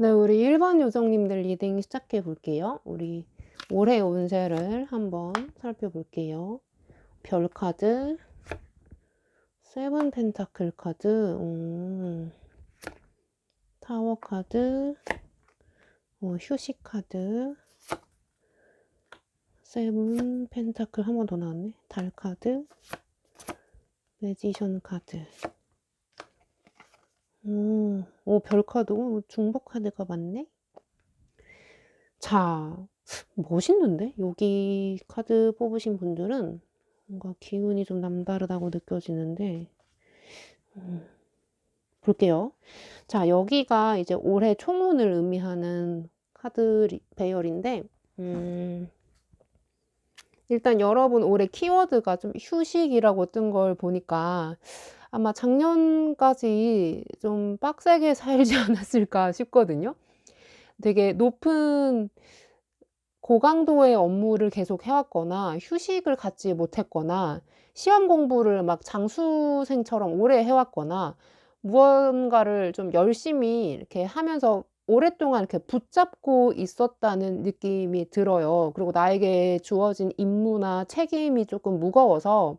네, 우리 일반 요정님들 리딩 시작해 볼게요. 우리 올해 운세를 한번 살펴볼게요. 별 카드, 세븐 펜타클 카드, 타워 카드, 휴식 카드, 세븐 펜타클 한 번 더 나왔네. 달 카드, 매지션 카드. 별 카드, 중복 카드가 많네. 자, 멋있는데? 여기 카드 뽑으신 분들은 뭔가 기운이 좀 남다르다고 느껴지는데, 볼게요. 자, 여기가 이제 올해 총운을 의미하는 카드 배열인데, 일단 여러분 올해 키워드가 좀 휴식이라고 뜬 걸 보니까 아마 작년까지 좀 빡세게 살지 않았을까 싶거든요. 되게 높은 고강도의 업무를 계속 해왔거나 휴식을 갖지 못했거나 시험 공부를 막 장수생처럼 오래 해왔거나 무언가를 좀 열심히 이렇게 하면서 오랫동안 이렇게 붙잡고 있었다는 느낌이 들어요. 그리고 나에게 주어진 임무나 책임이 조금 무거워서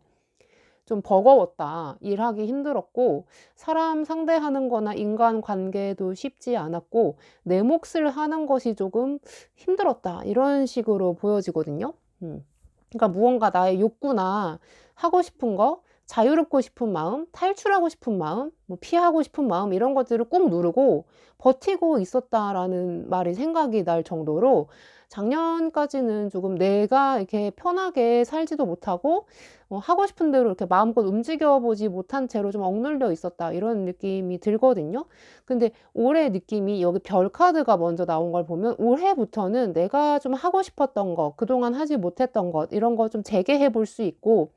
좀 버거웠다. 일하기 힘들었고 사람 상대하는 거나 인간관계도 쉽지 않았고 내 몫을 하는 것이 조금 힘들었다. 이런 식으로 보여지거든요. 그러니까 무언가 나의 욕구나 하고 싶은 거, 자유롭고 싶은 마음, 탈출하고 싶은 마음, 뭐 피하고 싶은 마음 이런 것들을 꾹 누르고 버티고 있었다라는 말이 생각이 날 정도로 작년까지는 조금 내가 이렇게 편하게 살지도 못하고 하고 싶은 대로 이렇게 마음껏 움직여 보지 못한 채로 좀 억눌려 있었다 이런 느낌이 들거든요. 근데 올해 느낌이 여기 별 카드가 먼저 나온 걸 보면 올해부터는 내가 좀 하고 싶었던 거, 그동안 하지 못했던 것 이런 거 좀 재개해 볼 수 있고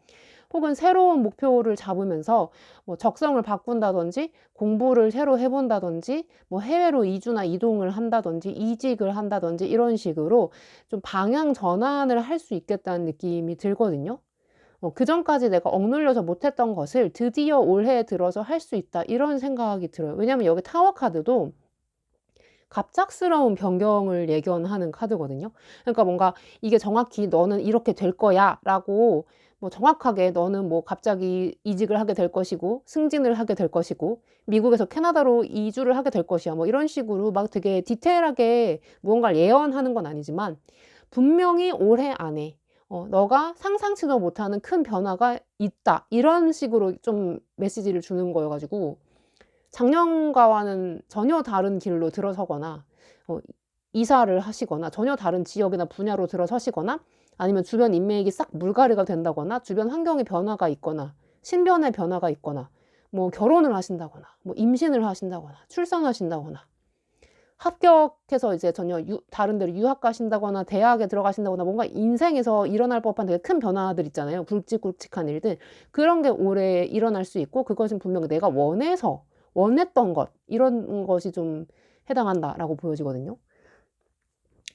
혹은 새로운 목표를 잡으면서 뭐 적성을 바꾼다든지 공부를 새로 해본다든지 뭐 해외로 이주나 이동을 한다든지 이직을 한다든지 이런 식으로 좀 방향 전환을 할 수 있겠다는 느낌이 들거든요. 그전까지 내가 억눌려서 못했던 것을 드디어 올해 들어서 할 수 있다 이런 생각이 들어요. 왜냐면 여기 타워 카드도 갑작스러운 변경을 예견하는 카드거든요. 그러니까 뭔가 이게 정확히 "너는 이렇게 될 거야."라고 뭐 정확하게 "너는 뭐 갑자기 이직을 하게 될 것이고 승진을 하게 될 것이고 미국에서 캐나다로 이주를 하게 될 것이야." 뭐 이런 식으로 막 되게 디테일하게 무언가를 예언하는 건 아니지만 분명히 올해 안에 "너가 상상치도 못하는 큰 변화가 있다." 이런 식으로 좀 메시지를 주는 거여 가지고 작년과는 전혀 다른 길로 들어서거나 어 이사를 하시거나 전혀 다른 지역이나 분야로 들어서시거나 아니면 주변 인맥이 싹 물갈이가 된다거나 주변 환경의 변화가 있거나 신변의 변화가 있거나 뭐 결혼을 하신다거나 뭐 임신을 하신다거나 출산하신다거나 합격해서 이제 전혀 다른 데로 유학 가신다거나 대학에 들어가신다거나 뭔가 인생에서 일어날 법한 되게 큰 변화들 있잖아요. 굵직굵직한 일들. 그런 게 올해 일어날 수 있고 그것은 분명히 내가 원했던 것 이런 것이 좀 해당한다라고 보여지거든요.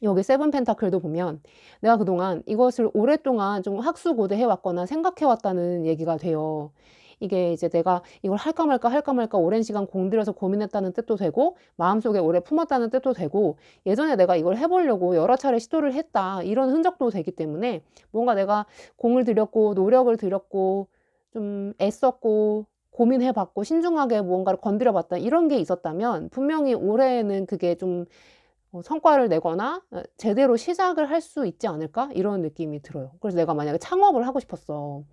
여기 세븐 펜타클도 보면 내가 그동안 이것을 오랫동안 좀 학수고대해 왔거나 생각해 왔다는 얘기가 돼요. 이게 이제 내가 이걸 할까 말까, 할까 말까 오랜 시간 공들여서 고민했다는 뜻도 되고 마음속에 오래 품었다는 뜻도 되고 예전에 내가 이걸 해 보려고 여러 차례 시도를 했다 이런 흔적도 되기 때문에 뭔가 내가 공을 들였고 노력을 들였고 좀 애썼고 고민해 봤고 신중하게 무언가를 건드려 봤다 이런 게 있었다면 분명히 올해에는 그게 좀 성과를 내거나 제대로 시작을 할 수 있지 않을까 이런 느낌이 들어요. 그래서 내가 만약에 창업을 하고 싶었어.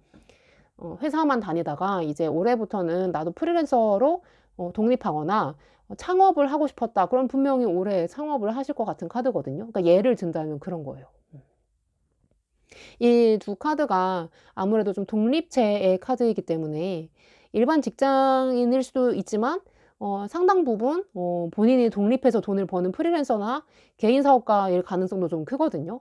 회사만 다니다가 이제 올해부터는 나도 프리랜서로 독립하거나 창업을 하고 싶었다. 그럼 분명히 올해 창업을 하실 것 같은 카드거든요. 그러니까 예를 든다면 그런 거예요. 이 두 카드가 아무래도 좀 독립체의 카드이기 때문에 일반 직장인일 수도 있지만 상당 부분 본인이 독립해서 돈을 버는 프리랜서나 개인 사업가일 가능성도 좀 크거든요.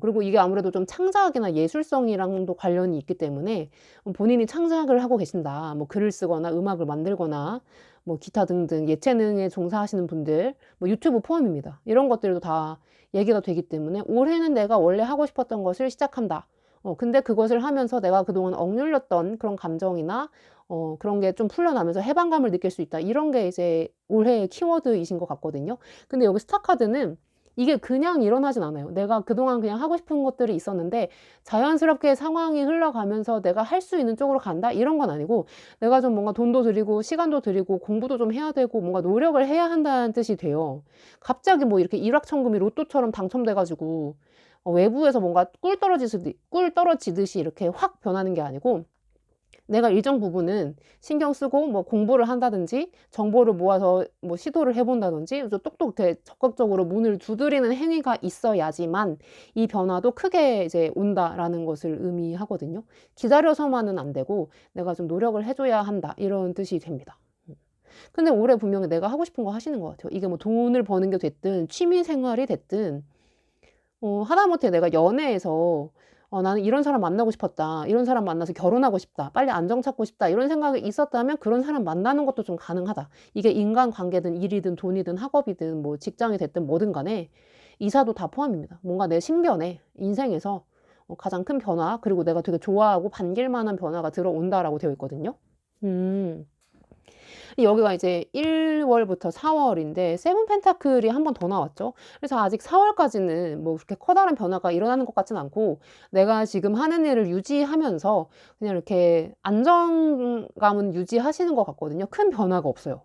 그리고 이게 아무래도 좀 창작이나 예술성이랑도 관련이 있기 때문에 본인이 창작을 하고 계신다. 뭐 글을 쓰거나 음악을 만들거나 뭐 기타 등등 예체능에 종사하시는 분들 뭐 유튜브 포함입니다. 이런 것들도 다 얘기가 되기 때문에 '올해는 내가 원래 하고 싶었던 것을 시작한다.' 근데 그것을 하면서 내가 그동안 억눌렸던 그런 감정이나 그런 게 좀 풀려나면서 해방감을 느낄 수 있다. 이런 게 이제 올해의 키워드이신 것 같거든요. 근데 여기 스타 카드는 이게 그냥 일어나진 않아요. 내가 그동안 그냥 하고 싶은 것들이 있었는데 자연스럽게 상황이 흘러가면서 내가 할 수 있는 쪽으로 간다 이런 건 아니고, 내가 좀 뭔가 돈도 들이고 시간도 들이고 공부도 좀 해야 되고 뭔가 노력을 해야 한다는 뜻이 돼요. 갑자기 뭐 이렇게 일확천금이 로또처럼 당첨돼 가지고 외부에서 뭔가 꿀 떨어지듯이 이렇게 확 변하는 게 아니고, 내가 일정 부분은 신경 쓰고 뭐 공부를 한다든지 정보를 모아서 뭐 시도를 해 본다든지 좀 똑똑 이렇게 적극적으로 문을 두드리는 행위가 있어야지만 이 변화도 크게 이제 온다라는 것을 의미하거든요. 기다려서만은 안 되고 '내가 좀 노력을 해 줘야 한다.' 이런 뜻이 됩니다. 근데 올해 분명히 내가 하고 싶은 거 하시는 것 같아요. 이게 뭐 돈을 버는 게 됐든 취미 생활이 됐든, 하다못해 내가 연애에서 '나는 이런 사람 만나고 싶었다. 이런 사람 만나서 결혼하고 싶다. 빨리 안정 찾고 싶다.' 이런 생각이 있었다면 그런 사람 만나는 것도 좀 가능하다. 이게 인간관계든 일이든 돈이든 학업이든 뭐 직장이 됐든 뭐든 간에 이사도 다 포함입니다. 뭔가 내 신변에 인생에서 가장 큰 변화, 그리고 내가 되게 좋아하고 반길 만한 변화가 들어온다라고 되어 있거든요. 음. 여기가 이제 1 월부터 4 월인데 세븐 펜타클이 한 번 더 나왔죠. 그래서 아직 4 월까지는 뭐 그렇게 커다란 변화가 일어나는 것 같진 않고, 내가 지금 하는 일을 유지하면서 그냥 이렇게 안정감은 유지하시는 것 같거든요. 큰 변화가 없어요.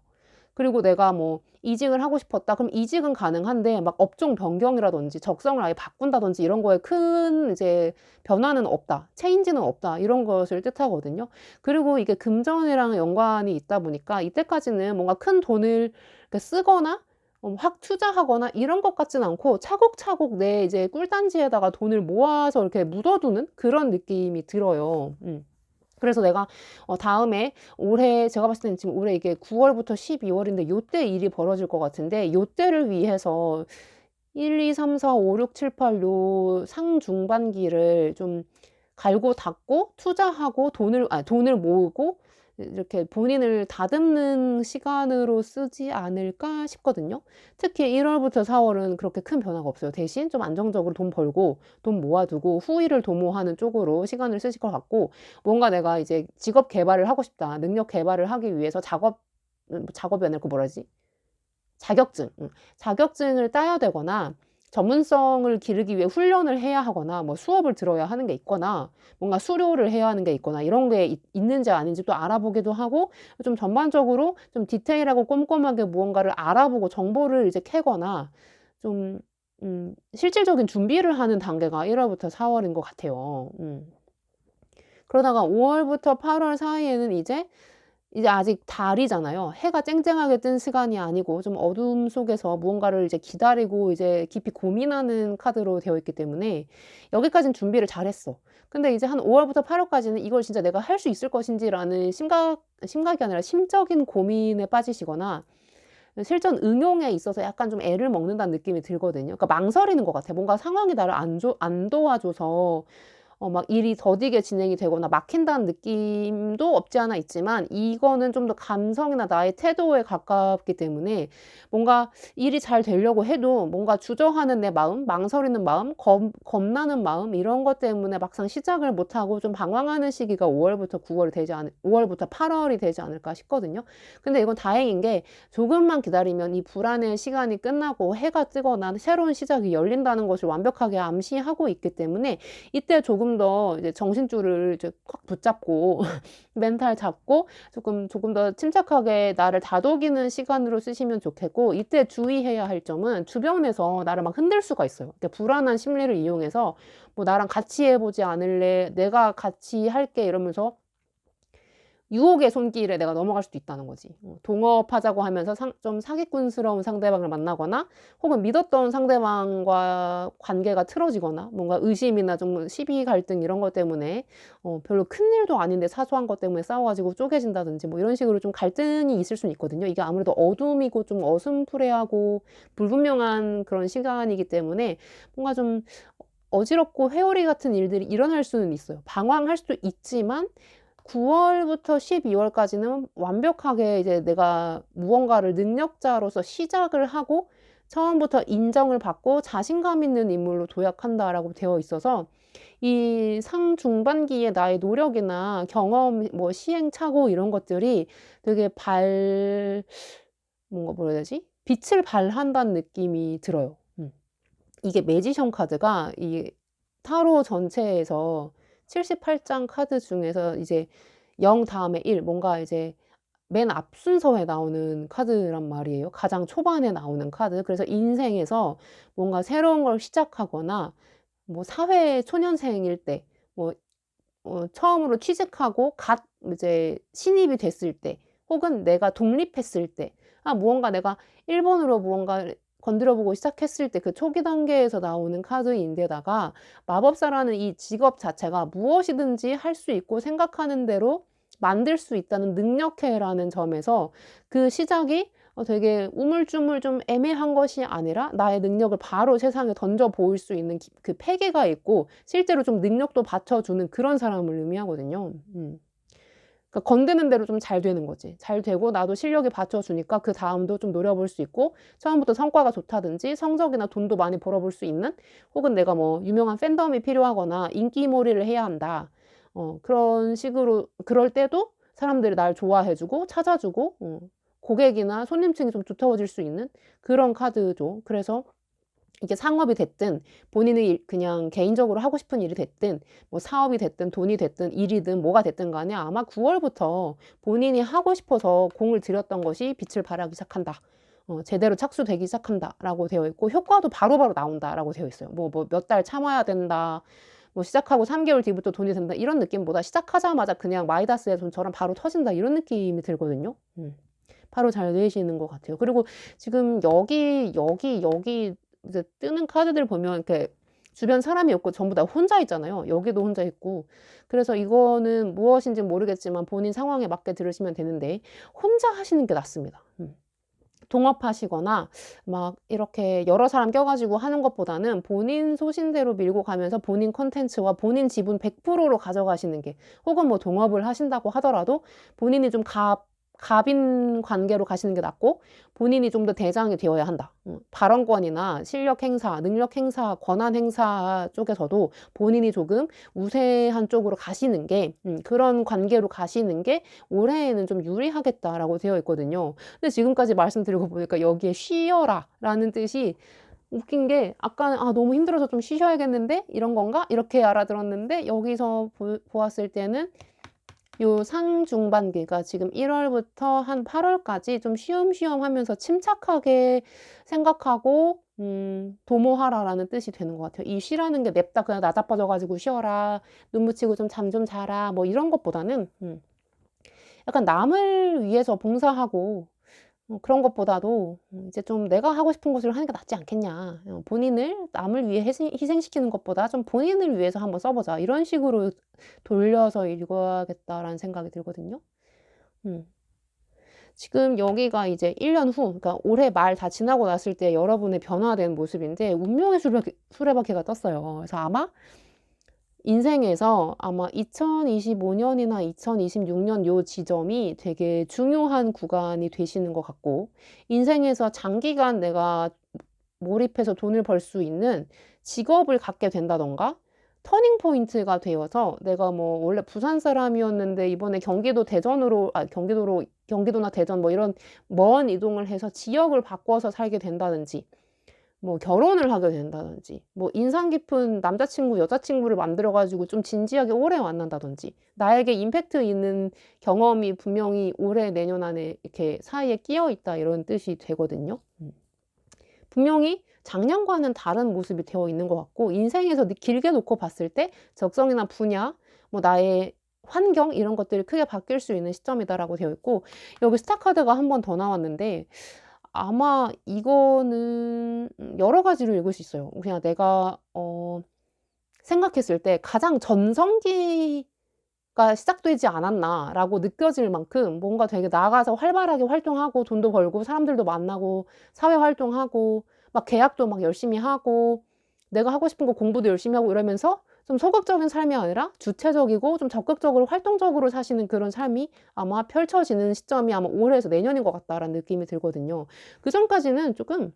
그리고 내가 뭐 이직을 하고 싶었다. 그럼 이직은 가능한데 막 업종 변경이라든지 적성을 아예 바꾼다든지 이런 거에 큰 이제 변화는 없다. 체인지는 없다. 이런 것을 뜻하거든요. 그리고 이게 금전이랑 연관이 있다 보니까 이때까지는 뭔가 큰 돈을 이렇게 쓰거나 확 투자하거나 이런 것 같진 않고 차곡차곡 내 이제 꿀단지에다가 돈을 모아서 이렇게 묻어두는 그런 느낌이 들어요. 그래서 내가 다음에 올해, 제가 봤을 때는 지금 올해 이게 9 월부터 12 월인데 요때 일이 벌어질 것 같은데, 요때를 위해서 1, 2, 3, 4, 5, 6, 7, 8 요 상중반기를 좀 갈고 닦고 투자하고 돈을 모으고 이렇게 본인을 다듬는 시간으로 쓰지 않을까 싶거든요. 특히 1 월부터 4 월은 그렇게 큰 변화가 없어요. 대신 좀 안정적으로 돈 벌고 돈 모아 두고 후일을 도모하는 쪽으로 시간을 쓰실 것 같고, 뭔가 내가 이제 직업 개발을 하고 싶다. 능력 개발을 하기 위해서 작업이 아니라 그 뭐라 하지? 자격증을 따야 되거나 전문성을 기르기 위해 훈련을 해야 하거나 뭐 수업을 들어야 하는 게 있거나 뭔가 수료를 해야 하는 게 있거나 이런 게 있는지 아닌지 또 알아보기도 하고, 좀 전반적으로 좀 디테일하고 꼼꼼하게 무언가를 알아보고 정보를 이제 캐거나 좀 실질적인 준비를 하는 단계가 1 월부터 4 월인 것 같아요. 그러다가 5 월부터 8월 사이에는 이제 아직 달이잖아요. 해가 쨍쨍하게 뜬 시간이 아니고 좀 어둠 속에서 무언가를 이제 기다리고 이제 깊이 고민하는 카드로 되어 있기 때문에 여기까진 준비를 잘했어. 근데 이제 한 5 월부터 8 월까지는 이걸 진짜 내가 할 수 있을 것인지라는 심각이 아니라 심적인 고민에 빠지시거나 실전 응용에 있어서 약간 좀 애를 먹는다는 느낌이 들거든요. 그러니까 망설이는 것 같아. 뭔가 상황이 나를 안 도와줘서 막 일이 더디게 진행이 되거나 막힌다는 느낌도 없지 않아 있지만, 이거는 좀 더 감성이나 나의 태도에 가깝기 때문에 뭔가 일이 잘 되려고 해도 뭔가 주저하는 내 마음, 망설이는 마음, 겁나는 마음, 이런 것 때문에 막상 시작을 못하고 좀 방황하는 시기가 5 월부터 8 월이 되지 않을까 싶거든요. 근데 이건 다행인 게 조금만 기다리면 이 불안의 시간이 끝나고 해가 뜨거나 새로운 시작이 열린다는 것을 완벽하게 암시하고 있기 때문에 이때 조금 더 이제 정신줄을 이제 꽉 붙잡고 멘탈 잡고 조금 더 침착하게 나를 다독이는 시간으로 쓰시면 좋겠고, 이때 주의해야 할 점은 주변에서 나를 막 흔들 수가 있어요. 이렇게 불안한 심리를 이용해서 뭐 "나랑 같이 해 보지 않을래? 내가 같이 할게." 이러면서 유혹의 손길에 내가 넘어갈 수도 있다는 거지. 동업하자고 하면서 좀 사기꾼스러운 상대방을 만나거나 혹은 믿었던 상대방과 관계가 틀어지거나 뭔가 의심이나 좀 시비 갈등 이런 것 때문에 별로 큰일도 아닌데 사소한 것 때문에 싸워 가지고 쪼개진다든지 뭐 이런 식으로 좀 갈등이 있을 수는 있거든요. 이게 아무래도 어둠이고 좀 어슴푸레하고 불분명한 그런 시간이기 때문에 뭔가 좀 어지럽고 회오리 같은 일들이 일어날 수는 있어요. 방황할 수도 있지만 9 월부터 12 월까지는 완벽하게 이제 내가 무언가를 능력자로서 시작을 하고 처음부터 인정을 받고 자신감 있는 인물로 도약한다라고 되어 있어서 이 상중반기에 나의 노력이나 경험, 뭐 시행착오 이런 것들이 되게 뭔가 뭐라 해야 되지? 빛을 발한다는 느낌이 들어요. 이게 매지션 카드가 이 타로 전체에서 78장 카드 중에서 이제 0 다음에 1, 뭔가 이제 맨 앞 순서에 나오는 카드란 말이에요. 가장 초반에 나오는 카드. 그래서 인생에서 뭔가 새로운 걸 시작하거나 뭐 사회 초년생일 때, 뭐 처음으로 취직하고 갓 이제 신입이 됐을 때, 혹은 내가 독립했을 때, 무언가 내가 일본으로 무언가를 건드려 보고 시작했을 때 그 초기 단계에서 나오는 카드인데다가 마법사라는 이 직업 자체가 무엇이든지 할 수 있고 생각하는 대로 만들 수 있다는 능력해라는 점에서 그 시작이 되게 우물쭈물 좀 애매한 것이 아니라 나의 능력을 바로 세상에 던져 보일 수 있는 그 패기가 있고 실제로 좀 능력도 받쳐주는 그런 사람을 의미하거든요. 그러니까 건드는 대로 좀 잘 되는 거지. 잘 되고 나도 실력이 받쳐주니까 그다음도 좀 노려볼 수 있고 처음부터 성과가 좋다든지 성적이나 돈도 많이 벌어볼 수 있는, 혹은 내가 뭐 유명한 팬덤이 필요하거나 인기몰이를 해야 한다. 그런 식으로 그럴 때도 사람들이 날 좋아해 주고 찾아주고 고객이나 손님층이 좀 두터워질 수 있는 그런 카드죠. 그래서 이게 상업이 됐든 본인이 그냥 개인적으로 하고 싶은 일이 됐든 뭐 사업이 됐든 돈이 됐든 일이든 뭐가 됐든 간에 아마 9월부터 본인이 하고 싶어서 공을 들였던 것이 빛을 발하기 시작한다. 제대로 착수되기 시작한다라고 되어 있고 효과도 바로바로 나온다라고 되어 있어요. 뭐 몇 달 참아야 된다. 뭐 시작하고 3개월 뒤부터 돈이 된다. 이런 느낌보다 시작하자마자 그냥 마이다스의 돈처럼 바로 터진다. 이런 느낌이 들거든요. 바로 잘 되시는 것 같아요. 그리고 지금 여기 이제 뜨는 카드들 보면 이렇게 주변 사람이 없고 전부 다 혼자 있잖아요. 여기도 혼자 있고. 그래서 이거는 무엇인지 모르겠지만 본인 상황에 맞게 들으시면 되는데 혼자 하시는 게 낫습니다. 동업하시거나 막 이렇게 여러 사람 껴가지고 하는 것보다는 본인 소신대로 밀고 가면서 본인 콘텐츠와 본인 지분 100%로 가져가시는 게, 혹은 뭐 동업을 하신다고 하더라도 본인이 좀 갑인 관계로 가시는 게 낫고 본인이 좀 더 대장이 되어야 한다. 발언권이나 실력 행사, 능력 행사, 권한 행사 쪽에서도 본인이 조금 우세한 쪽으로 가시는 게, 그런 관계로 가시는 게 올해에는 좀 유리하겠다라고 되어 있거든요. 근데 지금까지 말씀드리고 보니까 여기에 쉬어라 라는 뜻이 웃긴 게, 아까는 너무 힘들어서 좀 쉬셔야겠는데 이런 건가? 이렇게 알아들었는데 여기서 보았을 때는 요 상중반기가 지금 1월부터 한 8월까지 좀 쉬엄쉬엄 하면서 침착하게 생각하고 도모하라라는 뜻이 되는 것 같아요. 이 쉬라는 게 냅다 그냥 나자빠져 가지고 쉬어라, 눈 붙이고 좀 잠 좀 자라, 뭐 이런 것보다는 약간 남을 위해서 봉사하고 그런 것보다도 이제 좀 '내가 하고 싶은 것을 하는 게 낫지 않겠냐. 본인을 남을 위해 희생시키는 것보다 좀 본인을 위해서 한번 써 보자.' 이런 식으로 돌려서 읽어야겠다라는 생각이 들거든요. 음. 지금 여기가 이제 1년 후, 그러니까 올해 말 다 지나고 났을 때 여러분의 변화된 모습인데 운명의 수레바퀴가 떴어요. 그래서 아마 인생에서 아마 2025년이나 2026년 요 지점이 되게 중요한 구간이 되시는 것 같고, 인생에서 장기간 내가 몰입해서 돈을 벌 수 있는 직업을 갖게 된다든가 터닝 포인트가 되어서, 내가 뭐 원래 부산 사람이었는데 이번에 경기도나 대전 뭐 이런 먼 이동을 해서 지역을 바꿔서 살게 된다든지, 뭐 결혼을 하게 된다든지, 뭐 인상 깊은 남자친구, 여자친구를 만들어 가지고 좀 진지하게 오래 만난다든지, 나에게 임팩트 있는 경험이 분명히 올해 내년 안에 이렇게 사이에 끼어 있다, 이런 뜻이 되거든요. 분명히 작년과는 다른 모습이 되어 있는 것 같고, 인생에서 길게 놓고 봤을 때 적성이나 분야, 뭐 나의 환경 이런 것들이 크게 바뀔 수 있는 시점이다라고 되어 있고, 여기 스타 카드가 한 번 더 나왔는데 아마 이거는 여러 가지로 읽을 수 있어요. 그냥 내가 생각했을 때 가장 전성기가 시작되지 않았나라고 느껴질 만큼 뭔가 되게 나가서 활발하게 활동하고 돈도 벌고 사람들도 만나고 사회 활동하고 막 계약도 막 열심히 하고 내가 하고 싶은 거 공부도 열심히 하고 이러면서 좀 소극적인 삶이 아니라 주체적이고 좀 적극적으로 활동적으로 사시는 그런 삶이 아마 펼쳐지는 시점이 아마 올해에서 내년인 것 같다라는 느낌이 들거든요. 그전까지는 조금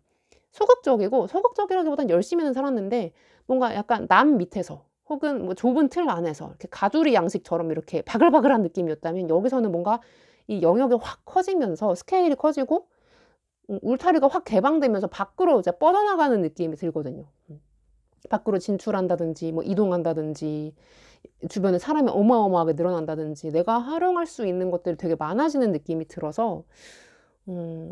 소극적이라기보단 열심히는 살았는데 뭔가 약간 남 밑에서 혹은 뭐 좁은 틀 안에서 이렇게 가두리 양식처럼 이렇게 바글바글한 느낌이었다면, 여기서는 뭔가 이 영역이 확 커지면서 스케일이 커지고 울타리가 확 개방되면서 밖으로 이제 뻗어나가는 느낌이 들거든요. 밖으로 진출한다든지 뭐 이동한다든지 주변에 사람이 어마어마하게 늘어난다든지 내가 활용할 수 있는 것들이 되게 많아지는 느낌이 들어서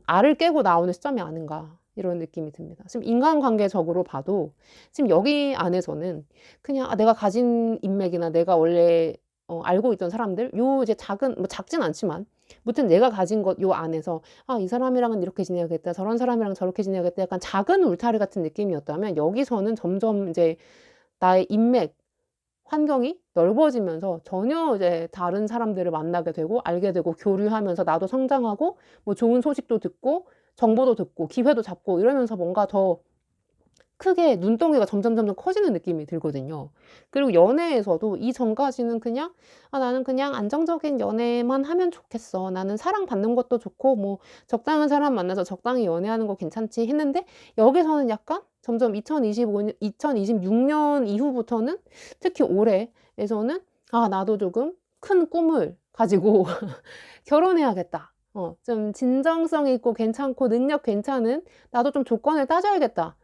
알을 깨고 나오는 시점이 아닌가, 이런 느낌이 듭니다. 지금 인간관계적으로 봐도 지금 여기 안에서는 그냥 내가 가진 인맥이나 내가 원래 알고 있던 사람들, 요 이제 작은, 뭐 작진 않지만 무튼 내가 가진 것 요 안에서 이 사람이랑은 이렇게 지내야겠다, 저런 사람이랑 저렇게 지내야겠다, 약간 작은 울타리 같은 느낌이었다면, 여기서는 점점 이제 나의 인맥 환경이 넓어지면서 전혀 이제 다른 사람들을 만나게 되고 알게 되고 교류하면서 나도 성장하고 뭐 좋은 소식도 듣고 정보도 듣고 기회도 잡고 이러면서 뭔가 더 크게 눈덩이가 점점 커지는 느낌이 들거든요. 그리고 연애에서도 이전까지는 그냥 '나는 그냥 안정적인 연애만 하면 좋겠어. 나는 사랑받는 것도 좋고 뭐 적당한 사람 만나서 적당히 연애하는 거 괜찮지.' 했는데, 여기서는 약간 점점 2026년 이후부터는, 특히 올해에서는 '나도 조금 큰 꿈을 가지고 결혼해야겠다. 좀 진정성 있고 괜찮고 능력 괜찮은, 나도 좀 조건을 따져야겠다.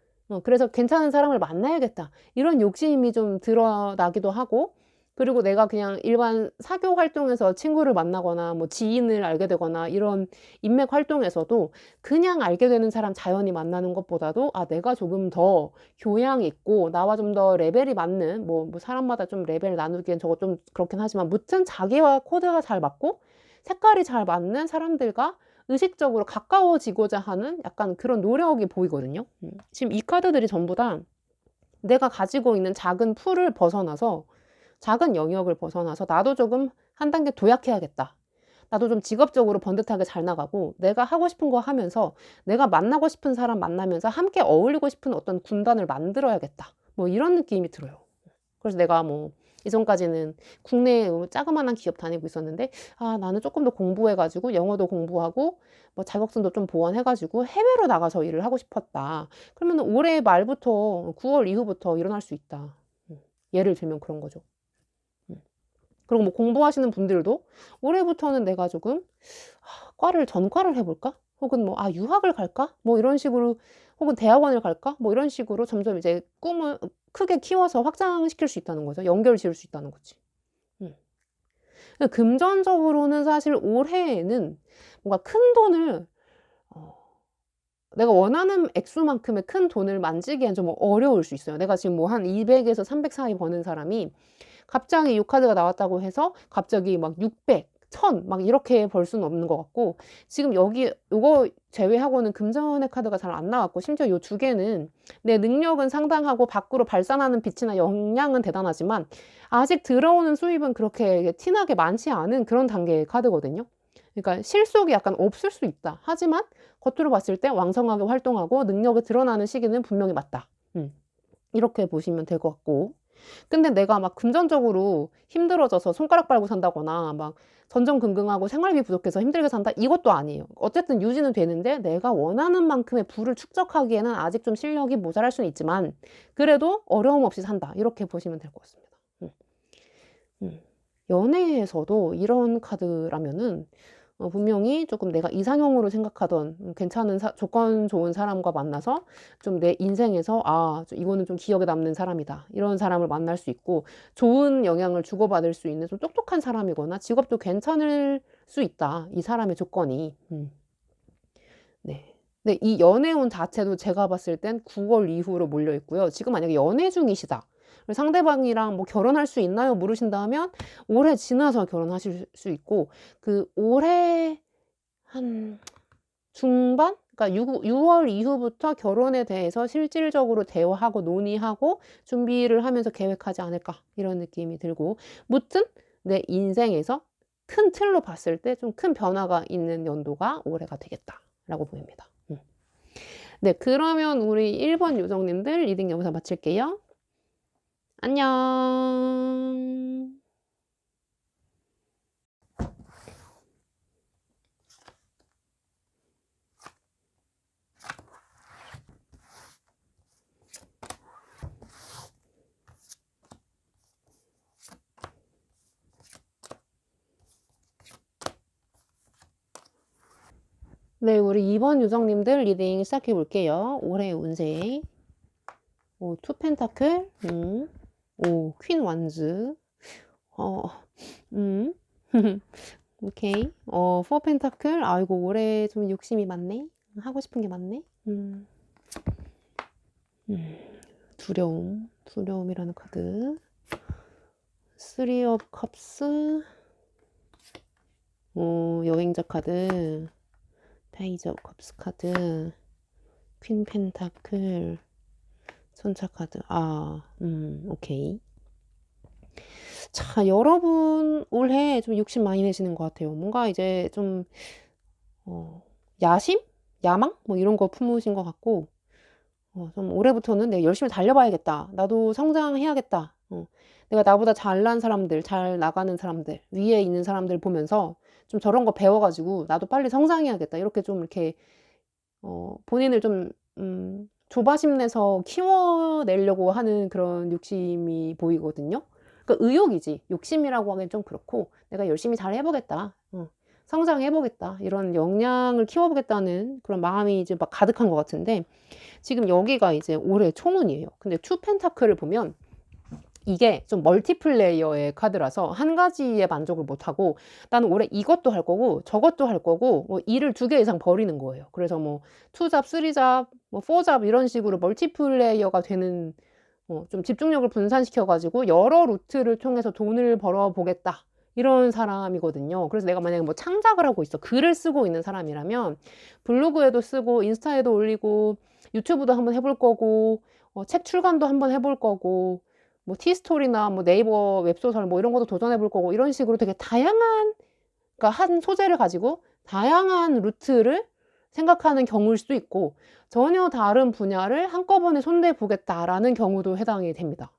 그래서 괜찮은 사람을 만나야겠다.' 이런 욕심이 좀 드러나기도 하고, 그리고 내가 그냥 일반 사교 활동에서 친구를 만나거나 뭐 지인을 알게 되거나 이런 인맥 활동에서도 그냥 알게 되는 사람 자연히 만나는 것보다도 내가 조금 더 교양 있고 나와 좀 더 레벨이 맞는, 뭐 사람마다 좀 레벨 나누기엔 저거 좀 그렇긴 하지만 무튼 자기와 코드가 잘 맞고 색깔이 잘 맞는 사람들과 의식적으로 가까워지고자 하는 약간 그런 노력이 보이거든요. 지금 이 카드들이 전부 다 내가 가지고 있는 작은 풀을 벗어나서, 작은 영역을 벗어나서 '나도 조금 한 단계 도약해야겠다. 나도 좀 직업적으로 번듯하게 잘 나가고 내가 하고 싶은 거 하면서 내가 만나고 싶은 사람 만나면서 함께 어울리고 싶은 어떤 군단을 만들어야겠다.' 뭐 이런 느낌이 들어요. 그래서 내가 뭐 이전까지는 국내에 자그마한 기업 다니고 있었는데, 나는 조금 더 공부해 가지고 영어도 공부하고 뭐 자격증도 좀 보완해 가지고 해외로 나가서 일을 하고 싶었다. 그러면은 올해 말부터 9월 이후부터 일어날 수 있다. 예를 들면 그런 거죠. 음. 그리고 뭐 공부하시는 분들도 올해부터는 내가 조금 과를 전과를 해 볼까? 혹은 뭐 '유학을 갈까?' 뭐 이런 식으로, 혹은 '대학원을 갈까?' 뭐 이런 식으로 점점 이제 꿈을 크게 키워서 확장시킬 수 있다는 거죠. 연결 지을 수 있다는 거지. 음. 금전적으로는 사실 올해에는 뭔가 큰 돈을 어 내가 원하는 액수만큼의 큰 돈을 만지기엔 좀 어려울 수 있어요. 내가 지금 뭐 한 200에서 300 사이 버는 사람이 갑자기 이 카드가 나왔다고 해서 갑자기 막 600, 1000 막 이렇게 벌 수는 없는 것 같고, 지금 여기 요거 제외하고는 금전의 카드가 잘 안 나왔고, 심지어 요 두 개는 내 능력은 상당하고 밖으로 발산하는 빛이나 역량은 대단하지만 아직 들어오는 수입은 그렇게 티 나게 많지 않은 그런 단계의 카드거든요. 그러니까 실속이 약간 없을 수 있다. 하지만 겉으로 봤을 때 왕성하게 활동하고 능력이 드러나는 시기는 분명히 맞다. 이렇게 보시면 될 것 같고. 근데 내가 막 금전적으로 힘들어져서 손가락 빨고 산다거나 막 전전긍긍하고 생활비 부족해서 힘들게 산다, 이것도 아니에요. 어쨌든 유지는 되는데 내가 원하는 만큼의 부를 축적하기에는 아직 좀 실력이 모자랄 수는 있지만 그래도 어려움 없이 산다, 이렇게 보시면 될 것 같습니다. 음. 음. 연애에서도 이런 카드라면은 분명히 조금 내가 이상형으로 생각하던 괜찮은 조건 좋은 사람과 만나서 좀 내 인생에서 '이거는 좀 기억에 남는 사람이다.' 이런 사람을 만날 수 있고, 좋은 영향을 주고받을 수 있는 좀 똑똑한 사람이거나 직업도 괜찮을 수 있다, 이 사람의 조건이. 네. 근데 이 연애운 자체도 제가 봤을 땐 9월 이후로 몰려 있고요. 지금 만약에 연애 중이시다, 그리고 상대방이랑 뭐 "결혼할 수 있나요?" 물으신다 하면 올해 지나서 결혼하실 수 있고, 그 올해 한 중반? 그러니까 6월 이후부터 결혼에 대해서 실질적으로 대화하고 논의하고 준비를 하면서 계획하지 않을까, 이런 느낌이 들고, 무튼 내 인생에서 큰 틀로 봤을 때 좀 큰 변화가 있는 연도가 올해가 되겠다라고 보입니다. 네, 그러면 우리 1번 요정님들 리딩 여기서 마칠게요. 안녕. 네, 우리 2번 유성님들 리딩 시작해 볼게요. 올해 운세. 오, 투 펜타클. 오, 퀸 완즈. 어, 음. 오케이. 포 펜타클. 아이고, 올해 좀 욕심이 많네. 하고 싶은 게 많네. 두려움이라는 카드. 쓰리 업 컵스. 여행자 카드. 페이지 업 컵스 카드. 퀸 펜타클. 천차 카드. 오케이. 자, 여러분 올해 좀 욕심 많이 내시는 것 같아요. 뭔가 이제 좀 야심? 야망? 뭐 이런 거 품으신 것 같고, 좀 올해부터는 내가 열심히 달려봐야겠다. 나도 성장해야겠다. 내가 나보다 잘난 사람들, 잘 나가는 사람들, 위에 있는 사람들 보면서 좀 저런 거 배워가지고 나도 빨리 성장해야겠다. 이렇게 좀 이렇게 본인을 좀 조바심 내서 키워내려고 하는 그런 욕심이 보이거든요. 그러니까 의욕이지. 욕심이라고 하기엔 좀 그렇고, 내가 열심히 잘 해보겠다. 성장해보겠다. 이런 역량을 키워보겠다는 그런 마음이 이제 막 가득한 것 같은데, 지금 여기가 이제 올해 총운이에요. 근데 투 펜타클을 보면 이게 좀 멀티플레이어의 카드라서 한 가지에 만족을 못하고, 나는 올해 이것도 할 거고 저것도 할 거고, 뭐 일을 2개 이상 벌이는 거예요. 그래서 뭐 2잡, 3잡, 뭐 4잡 이런 식으로 멀티플레이어가 되는, 좀 집중력을 분산시켜 가지고 여러 루트를 통해서 돈을 벌어 보겠다, 이런 사람이거든요. 그래서 내가 만약에 뭐 창작을 하고 있어, 글을 쓰고 있는 사람이라면 블로그에도 쓰고 인스타에도 올리고 유튜브도 한번 해볼 거고, 책 출간도 한번 해볼 거고, 뭐 티스토리나 뭐 네이버 웹소설 뭐 이런 것도 도전해 볼 거고, 이런 식으로 되게 다양한, 그러니까 한 소재를 가지고 다양한 루트를 생각하는 경우일 수도 있고, 전혀 다른 분야를 한꺼번에 손대 보겠다라는 경우도 해당이 됩니다.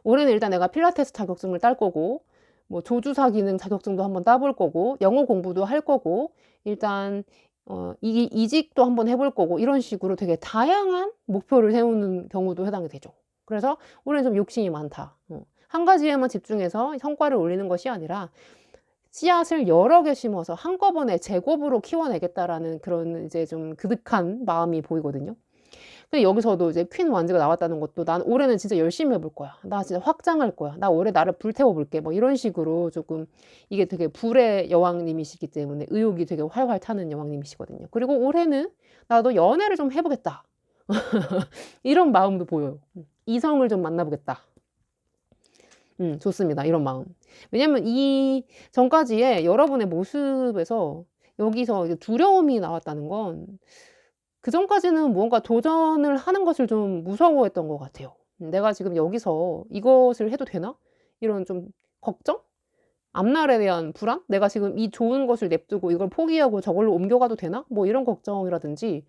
올해는 일단 내가 필라테스 자격증을 딸 거고, 뭐 조주사 기능 자격증도 한번 따볼 거고, 영어 공부도 할 거고, 일단 이직도 한번 해볼 거고, 이런 식으로 되게 다양한 목표를 세우는 경우도 해당이 되죠. 그래서 올해는 좀 욕심이 많다. 한 가지에만 집중해서 성과를 올리는 것이 아니라 씨앗을 여러 개 심어서 한꺼번에 제곱으로 키워내겠다라는 그런 이제 좀 그득한 마음이 보이거든요. 근데 여기서도 이제 퀸 완즈가 나왔다는 것도, 난 올해는 진짜 열심히 해볼 거야. 나 진짜 확장할 거야. 나 올해 나를 불태워 볼게. 뭐 이런 식으로 조금, 이게 되게 불의 여왕님이시기 때문에 의욕이 되게 활활 타는 여왕님이시거든요. 그리고 올해는 나도 연애를 좀 해보겠다. 이런 마음도 보여요. 이성을 좀 만나보겠다. 좋습니다. 이런 마음. 왜냐면 이 전까지의 여러분의 모습에서 여기서 이제 두려움이 나왔다는 건, 그 전까지는 무언가 도전을 하는 것을 좀 무서워했던 것 같아요. 내가 지금 여기서 이것을 해도 되나? 이런 좀 걱정? 앞날에 대한 불안? 내가 지금 이 좋은 것을 냅두고 이걸 포기하고 저걸로 옮겨가도 되나? 뭐 이런 걱정이라든지,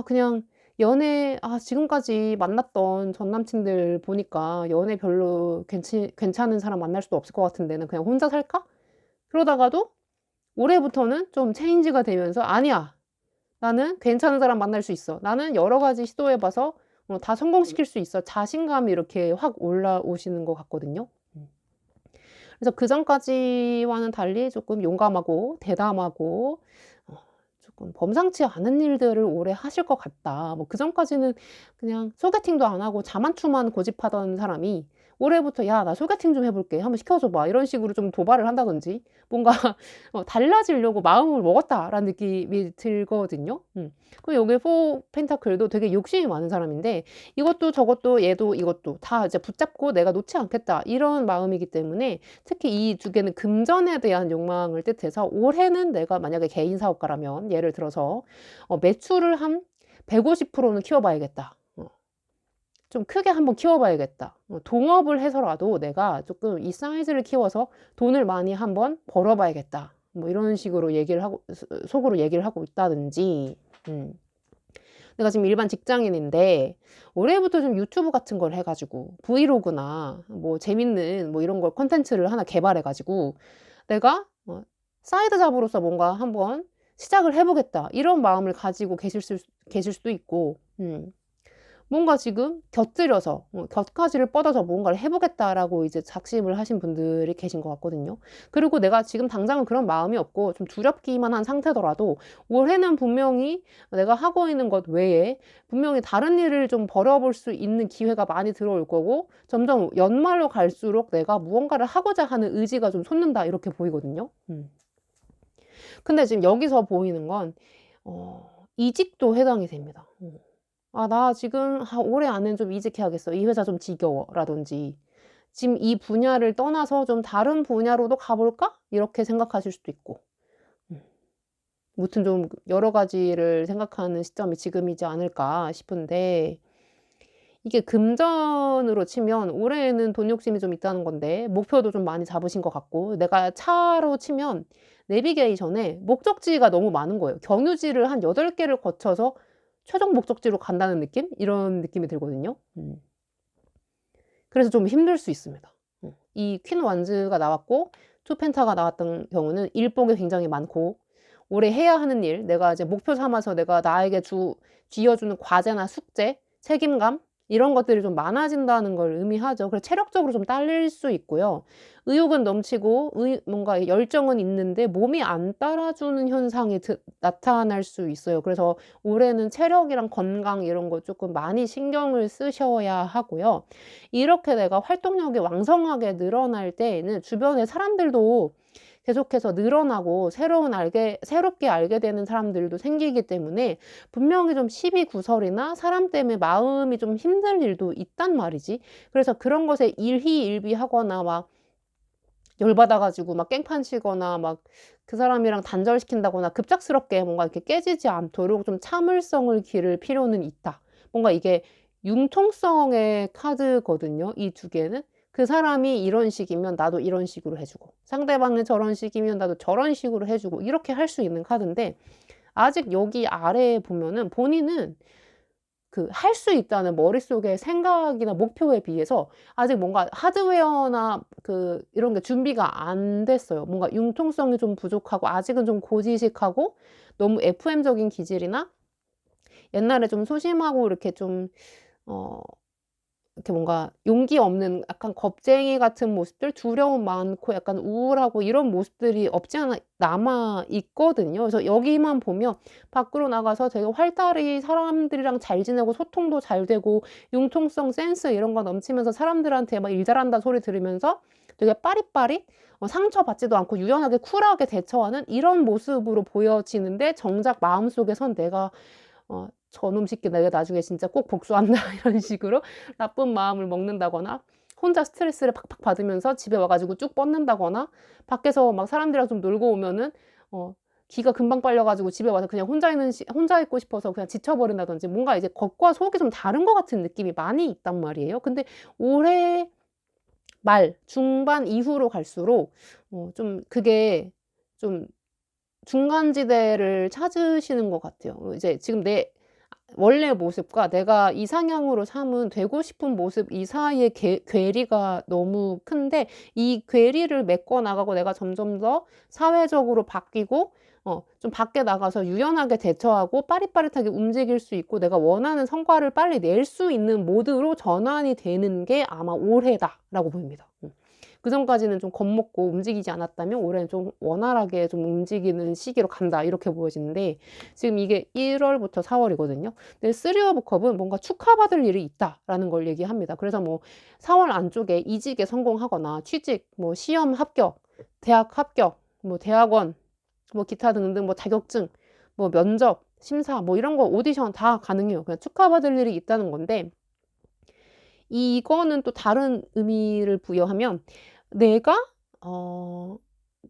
그냥 지금까지 만났던 전 남친들 보니까 연애 별로 괜찮은 사람 만날 수도 없을 것 같은데는 그냥 혼자 살까? 그러다가도 올해부터는 좀 체인지가 되면서, 아니야, 나는 괜찮은 사람 만날 수 있어. 나는 여러 가지 시도해봐서 다 성공시킬 수 있어. 자신감이 이렇게 확 올라오시는 것 같거든요. 그래서 그 전까지와는 달리 조금 용감하고 대담하고, 조금 범상치 않은 일들을 오래 하실 것 같다. 뭐 그 전까지는 그냥 소개팅도 안 하고 자만추만 고집하던 사람이 올해부터 야, 나 소개팅 좀 해볼게. 한번 시켜줘봐. 이런 식으로 좀 도발을 한다든지, 뭔가 달라지려고 마음을 먹었다라는 느낌이 들거든요. 그리고 여기 포 펜타클도 되게 욕심이 많은 사람인데, 이것도 저것도 얘도 이것도 다 이제 붙잡고 내가 놓지 않겠다, 이런 마음이기 때문에, 특히 이 2개는 금전에 대한 욕망을 뜻해서, 올해는 내가 만약에 개인 사업가라면 예를 들어서 매출을 한 150%는 키워봐야겠다. 좀 크게 한번 키워봐야겠다. 동업을 해서라도 내가 조금 이 사이즈를 키워서 돈을 많이 한번 벌어봐야겠다. 뭐 이런 식으로 얘기를 하고, 속으로 얘기를 하고 있다든지, 내가 지금 일반 직장인인데 올해부터 좀 유튜브 같은 걸 해가지고 브이로그나 뭐 재밌는 뭐 이런 걸 콘텐츠를 하나 개발해가지고 내가 사이드 잡으로서 뭔가 한번 시작을 해보겠다, 이런 마음을 가지고 계실 수도 있고, 뭔가 지금 곁들여서 곁가지를 뻗어서 뭔가를 해 보겠다라고 이제 작심을 하신 분들이 계신 것 같거든요. 그리고 내가 지금 당장은 그런 마음이 없고 좀 두렵기만 한 상태더라도 올해는 분명히 내가 하고 있는 것 외에 분명히 다른 일을 좀 벌여볼 수 있는 기회가 많이 들어올 거고, 점점 연말로 갈수록 '내가 무언가를 하고자 하는 의지가 좀 솟는다.' 이렇게 보이거든요. 근데 지금 여기서 보이는 건 이직도 해당이 됩니다. '아 나 지금 올해 안에는 좀 이직해야겠어. 이 회사 좀 지겨워.'라든지 '지금 이 분야를 떠나서 좀 다른 분야로도 가 볼까?' 이렇게 생각하실 수도 있고. 음. 무튼 좀 여러 가지를 생각하는 시점이 지금이지 않을까 싶은데, 이게 금전으로 치면 올해에는 돈 욕심이 좀 있다는 건데 목표도 좀 많이 잡으신 것 같고, 내가 차로 치면 내비게이션에 목적지가 너무 많은 거예요. 경유지를 한 8 개를 거쳐서 최종 목적지로 간다는 느낌? 이런 느낌이 들거든요. 그래서 좀 힘들 수 있습니다. 이 퀸 완즈가 나왔고 투 펜타가 나왔던 경우는 일복이 굉장히 많고, 올해 해야 하는 일, 내가 이제 목표 삼아서 내가 나에게 쥐어주는 과제나 숙제, 책임감, 이런 것들이 좀 많아진다는 걸 의미하죠. 그래서 체력적으로 좀 딸릴 수 있고요. 의욕은 넘치고 뭔가 열정은 있는데 몸이 안 따라주는 현상이 나타날 수 있어요. 그래서 올해는 체력이랑 건강 이런 거 쪼끔 많이 신경을 쓰셔야 하고요. 이렇게 내가 활동력이 왕성하게 늘어날 때에는 주변의 사람들도 계속해서 늘어나고 새롭게 알게 되는 사람들도 생기기 때문에 분명히 좀 시비구설이나 사람 때문에 마음이 좀 힘들 일도 있단 말이지. 그래서 그런 것에 일희일비하거나 막 열받아 가지고 막 깽판 치거나 막 그 사람이랑 단절시킨다거나 급작스럽게 뭔가 이렇게 깨지지 않도록 좀 참을성을 기를 필요는 있다. 뭔가 이게 융통성의 카드거든요, 이 두 개는. 그 사람이 이런 식이면 나도 이런 식으로 해 주고, 상대방은 저런 식이면 나도 저런 식으로 해 주고, 이렇게 할 수 있는 카드인데, 아직 여기 아래에 보면은 본인은 그 할 수 있다는 머릿속의 생각이나 목표에 비해서 아직 뭔가 하드웨어나 이런 게 준비가 안 됐어요. 뭔가 융통성이 좀 부족하고 아직은 좀 고지식하고 너무 FM적인 기질이나 옛날에 좀 소심하고 이렇게 좀 어 이렇게 뭔가 용기 없는 약간 겁쟁이 같은 모습들, 두려움 많고 약간 우울하고 이런 모습들이 없지 않아 남아 있거든요. 그래서 여기만 보면 밖으로 나가서 되게 활달히 사람들이랑 잘 지내고 소통도 잘 되고 융통성, 센스 이런 거 넘치면서 사람들한테 막 "일 잘한다." 소리 들으면서 되게 빠릿빠릿 상처받지도 않고 유연하게 쿨하게 대처하는 이런 모습으로 보여지는데, 정작 마음속에선 내가 '저놈 새끼 내가 나중에 진짜 꼭 복수한다.' 이런 식으로 나쁜 마음을 먹는다거나, 혼자 스트레스를 팍팍 받으면서 집에 와 가지고 쭉 뻗는다거나, 밖에서 막 사람들이랑 좀 놀고 오면은 어 기가 금방 빨려 가지고 집에 와서 그냥 혼자 있고 싶어서 그냥 지쳐 버린다든지, 뭔가 이제 겉과 속이 좀 다른 것 같은 느낌이 많이 있단 말이에요. 근데 올해 말 중반 이후로 갈수록 좀 그게 좀 중간지대를 찾으시는 것 같아요. 이제 지금 내 원래 모습과 내가 이상향으로 삼은 되고 싶은 모습, 이 사이의 괴리가 너무 큰데, 이 괴리를 메꿔 나가고 내가 점점 더 사회적으로 바뀌고 좀 밖에 나가서 유연하게 대처하고 빠릿빠릿하게 움직일 수 있고 내가 원하는 성과를 빨리 낼 수 있는 모드로 전환이 되는 게 아마 올해다라고 보입니다. 그전까지는 좀 겁먹고 움직이지 않았다면 올해는 좀 원활하게 좀 움직이는 시기로 간다, 이렇게 보여지는데, 지금 이게 1 월부터 4 월이거든요. 근데 3 오브 컵은 뭔가 축하받을 일이 있다라는 걸 얘기합니다. 그래서 뭐 4월 안쪽에 이직에 성공하거나 취직, 뭐 시험 합격, 대학 합격, 뭐 대학원, 뭐 기타 등등 뭐 자격증, 뭐 면접, 심사 뭐 이런 거 오디션 다 가능해요. 그냥 축하받을 일이 있다는 건데, 이거는 또 다른 의미를 부여하면 내가 어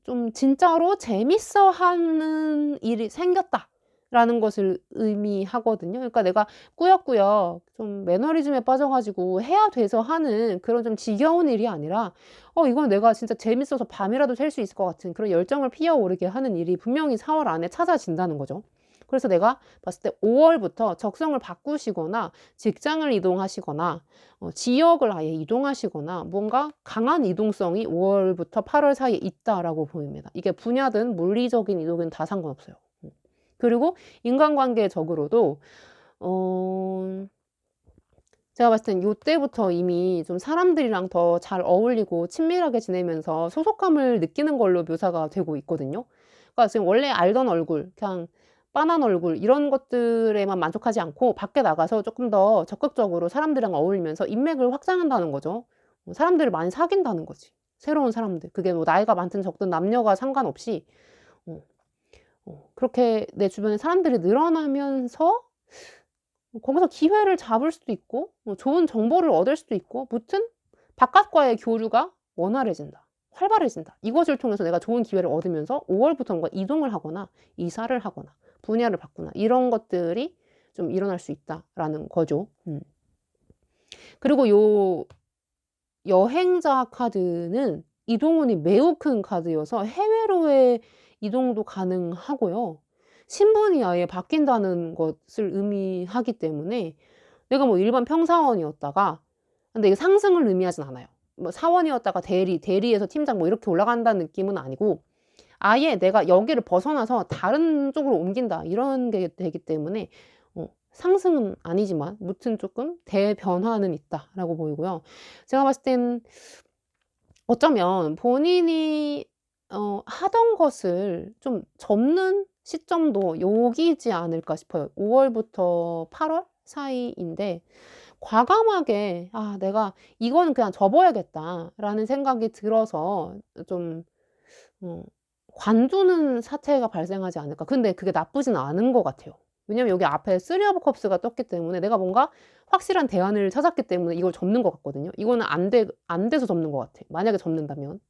좀 '진짜로 재밌어하는 일이 생겼다.'라는 것을 의미하거든요. 그러니까 내가 꾸역꾸역 좀 매너리즘에 빠져 가지고 해야 돼서 하는 그런 좀 지겨운 일이 아니라 이건 내가 진짜 재밌어서 밤이라도 샐 수 있을 것 같은 그런 열정을 피어오르게 하는 일이 분명히 4월 안에 찾아진다는 거죠. 그래서 내가 봤을 때 5 월부터 적성을 바꾸시거나 직장을 이동하시거나 지역을 아예 이동하시거나 뭔가 강한 이동성이 5 월부터 8월 사이에 있다라고 보입니다. 이게 분야든 물리적인 이동이든 다 상관없어요. 그리고 인간관계적으로도 어 제가 봤을 땐 요때부터 이미 좀 사람들이랑 더 잘 어울리고 친밀하게 지내면서 소속감을 느끼는 걸로 묘사가 되고 있거든요. 그러니까 지금 원래 알던 얼굴, 그냥 빤한 얼굴 이런 것들에만 만족하지 않고 밖에 나가서 쪼끔 더 적극적으로 사람들이랑 어울리면서 인맥을 확장한다는 거죠. 사람들을 많이 사귄다는 거지. 새로운 사람들. 그게 뭐 나이가 많든 적든 남녀가 상관없이 어 그렇게 내 주변에 사람들이 늘어나면서 거기서 기회를 잡을 수도 있고 좋은 정보를 얻을 수도 있고 무튼 바깥과의 교류가 원활해진다. 활발해진다. 이것을 통해서 내가 좋은 기회를 얻으면서 5 월부터 뭔가 이동을 하거나 이사를 하거나 분야를 바꾸나 이런 것들이 좀 일어날 수 있다라는 거죠. 그리고 요 여행자 카드는 이동운이 매우 큰 카드여서 해외로의 이동도 가능하고요. 신분이 아예 바뀐다는 것을 의미하기 때문에 내가 뭐 일반 평사원이었다가 근데 이게 상승을 의미하진 않아요. 뭐 사원이었다가 대리, 대리에서 팀장 뭐 이렇게 올라간다는 느낌은 아니고 아예 내가 여기를 벗어나서 다른 쪽으로 옮긴다 이런 게 되기 때문에 상승은 아니지만 무튼 쪼끔 대변화는 있다라고 보이고요. 제가 봤을 땐 어쩌면 본인이 하던 것을 좀 접는 시점도 여기지 않을까 싶어요. 5 월부터 8월 사이인데 과감하게 '아 내가 이거는 그냥 접어야겠다.'라는 생각이 들어서 좀 어 관두는 사태가 발생하지 않을까. 근데 그게 나쁘진 않은 것 같아요. 왜냐면 여기 앞에 쓰리 오브 컵스가 떴기 때문에 내가 뭔가 확실한 대안을 찾았기 때문에 이걸 접는 것 같거든요. 이거는 안 돼서 접는 것 같아, 만약에 접는다면.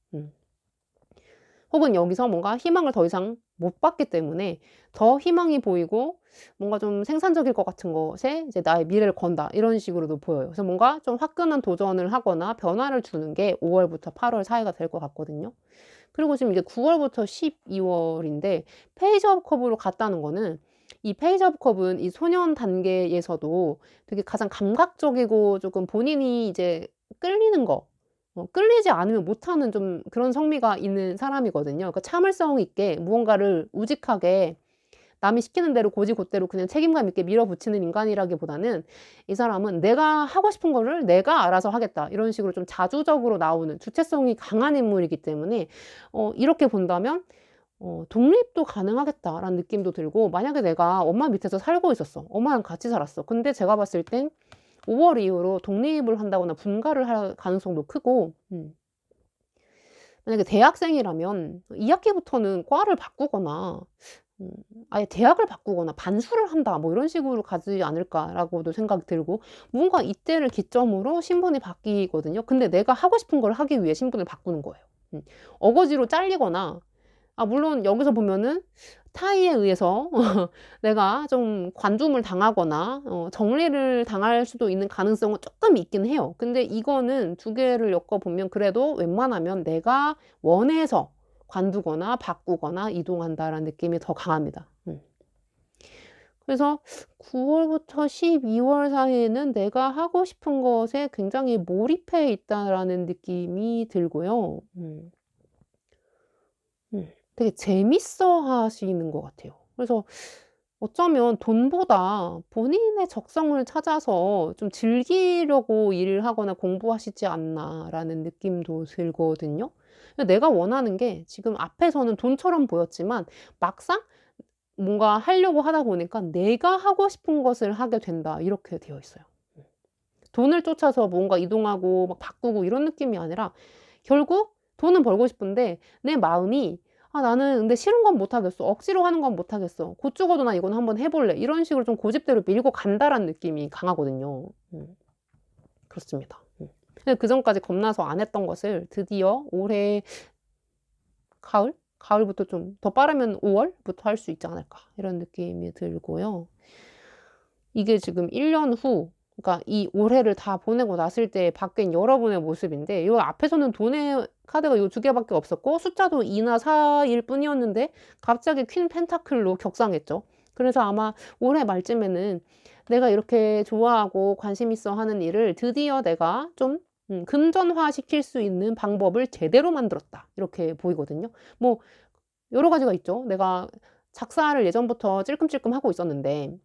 혹은 여기서 뭔가 희망을 더 이상 못 봤기 때문에 더 희망이 보이고 뭔가 좀 생산적일 것 같은 것에 이제 '나의 미래를 건다.' 이런 식으로도 보여요. 그래서 뭔가 좀 화끈한 도전을 하거나 변화를 주는 게 5 월부터 8월 사이가 될 것 같거든요. 그리고 지금 이게 9 월부터 12 월인데 페이지 오브 컵으로 갔다는 거는 이 페이지 오브 컵은 이 소년 단계에서도 되게 가장 감각적이고 쪼끔 본인이 이제 끌리는 거 끌리지 않으면 못하는 좀 그런 성미가 있는 사람이거든요. 그러니까 참을성 있게 무언가를 우직하게 남이 시키는 대로 곧이곧대로 그냥 책임감 있게 밀어붙이는 인간이라기보다는 이 사람은 '내가 하고 싶은 거를 내가 알아서 하겠다.' 이런 식으로 좀 자주적으로 나오는 주체성이 강한 인물이기 때문에 이렇게 본다면 '독립도 가능하겠다.'라는 느낌도 들고 만약에 내가 엄마 밑에서 살고 있었어. 엄마랑 같이 살았어. 근데 제가 봤을 땐 5월 이후로 독립을 한다거나 분가를 할 가능성도 크고 만약에 대학생이라면 2 학기부터는 과를 바꾸거나 음 아예 대학을 바꾸거나 '반수를 한다.' 뭐 이런 식으로 가지 않을까라고도 생각이 들고 뭔가 이때를 기점으로 신분이 바뀌거든요. 근데 내가 하고 싶은 걸 하기 위해 신분을 바꾸는 거예요. 어거지로 잘리거나 물론 여기서 보면은 타의에 의해서 내가 좀 관tum을 당하거나 정리를 당할 수도 있는 가능성은 쪼끔 있긴 해요. 근데 이거는 두 개를 엮어 보면 그래도 웬만하면 '내가 원해서 관두거나 바꾸거나 이동한다.'라는 느낌이 더 강합니다. 그래서 9 월부터 12월 사이에는 '내가 하고 싶은 것에 굉장히 몰입해 있다.'라는 느낌이 들고요. 되게 재밌어 하시는 것 같아요. 그래서 어쩌면 돈보다 본인의 적성을 찾아서 좀 즐기려고 일을 하거나 공부하시지 않나라는 느낌도 들거든요. 내가 원하는 게 지금 앞에서는 돈처럼 보였지만 막상 뭔가 하려고 하다 보니까 '내가 하고 싶은 것을 하게 된다.' 이렇게 되어 있어요. 돈을 쫓아서 뭔가 이동하고 막 바꾸고 이런 느낌이 아니라 결국 돈은 벌고 싶은데 내 마음이 '아 나는 근데 싫은 건 못 하겠어. 억지로 하는 건 못 하겠어. 곧 죽어도 나 이건 한번 해 볼래.' 이런 식으로 좀 고집대로 밀고 간다라는 느낌이 강하거든요. 그렇습니다. 근데 그전까지 겁나서 안 했던 것을 드디어 올해 가을? 가을부터 좀 더 빠르면 5 월부터 할 수 있지 않을까 이런 느낌이 들고요. 이게 지금 1년 후 그러니까 이 올해를 다 보내고 났을 때 바뀐 여러분의 모습인데 요 앞에서는 돈의 카드가 요 두 개밖에 없었고 숫자도 2나 4일 뿐이었는데 갑자기 퀸 펜타클로 격상했죠. 그래서 아마 올해 말쯤에는 '내가 이렇게 좋아하고 관심 있어 하는 일을 드디어 내가 좀 금전화시킬 수 있는 방법을 제대로 만들었다.' 이렇게 보이거든요. 뭐 여러 가지가 있죠. 내가 작사를 예전부터 찔끔찔끔 하고 있었는데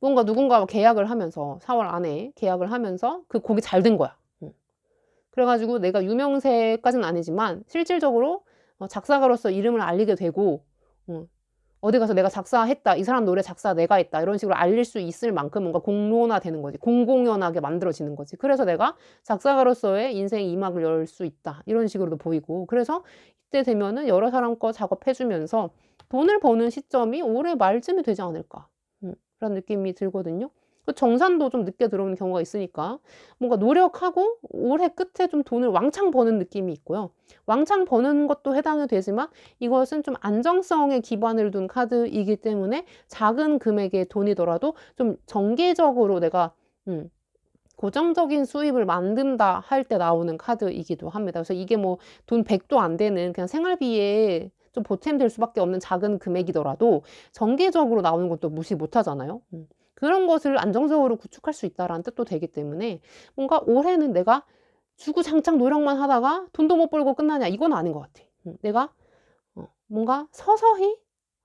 뭔가 누군가와 계약을 하면서 4월 안에 계약을 하면서 그 곡이 잘 된 거야. 그래 가지고 내가 유명세까지는 아니지만 실질적으로 작사가로서 이름을 알리게 되고 어 어디 가서 "내가 작사했다. 이 사람 노래 작사 내가 했다." 이런 식으로 알릴 수 있을 만큼 뭔가 공론화되는 거지. 공공연하게 만들어지는 거지. 그래서 '내가 작사가로서의 인생 2 막을 열 수 있다.' 이런 식으로도 보이고, 그래서 이때 되면은 여러 사람 거 작업해 주면서 돈을 버는 시점이 올해 말쯤이 되지 않을까. 그런 느낌이 들거든요. 그 정산도 좀 늦게 들어오는 경우가 있으니까 뭔가 노력하고 올해 끝에 좀 돈을 왕창 버는 느낌이 있고요. 왕창 버는 것도 해당이 되지만 이것은 좀 안정성에 기반을 둔 카드이기 때문에 작은 금액의 돈이더라도 좀 정기적으로 내가 음 고정적인 수입을 만든다 할 때 나오는 카드이기도 합니다. 그래서 이게 뭐 돈 100도 안 되는 그냥 생활비에 좀 보탬될 수밖에 없는 작은 금액이더라도 정기적으로 나오는 건 또 무시 못 하잖아요. 그런 것을 안정적으로 구축할 수 있다라는 뜻도 되기 때문에 뭔가 올해는 내가 주구장창 노력만 하다가 돈도 못 벌고 끝나냐, 이건 아닌 것 같아. 내가 뭔가 서서히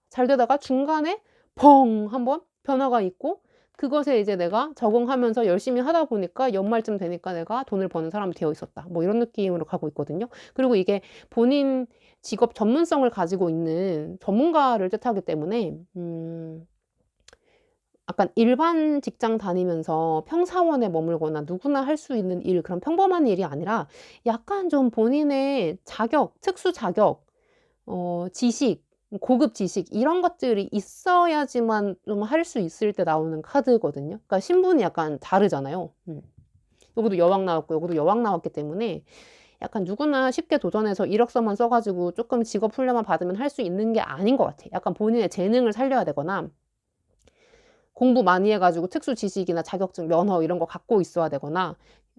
잘 되다가 중간에 펑 한번 변화가 있고, 그것에 이제 내가 적응하면서 열심히 하다 보니까 연말쯤 되니까 '내가 돈을 버는 사람이 되어 있었다.' 뭐 이런 느낌으로 가고 있거든요. 그리고 이게 본인 직업 전문성을 가지고 있는 전문가를 뜻하기 때문에 약간 일반 직장 다니면서 평사원에 머물거나 누구나 할 수 있는 일, 그런 평범한 일이 아니라 약간 좀 본인의 자격, 특수 자격, 지식, 고급 지식 이런 것들이 있어야지만 좀 할 수 있을 때 나오는 카드거든요. 그러니까 신분이 약간 다르잖아요. 요것도 여왕 나왔고 요것도 여왕 나왔기 때문에 약간 누구나 쉽게 도전해서 이력서만 써 가지고 쪼끔 직업 훈련만 받으면 할 수 있는 게 아닌 것 같아. 약간 본인의 재능을 살려야 되거나 공부 많이 해 가지고 특수 지식이나 자격증, 면허 이런 거 갖고 있어야 되거나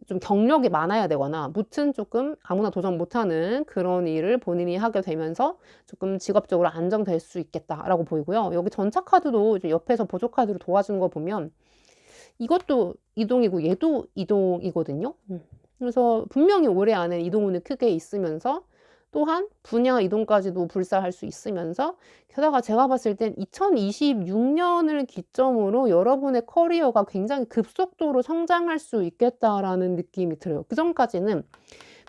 좀 경력이 많아야 되거나, 무튼 쪼끔 아무나 도전 못하는 그런 일을 본인이 하게 되면서 쪼끔 '직업적으로 안정될 수 있겠다.'라고 보이고요. 여기 전차 카드도 이제 옆에서 보조 카드로 도와주는 거 보면 이것도 이동이고 얘도 이동이거든요. 그래서 분명히 올해 안에 이동운이 크게 있으면서 또한 분야 이동까지도 불사할 수 있으면서, 게다가 제가 봤을 땐 2026 년을 기점으로 여러분의 커리어가 굉장히 급속도로 성장할 수 있겠다라는 느낌이 들어요. 그전까지는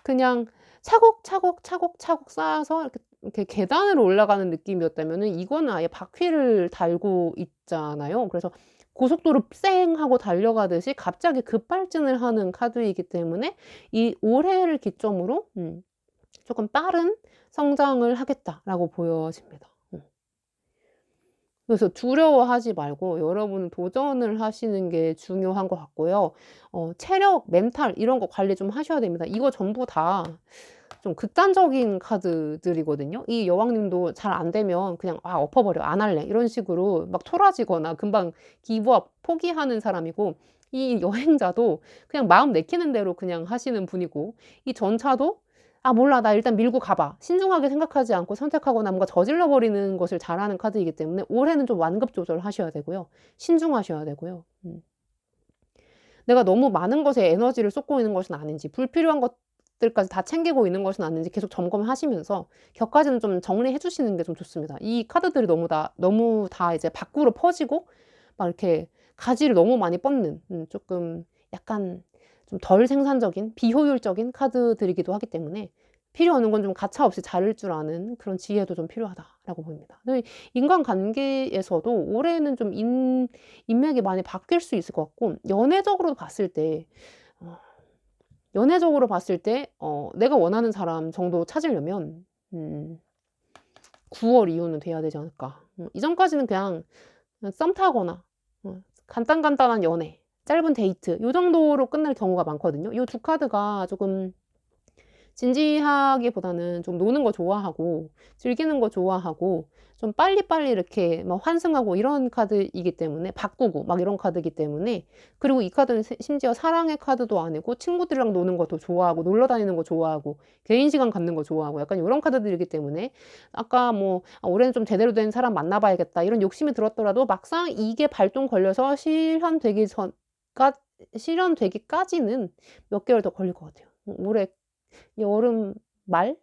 그냥 차곡차곡 차곡차곡 쌓아서 이렇게 계단으로 올라가는 느낌이었다면은 이거는 아예 바퀴를 달고 있잖아요. 그래서 고속도로 쌩 하고 달려가듯이 갑자기 급발진을 하는 카드이기 때문에 이 올해를 기점으로 쪼끔 '빠른 성장을 하겠다.'라고 보여집니다. 그래서 두려워하지 말고 여러분은 도전을 하시는 게 중요한 것 같고요. 체력, 멘탈 이런 거 관리 좀 하셔야 됩니다. 이거 전부 다 좀 극단적인 카드들이거든요. 이 여왕님도 잘 안 되면 그냥 '아 엎어 버려. 안 할래.' 이런 식으로 막 토라지거나 금방 기브업 포기하는 사람이고, 이 여행자도 그냥 마음 내키는 대로 그냥 하시는 분이고, 이 전차도 '아 몰라. 나 일단 밀고 가 봐.' 신중하게 생각하지 않고 선택하거나 뭔가 저질러 버리는 것을 잘하는 카드이기 때문에 올해는 좀 완급 조절하셔야 되고요. 신중하셔야 되고요. 내가 너무 많은 것에 에너지를 쏟고 있는 것은 아닌지, 불필요한 것들까지 다 챙기고 있는 것은 아닌지 계속 점검하시면서 격까지는 좀 정리해 주시는 게 좀 좋습니다. 이 카드들이 너무 다 이제 밖으로 퍼지고 막 이렇게 가지를 너무 많이 뻗는 쪼끔 약간 좀 덜 생산적인 비효율적인 카드들이기도 하기 때문에 필요 없는 건 좀 가차없이 자를 줄 아는 그런 지혜도 좀 필요하다라고 보입니다. 네, 인간관계에서도 올해는 좀 인맥이 많이 바뀔 수 있을 것 같고, 연애적으로 봤을 때 어 연애적으로 봤을 때 내가 원하는 사람 정도 찾으려면 9월 이후는 돼야 되지 않을까. 이전까지는 그냥 썸 타거나 간단간단한 연애, 짧은 데이트 요 정도로 끝날 경우가 많거든요. 요 두 카드가 조금 진지하기보다는 좀 노는 거 좋아하고 즐기는 거 좋아하고 좀 빨리빨리 이렇게 막 환승하고 이런 카드이기 때문에, 바꾸고 막 이런 카드이기 때문에, 그리고 이 카드는 심지어 사랑의 카드도 아니고 친구들이랑 노는 것도 좋아하고 놀러 다니는 거 좋아하고 개인 시간 갖는 거 좋아하고 약간 요런 카드들이기 때문에, 아까 뭐 '아 올해는 좀 제대로 된 사람 만나 봐야겠다.' 이런 욕심이 들었더라도 막상 이게 발동 걸려서 실현되기까지는 몇 개월 더 걸릴 것 같아요. 올해 여름 말?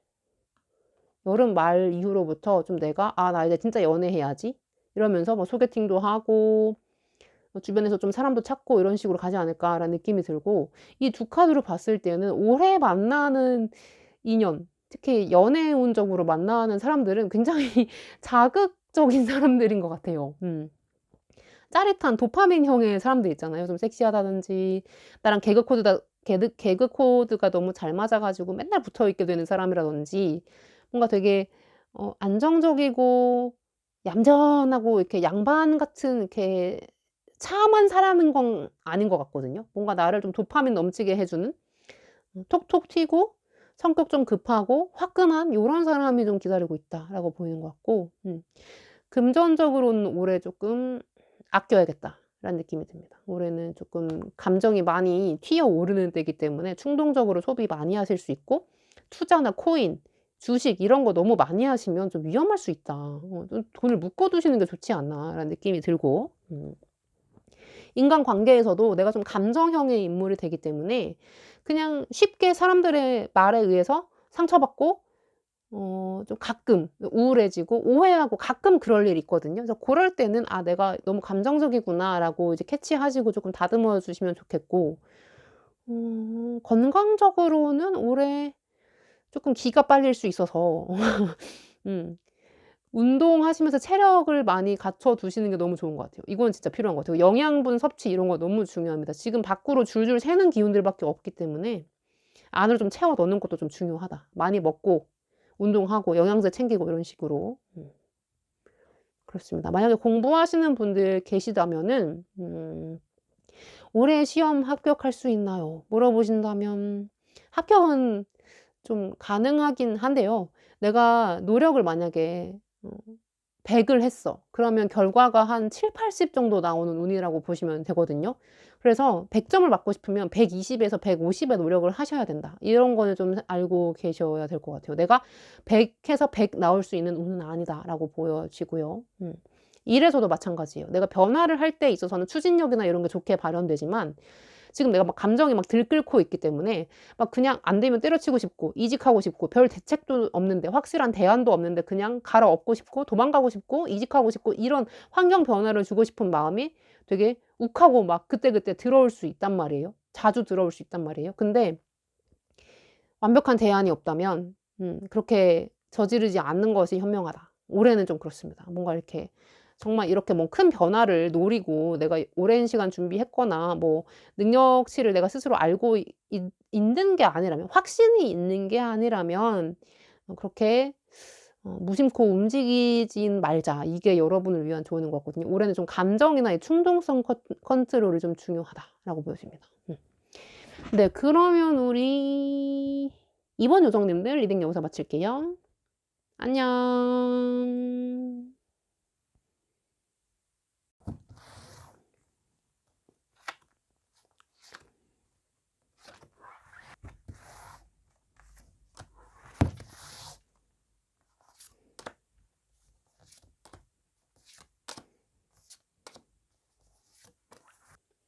여름 말 이후로부터 좀 내가 '아 나 이제 진짜 연애해야지.' 이러면서 뭐 소개팅도 하고 주변에서 좀 사람도 찾고 이런 식으로 가지 않을까라는 느낌이 들고, 이 두 카드로 봤을 때는 올해 만나는 인연, 특히 연애운적으로 만나는 사람들은 굉장히 자극적인 사람들인 것 같아요. 짜릿한 도파민형의 사람들 있잖아요. 좀 섹시하다든지, 나랑 개그 코드가 너무 잘 맞아 가지고 맨날 붙어 있게 되는 사람이라든지, 뭔가 되게 안정적이고 얌전하고 이렇게 양반 같은 이렇게 참한 사람인 건 아닌 것 같거든요. 뭔가 나를 좀 도파민 넘치게 해 주는, 톡톡 튀고 성격 좀 급하고 화끈한 요런 사람이 좀 기다리고 있다라고 보이는 것 같고, 금전적으로는 올해 쪼끔 '아껴야겠다.'라는 느낌이 듭니다. 올해는 쪼끔 감정이 많이 튀어오르는 때이기 때문에 충동적으로 소비 많이 하실 수 있고, 투자나 코인, 주식 이런 거 너무 많이 하시면 좀 위험할 수 있다. 좀 '돈을 묶어 두시는 게 좋지 않나.'라는 느낌이 들고, 인간관계에서도 내가 좀 감정형의 인물이 되기 때문에 그냥 쉽게 사람들의 말에 의해서 상처받고, 좀 가끔 우울해지고 오해하고 가끔 그럴 일이 있거든요. 그래서 고럴 때는 '아 내가 너무 감정적이구나.'라고 이제 캐치하시고 쪼끔 다듬어 주시면 좋겠고, 건강적으로는 올해 쪼끔 기가 빨릴 수 있어서 음 운동하시면서 체력을 많이 갖춰 두시는 게 너무 좋은 것 같아요. 이건 진짜 필요한 것 같아요. 영양분 섭취 이런 거 너무 중요합니다. 지금 밖으로 줄줄 새는 기운들밖에 없기 때문에 안으로 좀 채워 넣는 것도 좀 중요하다. 많이 먹고 운동하고 영양제 챙기고 이런 식으로. 그렇습니다. 만약에 공부하시는 분들 계시다면은 "올해 시험 합격할 수 있나요?" 물어보신다면, 합격은 좀 가능하긴 한데요. 내가 노력을 만약에 어 100을 했어. 그러면 결과가 한 70-80 정도 나오는 운이라고 보시면 되거든요. 그래서 100 점을 맞고 싶으면 120 에서 150의 노력을 하셔야 된다. 이런 거는 좀 알고 계셔야 될 것 같아요. 내가 100 해서 100 나올 수 있는 운은 아니다라고 보여지고요. 일에서도 마찬가지예요. 내가 변화를 할 때 있어서는 추진력이나 이런 게 좋게 발현되지만, 지금 내가 막 감정이 막 들끓고 있기 때문에 막 그냥 안 되면 때려치고 싶고 이직하고 싶고 별 대책도 없는데 확실한 대안도 없는데 그냥 갈아엎고 싶고 도망가고 싶고 이직하고 싶고, 이런 환경 변화를 주고 싶은 마음이 되게 욱하고 막 그때그때 들어올 수 있단 말이에요. 자주 들어올 수 있단 말이에요. 근데 완벽한 대안이 없다면 그렇게 저지르지 않는 것이 현명하다. 올해는 좀 그렇습니다. 뭔가 이렇게 정말 이렇게 뭐 큰 변화를 노리고 내가 오랜 시간 준비했거나 뭐 능력치를 내가 스스로 알고 있는 게 아니라면, 확신이 있는 게 아니라면 그렇게 '무심코 움직이진 말자.' 이게 여러분을 위한 조언인 것 같거든요. 올해는 좀 '감정이나 이 충동성 컨트롤이 좀 중요하다.'라고 보여집니다. 네. 그러면 우리 2번 요정님들 리딩 여기서 마칠게요. 안녕.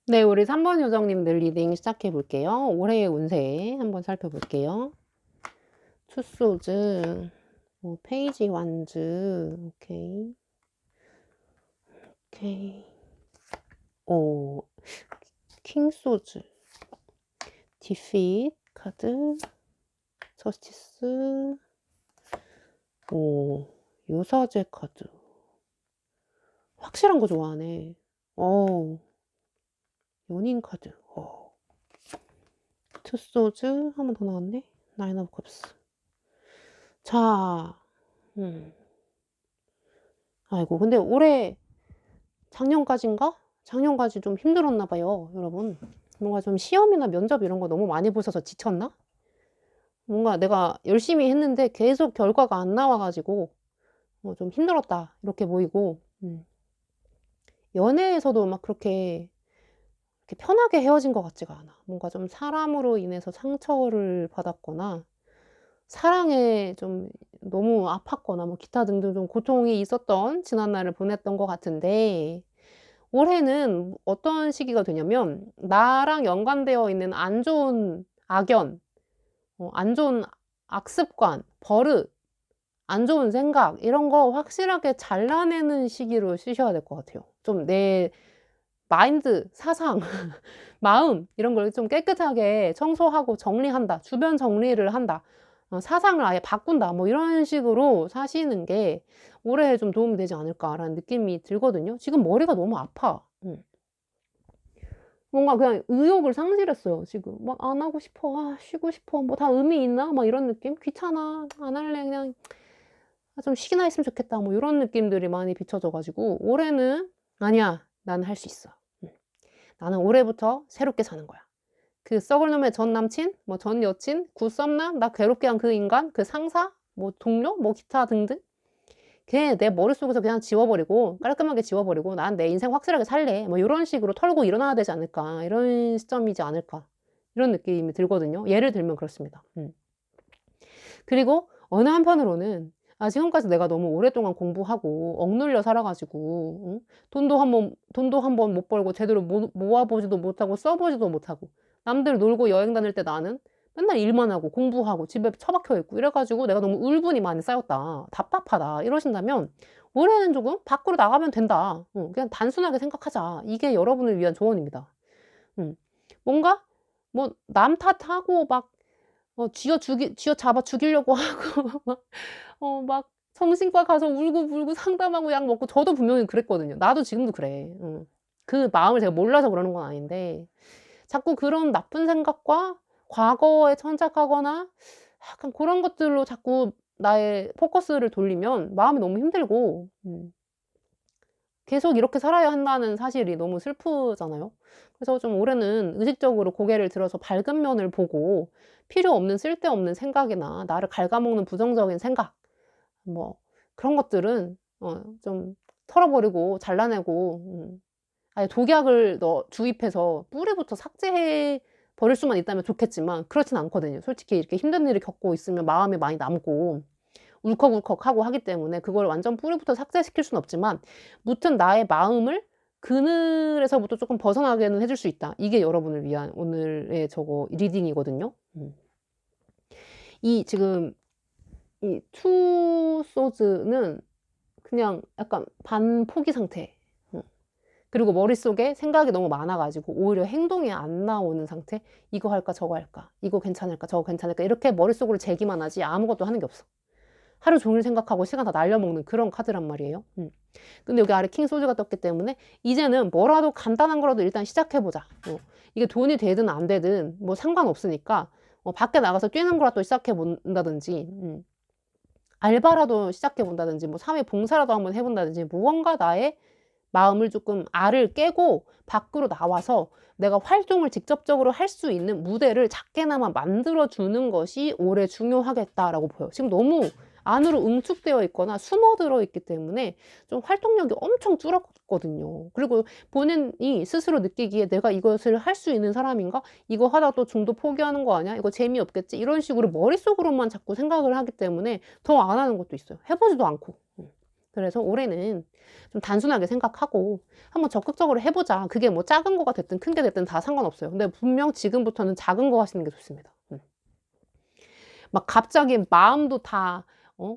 네. 우리 3번 요정님들 리딩 시작해 볼게요. 올해의 운세 한번 살펴볼게요. 투소즈, 페이지 완즈, 오케이. 오케이. 오, 킹소즈, 디핏 카드, 저스티스, 오, 요사제 카드. 확실한 거 좋아하네. 어, 연인 카드. 투소즈 한 번 더 나왔네. 나인 오브 컵스. 자, 음. 아이고 근데 올해 작년까진가? 작년까지 좀 힘들었나 봐요, 여러분. 뭔가 좀 시험이나 면접 이런 거 너무 많이 보셔서 지쳤나? 뭔가 내가 열심히 했는데 계속 결과가 안 나와 가지고 좀 힘들었다 이렇게 보이고, 연애에서도 막 그렇게 편하게 헤어진 것 같지가 않아. 뭔가 좀 사람으로 인해서 상처를 받았거나 사랑에 좀 너무 아팠거나 뭐 기타 등등 좀 고통이 있었던 지난날을 보냈던 것 같은데, 올해는 어떤 시기가 되냐면 나랑 연관되어 있는 안 좋은 악연, 안 좋은 악습관, 버릇, 안 좋은 생각 이런 거 확실하게 잘라내는 시기로 쓰셔야 될 것 같아요. 좀 내 마인드, 사상, 마음 이런 걸 좀 깨끗하게 청소하고 정리한다. 주변 정리를 한다. 사상을 아예 바꾼다. 뭐 이런 식으로 사시는 게 올해에 좀 도움이 되지 않을까라는 느낌이 들거든요. 지금 머리가 너무 아파. 뭔가 그냥 의욕을 상실했어요 지금. 막 '안 하고 싶어. 아 쉬고 싶어. 뭐 다 의미 있나?' 막 이런 느낌? '귀찮아. 안 할래. 그냥 좀 쉬기나 했으면 좋겠다.' 뭐 요런 느낌들이 많이 비춰져 가지고 올해는 '아니야. 나는 할 수 있어. 나는 올해부터 새롭게 사는 거야.' 그 썩을 놈의 전 남친, 뭐 전 여친, 구 썸남, 나 괴롭게 한 그 인간, 그 상사, 뭐 동료, 뭐 기타 등등 걔 내 머릿속에서 그냥 지워 버리고 깔끔하게 지워 버리고 '난 내 인생 확실하게 살래.' 뭐 요런 식으로 털고 일어나야 되지 않을까. 이런 시점이지 않을까. 이런 느낌이 들거든요. 예를 들면 그렇습니다. 그리고 어느 한편으로는 지금까지 내가 너무 오랫동안 공부하고 억눌려 살아 가지고 돈도 한번 못 벌고 제대로 모아 보지도 못하고 써 보지도 못하고 남들 놀고 여행 다닐 때 나는 맨날 일만 하고 공부하고 집에 처박혀 있고 이래 가지고 '내가 너무 울분이 많이 쌓였다. 답답하다.' 이러신다면 올해는 조금 '밖으로 나가면 된다. 그냥 단순하게 생각하자.' 이게 여러분을 위한 조언입니다. 음. 뭔가 뭐 남 탓하고 막 쥐어잡아 죽이려고 하고 막 정신과 가서 울고불고 상담하고 약 먹고 저도 분명히 그랬거든요. 나도 지금도 그래. 그 마음을 제가 몰라서 그러는 건 아닌데 자꾸 그런 나쁜 생각과 과거에 천착하거나 약간 고런 것들로 자꾸 나의 포커스를 돌리면 마음이 너무 힘들고 계속 이렇게 살아야 한다는 사실이 너무 슬프잖아요. 그래서 좀 올해는 의식적으로 고개를 들어서 밝은 면을 보고 필요 없는 쓸데없는 생각이나 나를 갉아먹는 부정적인 생각 뭐 그런 것들은 좀 털어버리고 잘라내고 아예 독약을 주입해서 뿌리부터 삭제해 버릴 수만 있다면 좋겠지만 그렇진 않거든요. 솔직히 이렇게 힘든 일을 겪고 있으면 마음이 많이 남고 울컥울컥하고 하기 때문에 그걸 완전 뿌리부터 삭제시킬 수는 없지만 무튼 나의 마음을 그늘에서부터 쪼끔 벗어나게는 해줄 수 있다. 이게 여러분을 위한 오늘의 저거 리딩이거든요. 이 지금 이 투 소즈는 그냥 약간 반포기 상태. 그리고 머릿속에 생각이 너무 많아 가지고 오히려 행동이 안 나오는 상태. '이거 할까 저거 할까? 이거 괜찮을까 저거 괜찮을까?' 이렇게 머릿속으로 재기만 하지 아무것도 하는 게 없어. 하루 종일 생각하고 시간 다 날려먹는 그런 카드란 말이에요. 근데 여기 아래 킹 소드가 떴기 때문에 이제는 뭐라도 간단한 거라도 일단 시작해 보자. 이게 돈이 되든 안 되든 뭐 상관없으니까 밖에 나가서 뛰는 거라도 시작해 본다든지 알바라도 시작해 본다든지 뭐 사회 봉사라도 한번 해 본다든지 무언가 나의 마음을 쪼끔 알을 깨고 밖으로 나와서 내가 활동을 직접적으로 할 수 있는 무대를 작게나마 만들어 주는 것이 올해 중요하겠다라고 보여요. 지금 너무 안으로 응축되어 있거나 숨어들어 있기 때문에 좀 활동력이 엄청 줄었거든요. 그리고 본인이 스스로 느끼기에 '내가 이것을 할 수 있는 사람인가? 이거 하다가 또 중도 포기하는 거 아니야? 이거 재미없겠지?' 이런 식으로 머릿속으로만 자꾸 생각을 하기 때문에 더 안 하는 것도 있어요. 해 보지도 않고. 그래서 올해는 좀 단순하게 생각하고 '한번 적극적으로 해 보자.' 그게 뭐 작은 거가 됐든 큰 게 됐든 다 상관없어요. 근데 분명 지금부터는 작은 거 하시는 게 좋습니다. 막 갑자기 마음도 다 어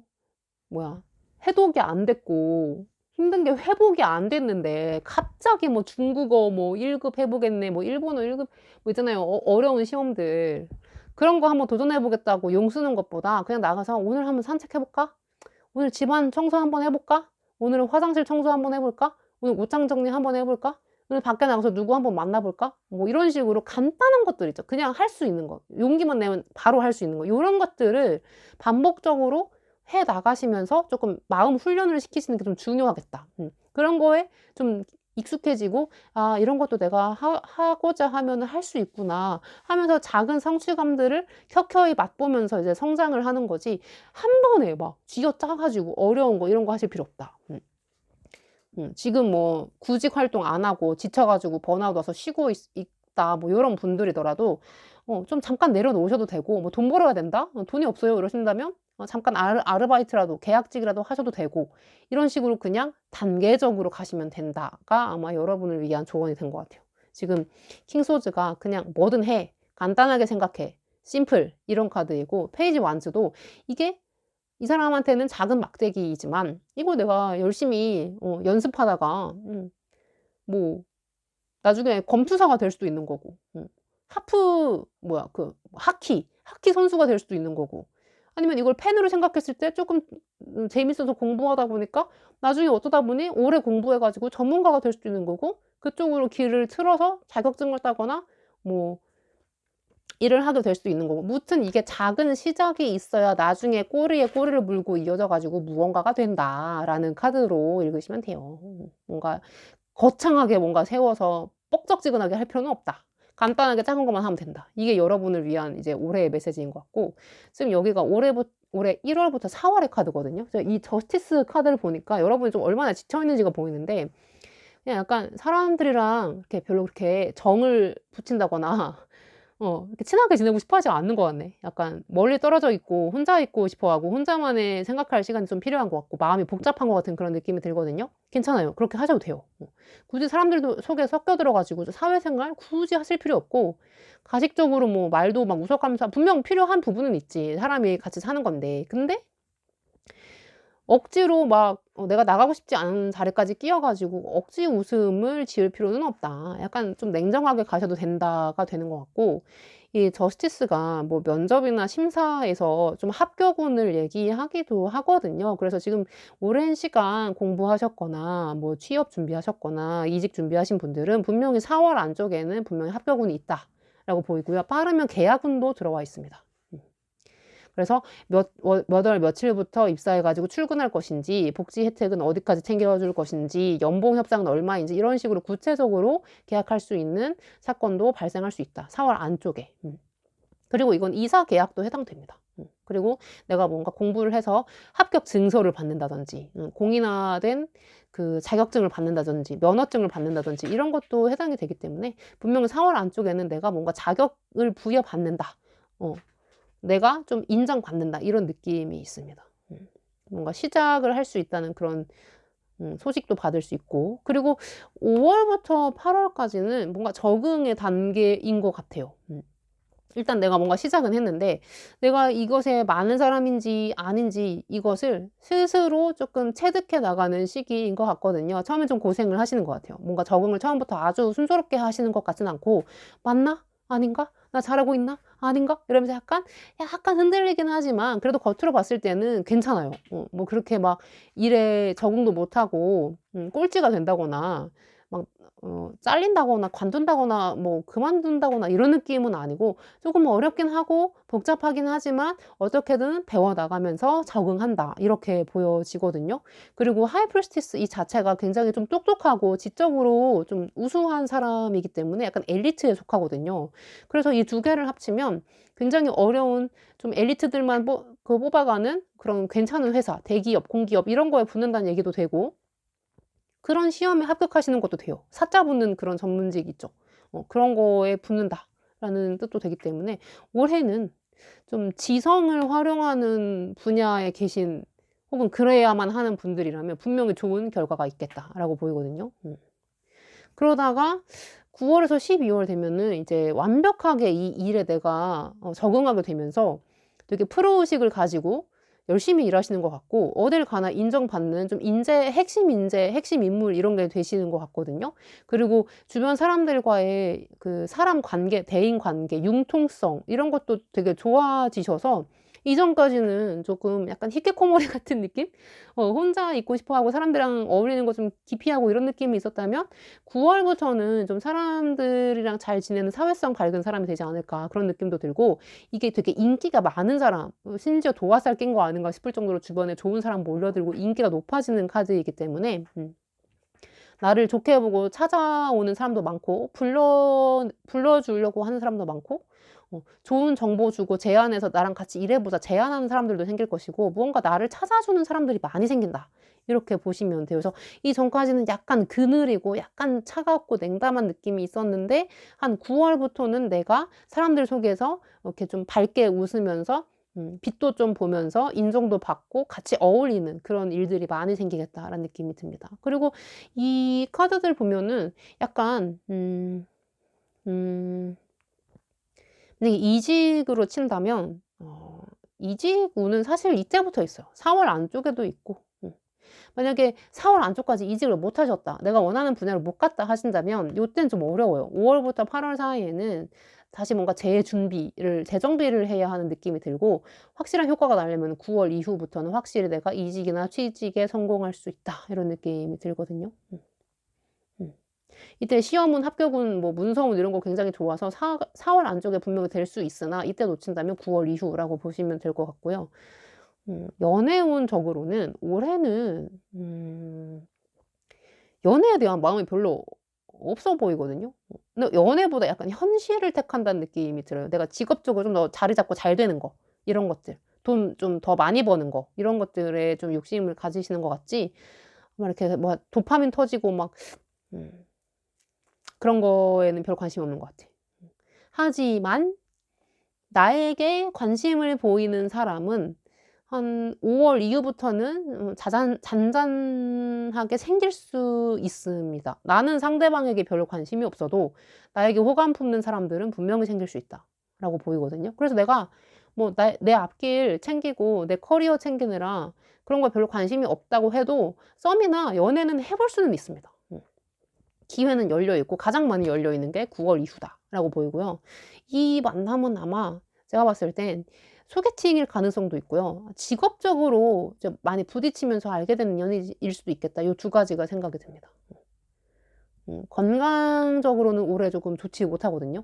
뭐야 해독이 안 됐고 힘든 게 회복이 안 됐는데 갑자기 뭐 중국어 뭐 1급 해 보겠네 뭐 일본어 1급 뭐 있잖아요. 어려운 시험들. 그런 거 한번 도전해 보겠다고 용 쓰는 것보다 그냥 나가서 '오늘 한번 산책해 볼까? 오늘 집안 청소 한번 해 볼까? 오늘은 화장실 청소 한번 해 볼까? 오늘 옷장 정리 한번 해 볼까? 오늘 밖에 나가서 누구 한번 만나 볼까?' 뭐 이런 식으로 간단한 것들 있죠. 그냥 할 수 있는 거. 용기만 내면 바로 할 수 있는 거. 요런 것들을 반복적으로 해 나가시면서 쪼끔 마음 훈련을 시키시는 게 좀 중요하겠다. 그런 거에 좀 익숙해지고 '아 이런 것도 내가 하고자 하면은 할 수 있구나.' 하면서 작은 성취감들을 켜켜이 맛보면서 이제 성장을 하는 거지 한 번에 막 쥐어짜 가지고 어려운 거 이런 거 하실 필요 없다. 지금 뭐 구직 활동 안 하고 지쳐 가지고 번아웃 와서 쉬고 있다 뭐 요런 분들이더라도 좀 잠깐 내려놓으셔도 되고 뭐 '돈 벌어야 된다. 돈이 없어요.' 이러신다면 잠깐 아르바이트라도 계약직이라도 하셔도 되고 이런 식으로 그냥 단계적으로 가시면 된다가 아마 여러분을 위한 조언이 된 것 같아요. 지금 킹 소드가 그냥 "뭐든 해. 간단하게 생각해. 심플." 이런 카드이고 페이지 원즈도 이게 이 사람한테는 작은 막대기이지만 이거 내가 열심히 연습하다가 뭐 나중에 검투사가 될 수도 있는 거고. 하프 뭐야 하키 선수가 될 수도 있는 거고. 아니면 이걸 펜으로 생각했을 때 쪼끔 재밌어서 공부하다 보니까 나중에 어쩌다 보니 오래 공부해 가지고 전문가가 될 수도 있는 거고, 그쪽으로 길을 틀어서 자격증을 따거나 뭐 일을 하게 될 수도 있는 거고. 무튼 이게 작은 시작이 있어야 나중에 꼬리에 꼬리를 물고 이어져 가지고 무언가가 된다라는 카드로 읽으시면 돼요. 뭔가 거창하게 뭔가 세워서 뻑적지근하게 할 필요는 없다. 간단하게 작은 것만 하면 된다. 이게 여러분을 위한 이제 올해의 메시지인 것 같고, 지금 여기가 올해 1 월부터 4 월의 카드거든요. 그래서 이 저스티스 카드를 보니까 여러분이 좀 얼마나 지쳐 있는지가 보이는데, 그냥 약간 사람들이랑 이렇게 별로 그렇게 정을 붙인다거나 이렇게 친하게 지내고 싶어 하지 않는 것 같네. 약간 멀리 떨어져 있고 혼자 있고 싶어 하고 혼자만의 생각할 시간이 좀 필요한 것 같고 마음이 복잡한 것 같은 그런 느낌이 들거든요. 괜찮아요. 그렇게 하셔도 돼요. 굳이 사람들도 속에 섞여 들어 가지고 사회생활 굳이 하실 필요 없고, 가식적으로 뭐 말도 막 웃어가면서 분명 필요한 부분은 있지. 사람이 같이 사는 건데. 근데 억지로 막 내가 나가고 싶지 않은 자리까지 끼어 가지고 억지 웃음을 지을 필요는 없다. 약간 좀 냉정하게 가셔도 된다가 되는 것 같고, 이 저스티스가 뭐 면접이나 심사에서 좀 합격운을 얘기하기도 하거든요. 그래서 지금 오랜 시간 공부하셨거나 뭐 취업 준비하셨거나 이직 준비하신 분들은 분명히 4월 안쪽에는 분명히 합격운이 있다라고 보이고요. 빠르면 계약운도 들어와 있습니다. 그래서 몇 월 며칠부터 입사해 가지고 출근할 것인지, 복지 혜택은 어디까지 챙겨 줄 것인지, 연봉 협상은 얼마인지 이런 식으로 구체적으로 계약할 수 있는 사건도 발생할 수 있다. 4월 안쪽에. 그리고 이건 이사 계약도 해당됩니다. 그리고 내가 뭔가 공부를 해서 합격 증서를 받는다든지, 공인화된 그 자격증을 받는다든지, 면허증을 받는다든지 이런 것도 해당이 되기 때문에 분명히 4월 안쪽에는 내가 뭔가 자격을 부여받는다. 어. 내가 좀 인정받는다 이런 느낌이 있습니다. 뭔가 시작을 할 수 있다는 그런 소식도 받을 수 있고, 그리고 5 월부터 8 월까지는 뭔가 적응의 단계인 것 같아요. 일단 내가 뭔가 시작은 했는데 내가 이것에 많은 사람인지 아닌지 이것을 스스로 쪼끔 체득해 나가는 시기인 것 같거든요. 처음엔 좀 고생을 하시는 것 같아요. 뭔가 적응을 처음부터 아주 순조롭게 하시는 것 같진 않고 '맞나? 아닌가? 나 잘하고 있나? 아닌가?' 이러면서 약간 흔들리긴 하지만 그래도 겉으로 봤을 때는 괜찮아요. 뭐 그렇게 막 일에 적응도 못하고 꼴찌가 된다거나 막 잘린다거나 관둔다거나 뭐 그만둔다거나 이런 느낌은 아니고, 조금 어렵긴 하고 복잡하긴 하지만 어떻게든 배워 나가면서 적응한다 이렇게 보여지거든요. 그리고 하이 프리스티스 이 자체가 굉장히 좀 똑똑하고 지적으로 좀 우수한 사람이기 때문에 약간 엘리트에 속하거든요. 그래서 이 두 개를 합치면 굉장히 어려운 좀 엘리트들만 뽑아가는 그런 괜찮은 회사, 대기업, 공기업 이런 거에 붙는다는 얘기도 되고, 그런 시험에 합격하시는 것도 돼요. 사자 붙는 그런 전문직 있죠. 그런 거에 붙는다라는 뜻도 되기 때문에 올해는 좀 지성을 활용하는 분야에 계신, 혹은 그래야만 하는 분들이라면 분명히 좋은 결과가 있겠다라고 보이거든요. 그러다가 9 월에서 12월 되면은 이제 완벽하게 이 일에 내가 적응하게 되면서 되게 프로 의식을 가지고 열심히 일하시는 것 같고, 어딜 가나 인정받는 좀 인재, 핵심 인물 이런 게 되시는 것 같거든요. 그리고 주변 사람들과의 그 사람 관계, 대인 관계, 융통성 이런 것도 되게 좋아지셔서, 이전까지는 조금 약간 히키코모리 같은 느낌? 혼자 있고 싶어 하고 사람들이랑 어울리는 거 좀 기피하고 이런 느낌이 있었다면 9 월부터는 좀 사람들이랑 잘 지내는 사회성 밝은 사람이 되지 않을까 그런 느낌도 들고, 이게 되게 인기가 많은 사람, 심지어 도화살 낀 거 아닌가 싶을 정도로 주변에 좋은 사람 몰려들고 인기가 높아지는 카드이기 때문에 나를 좋게 보고 찾아오는 사람도 많고 불러 주려고 하는 사람도 많고, 좋은 정보 주고 제안해서 "나랑 같이 일해 보자." 제안하는 사람들도 생길 것이고, 무언가 나를 찾아주는 사람들이 많이 생긴다. 이렇게 보시면 돼요. 그래서 이전까지는 약간 그늘이고 약간 차갑고 냉담한 느낌이 있었는데 한 9 월부터는 내가 사람들 속에서 이렇게 좀 밝게 웃으면서 빛도 좀 보면서 인정도 받고 같이 어울리는 그런 일들이 많이 생기겠다라는 느낌이 듭니다. 그리고 이 카드들 보면은 약간 음 만약에 이직으로 친다면 이직 운은 사실 이때부터 있어요. 4월 안쪽에도 있고. 만약에 4월 안쪽까지 이직을 못 하셨다. 내가 원하는 분야로 못 갔다 하신다면 요때는 좀 어려워요. 5 월부터 8월 사이에는 다시 뭔가 재정비를 해야 하는 느낌이 들고, 확실한 효과가 나려면 9월 이후부터는 확실히 '내가 이직이나 취직에 성공할 수 있다.' 이런 느낌이 들거든요. 음. 이때 시험은 합격은 뭐 문서운 이런 거 굉장히 좋아서 4월 안쪽에 분명히 될 수 있으나, 이때 놓친다면 9월 이후라고 보시면 될 것 같고요. 연애운적으로는 올해는 연애에 대한 마음이 별로 없어 보이거든요. 근데 연애보다 약간 현실을 택한다는 느낌이 들어요. 내가 직업적으로 좀 더 자리 잡고 잘 되는 거, 이런 것들. 돈 좀 더 많이 버는 거, 이런 것들에 좀 욕심을 가지시는 것 같지, 막 이렇게 뭐 도파민 터지고 막 음 그런 거에는 별 관심이 없는 것 같아. 하지만 나에게 관심을 보이는 사람은 한 5월 이후부터는 자잔 잔잔하게 생길 수 있습니다. 나는 상대방에게 별로 관심이 없어도 나에게 호감 품는 사람들은 분명히 생길 수 있다라고 보이거든요. 그래서 내가 뭐 내 앞길 챙기고 내 커리어 챙기느라 그런 거에 별로 관심이 없다고 해도 썸이나 연애는 해볼 수는 있습니다. 기회는 열려 있고 가장 많이 열려 있는 게 9월 이후다라고 보이고요. 이 만남은 아마 제가 봤을 땐 소개팅일 가능성도 있고요. 직업적으로 이제 많이 부딪히면서 알게 되는 연인일 수도 있겠다. 요 두 가지가 생각이 듭니다. 건강적으로는 올해 조금 좋지 못하거든요.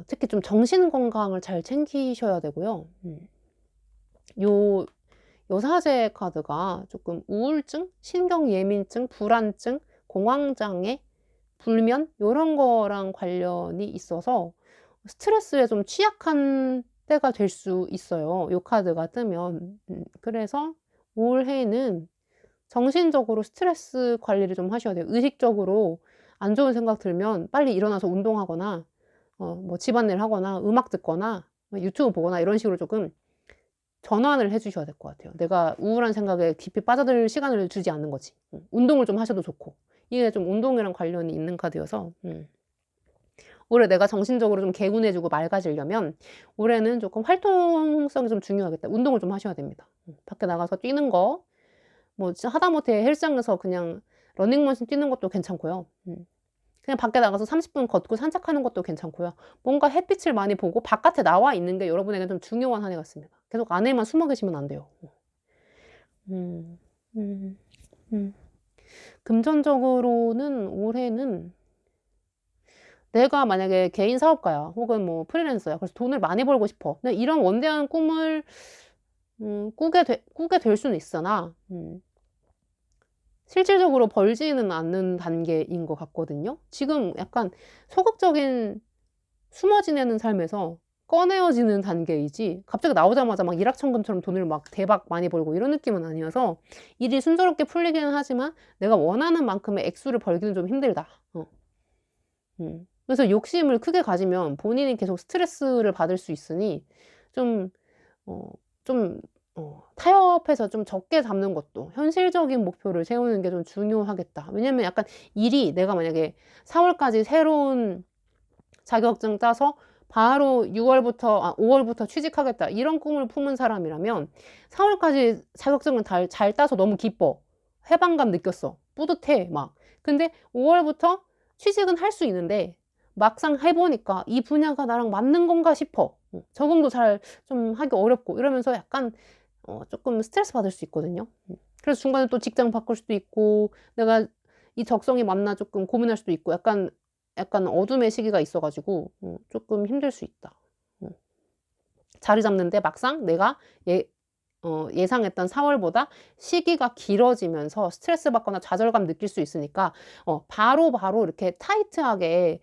특히 좀 정신 건강을 잘 챙기셔야 되고요. 요 여사제 카드가 쪼끔 우울증, 신경예민증, 불안증, 공황장애, 불면 요런 거랑 관련이 있어서 스트레스에 좀 취약한 때가 될 수 있어요, 요 카드가 뜨면. 그래서 올해는 정신적으로 스트레스 관리를 좀 하셔야 돼요. 의식적으로 안 좋은 생각 들면 빨리 일어나서 운동하거나 뭐 집안일 하거나 음악 듣거나 뭐 유튜브 보거나 이런 식으로 쪼끔 전환을 해 주셔야 될 것 같아요. 내가 우울한 생각에 깊이 빠져들 시간을 주지 않는 거지. 운동을 좀 하셔도 좋고. 이게 좀 운동이랑 관련이 있는 카드여서 올해 내가 정신적으로 좀 개운해지고 맑아지려면 올해는 쪼끔 활동성이 좀 중요하겠다. 운동을 좀 하셔야 됩니다. 밖에 나가서 뛰는 거, 뭐 진짜 하다못해 헬스장에서 그냥 러닝머신 뛰는 것도 괜찮고요. 그냥 밖에 나가서 30분 걷고 산책하는 것도 괜찮고요. 뭔가 햇빛을 많이 보고 바깥에 나와 있는 게 여러분에게 좀 중요한 한 해 같습니다. 계속 안에만 숨어 계시면 안 돼요. 음. 음. 음. 금전적으로는 올해는 내가 만약에 개인 사업가야 혹은 뭐 프리랜서야. 그래서 '돈을 많이 벌고 싶어.' 근데 이런 원대한 꿈을 꾸게 될 수는 있으나 실질적으로 벌지는 않는 단계인 것 같거든요. 지금 약간 소극적인 숨어 지내는 삶에서 꺼내어지는 단계이지, 갑자기 나오자마자 막 일확천금처럼 돈을 막 대박 많이 벌고 이런 느낌은 아니어서 일이 순조롭게 풀리기는 하지만 내가 원하는 만큼의 액수를 벌기는 좀 힘들다. 그래서 욕심을 크게 가지면 본인이 계속 스트레스를 받을 수 있으니 좀 어 좀 타협해서 좀 적게 잡는 것도, 현실적인 목표를 세우는 게 좀 중요하겠다. 왜냐면 약간 일이, 내가 만약에 4 월까지 새로운 자격증 따서 바로 6 월부터 5 월부터 취직하겠다, 이런 꿈을 품은 사람이라면 4 월까지 자격증을 잘 따서 너무 기뻐. 해방감 느꼈어. 뿌듯해 막. 근데 5 월부터 취직은 할 수 있는데 막상 해 보니까 '이 분야가 나랑 맞는 건가?' 싶어. 적응도 잘 좀 하기 어렵고 이러면서 약간 쪼끔 스트레스 받을 수 있거든요. 그래서 중간에 또 직장 바꿀 수도 있고, 내가 이 적성이 맞나 쪼끔 고민할 수도 있고, 약간 어둠의 시기가 있어 가지고 쪼끔 힘들 수 있다. 음. 자리 잡는데 막상 내가 예상했던 4 월보다 시기가 길어지면서 스트레스 받거나 좌절감 느낄 수 있으니까 바로바로 이렇게 타이트하게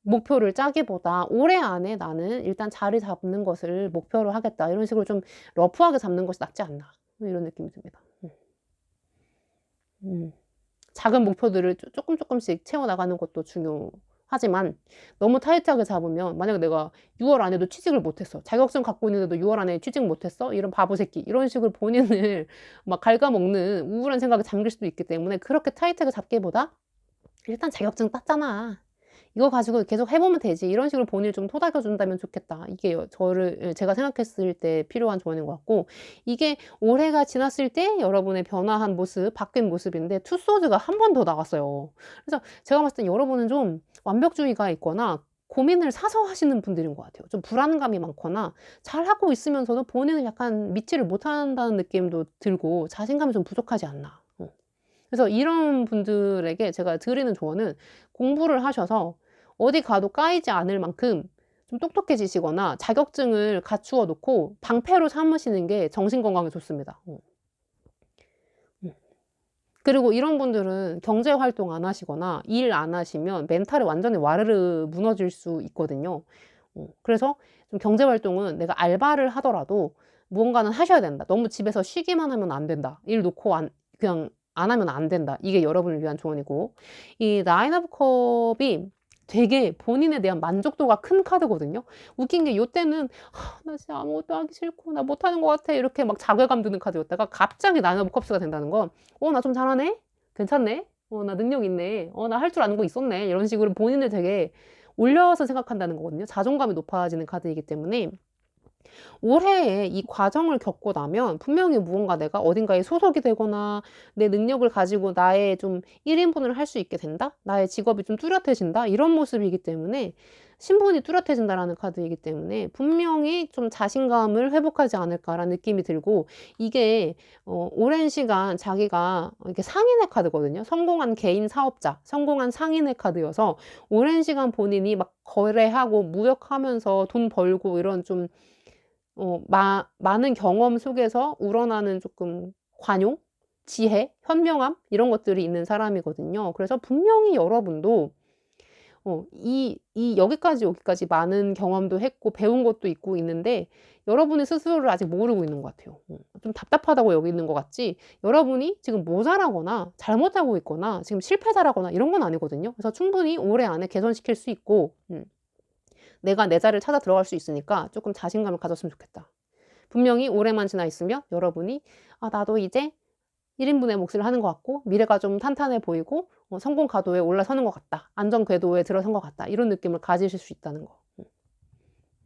목표를 짜기보다 '올해 안에 나는 일단 자리 잡는 것을 목표로 하겠다.' 이런 식으로 좀 러프하게 잡는 것이 낫지 않나, 이런 느낌이 듭니다. 음. 작은 목표들을 쪼끔씩 채워 나가는 것도 중요하지만 너무 타이트하게 잡으면, 만약에 내가 6월 안에도 취직을 못 했어. 자격증 갖고 있는데도 6월 안에 취직 못 했어? 이런 바보 새끼. 이런 식으로 본인을 막 갉아먹는 우울한 생각에 잠길 수도 있기 때문에, 그렇게 타이트하게 잡기보다 '일단 자격증 땄잖아. 이거 가지고 계속 해 보면 되지. 이런 식으로 본인을 좀 토닥여 준다면 좋겠다. 이게 제가 생각했을 때 필요한 조언인 것 같고, 이게 올해가 지났을 때 여러분의 변화한 모습, 바뀐 모습인데 투소드가 한 번 더 나왔어요. 그래서 제가 봤을 땐 여러분은 좀 완벽주의가 있거나 고민을 사서 하시는 분들인 것 같아요. 좀 불안감이 많거나 잘하고 있으면서도 본인은 약간 믿지를 못한다는 느낌도 들고 자신감이 좀 부족하지 않나. 그래서 이런 분들에게 제가 드리는 조언은, 공부를 하셔서 어디 가도 까이지 않을 만큼 좀 똑똑해지시거나 자격증을 갖추어 놓고 방패로 삼으시는 게 정신 건강에 좋습니다. 음. 그리고 이런 분들은 경제 활동 안 하시거나 일 안 하시면 멘탈이 완전히 와르르 무너질 수 있거든요. 그래서 좀 경제 활동은 내가 알바를 하더라도 무언가는 하셔야 된다. 너무 집에서 쉬기만 하면 안 된다. 일 놓고 그냥 안 하면 안 된다. 이게 여러분을 위한 조언이고, 이 나인 오브 컵이 되게 본인에 대한 만족도가 큰 카드거든요. 웃긴 게 요때는 '아 나 진짜 아무것도 하기 싫고 나 못하는 것 같아.' 이렇게 막 자괴감 드는 카드였다가 갑자기 나인 오브 컵스가 된다는 건 '어 나 좀 잘하네. 괜찮네. 나 능력 있네. 나 할 줄 아는 거 있었네.' 이런 식으로 본인을 되게 올려서 생각한다는 거거든요. 자존감이 높아지는 카드이기 때문에 올해에 이 과정을 겪고 나면 분명히 무언가 내가 어딘가에 소속이 되거나 내 능력을 가지고 나의 좀 1 인분을 할 수 있게 된다? 나의 직업이 좀 뚜렷해진다? 이런 모습이기 때문에, 신분이 뚜렷해진다라는 카드이기 때문에 분명히 좀 '자신감을 회복하지 않을까.'라는 느낌이 들고, 이게 오랜 시간 자기가 이게 상인의 카드거든요. 성공한 개인 사업자, 성공한 상인의 카드여서 오랜 시간 본인이 막 거래하고 무역하면서 돈 벌고 이런 좀 많은 경험 속에서 우러나는 조금 관용, 지혜, 현명함 이런 것들이 있는 사람이거든요. 그래서 분명히 여러분도 여기까지 많은 경험도 했고 배운 것도 있고 있는데, 여러분이 스스로를 아직 모르고 있는 것 같아요. 좀 답답하다고 여기는 것 같지, 여러분이 지금 모자라거나 잘못하고 있거나 지금 실패자라거나 이런 건 아니거든요. 그래서 충분히 올해 안에 개선시킬 수 있고, 내가 내 자리를 찾아 들어갈 수 있으니까 조금 자신감을 가졌으면 좋겠다. 분명히 올해만 지나 있으면 여러분이 '아 나도 이제 1 인분의 몫을 하는 것 같고 미래가 좀 탄탄해 보이고 성공 가도에 올라서는 것 같다. 안정 궤도에 들어선 것 같다.' 이런 느낌을 가지실 수 있다는 거.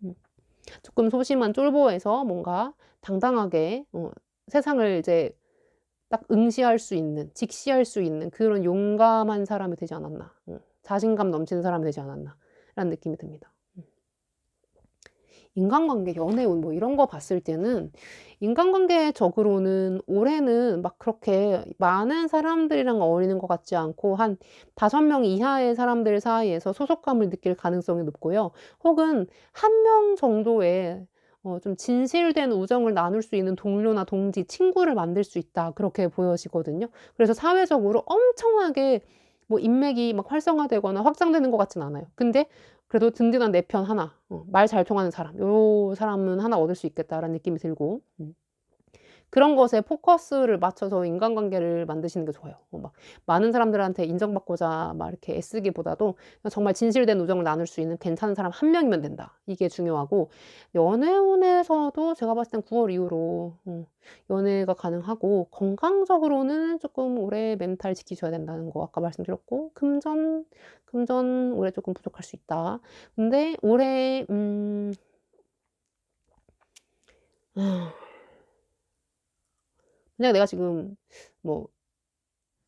음. 조금 소심한 쫄보에서 뭔가 당당하게 세상을 이제 딱 응시할 수 있는, 직시할 수 있는 그런 용감한 사람이 되지 않았나. 자신감 넘치는 사람이 되지 않았나라는 느낌이 듭니다. 인간관계, 연애운 뭐 이런 거 봤을 때는 인간관계적으로는 올해는 막 그렇게 많은 사람들이랑 어울리는 것 같지 않고 한 5명 이하의 사람들 사이에서 소속감을 느낄 가능성이 높고요. 혹은 1명 정도의 좀 진실된 우정을 나눌 수 있는 동료나 동지, 친구를 만들 수 있다. 그렇게 보여지거든요. 그래서 사회적으로 엄청나게 뭐 인맥이 막 활성화되거나 확장되는 것 같진 않아요. 근데 그래도 든든한 내 편 하나, 말 잘 통하는 사람, 요 사람은 하나 얻을 수 있겠다라는 느낌이 들고, 그런 것에 포커스를 맞춰서 인간관계를 만드시는 게 좋아요. 막 많은 사람들한테 인정받고자 막 이렇게 애쓰기보다도 그냥 정말 진실된 우정을 나눌 수 있는 괜찮은 사람 1 명이면 된다. 이게 중요하고, 연애운에서도 제가 봤을 땐 9월 이후로 연애가 가능하고, 건강적으로는 쪼끔 올해 멘탈 지키셔야 된다는 거 아까 말씀드렸고, 금전 올해 쪼끔 부족할 수 있다. 근데 올해 그냥 내가 지금 뭐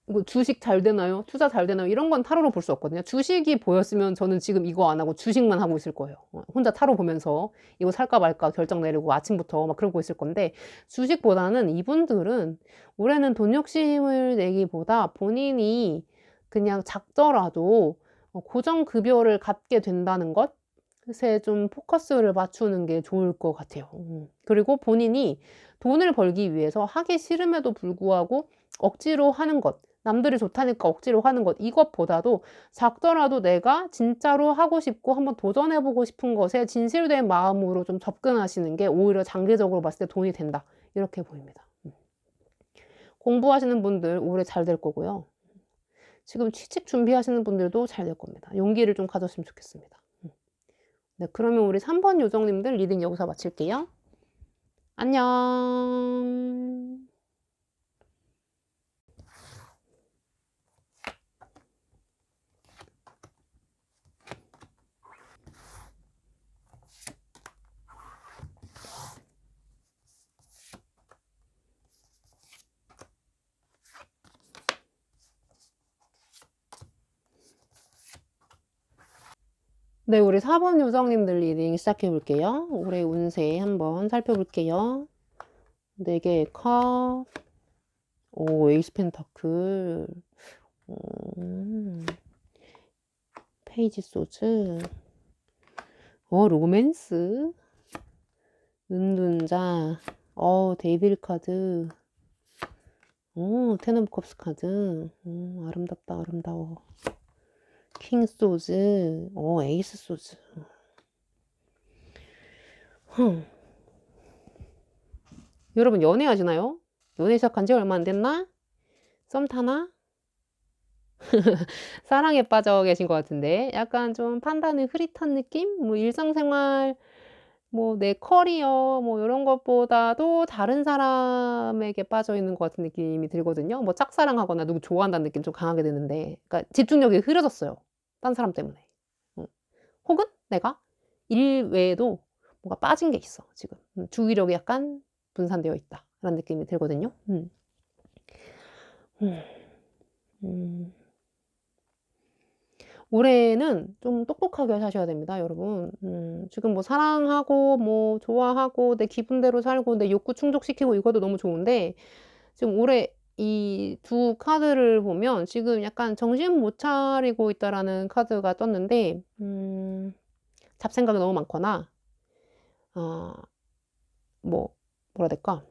이거 주식 잘 되나요? 투자 잘 되나요? 이런 건 타로로 볼 수 없거든요. 주식이 보였으면 저는 지금 이거 안 하고 주식만 하고 있을 거예요. 혼자 타로 보면서 이거 살까 말까 결정 내리고 아침부터 막 그러고 있을 건데, 주식보다는 이분들은 올해는 돈 욕심을 내기보다 본인이 그냥 작더라도 고정 급여를 갖게 된다는 것에 좀 포커스를 맞추는 게 좋을 것 같아요. 그리고 본인이 돈을 벌기 위해서 하기 싫음에도 불구하고 억지로 하는 것, 남들이 좋다니까 억지로 하는 것, 이것보다도 작더라도 내가 진짜로 하고 싶고 한번 도전해 보고 싶은 것에 진실된 마음으로 좀 접근하시는 게 오히려 장기적으로 봤을 때 돈이 된다. 이렇게 보입니다. 공부하시는 분들 올해 잘 될 거고요. 지금 취직 준비하시는 분들도 잘 될 겁니다. 용기를 좀 가졌으면 좋겠습니다. 네, 그러면 우리 3번 요정님들 리딩 여기서 마칠게요. 안녕. 네, 우리 4번 요정님들 리딩 시작해 볼게요. 올해 운세 한번 살펴볼게요. 4 개의 컵. 오, 에이스 펜타클. 페이지 소즈. 로맨스. 은둔자. 데이빌 카드. 텐 오브 컵스 카드. 아름답다, 아름다워. 킹 소즈. 에이스 소즈. 여러분 연애하시나요? 연애 시작한 지 얼마 안 됐나? 썸 타나? 사랑에 빠져 계신 것 같은데 약간 좀 판단이 흐릿한 느낌? 뭐 일상생활, 뭐 내 커리어 뭐 이런 것보다도 다른 사람에게 빠져 있는 것 같은 느낌이 들거든요. 뭐 짝사랑하거나 누구 좋아한다는 느낌 좀 강하게 드는데, 그러니까 집중력이 흐려졌어요. 딴 사람 때문에. 혹은 내가 일 외에도 뭔가 빠진 게 있어 지금. 주의력이 약간 분산되어 있다라는 느낌이 들거든요. 올해는 좀 똑똑하게 사셔야 됩니다, 여러분. 지금 뭐 사랑하고 뭐 좋아하고 내 기분대로 살고 내 욕구 충족시키고 이것도 너무 좋은데, 지금 올해 이 두 카드를 보면 지금 약간 '정신 못 차리고 있다.'라는 카드가 떴는데, 잡생각이 너무 많거나 뭐 뭐라 해야 될까?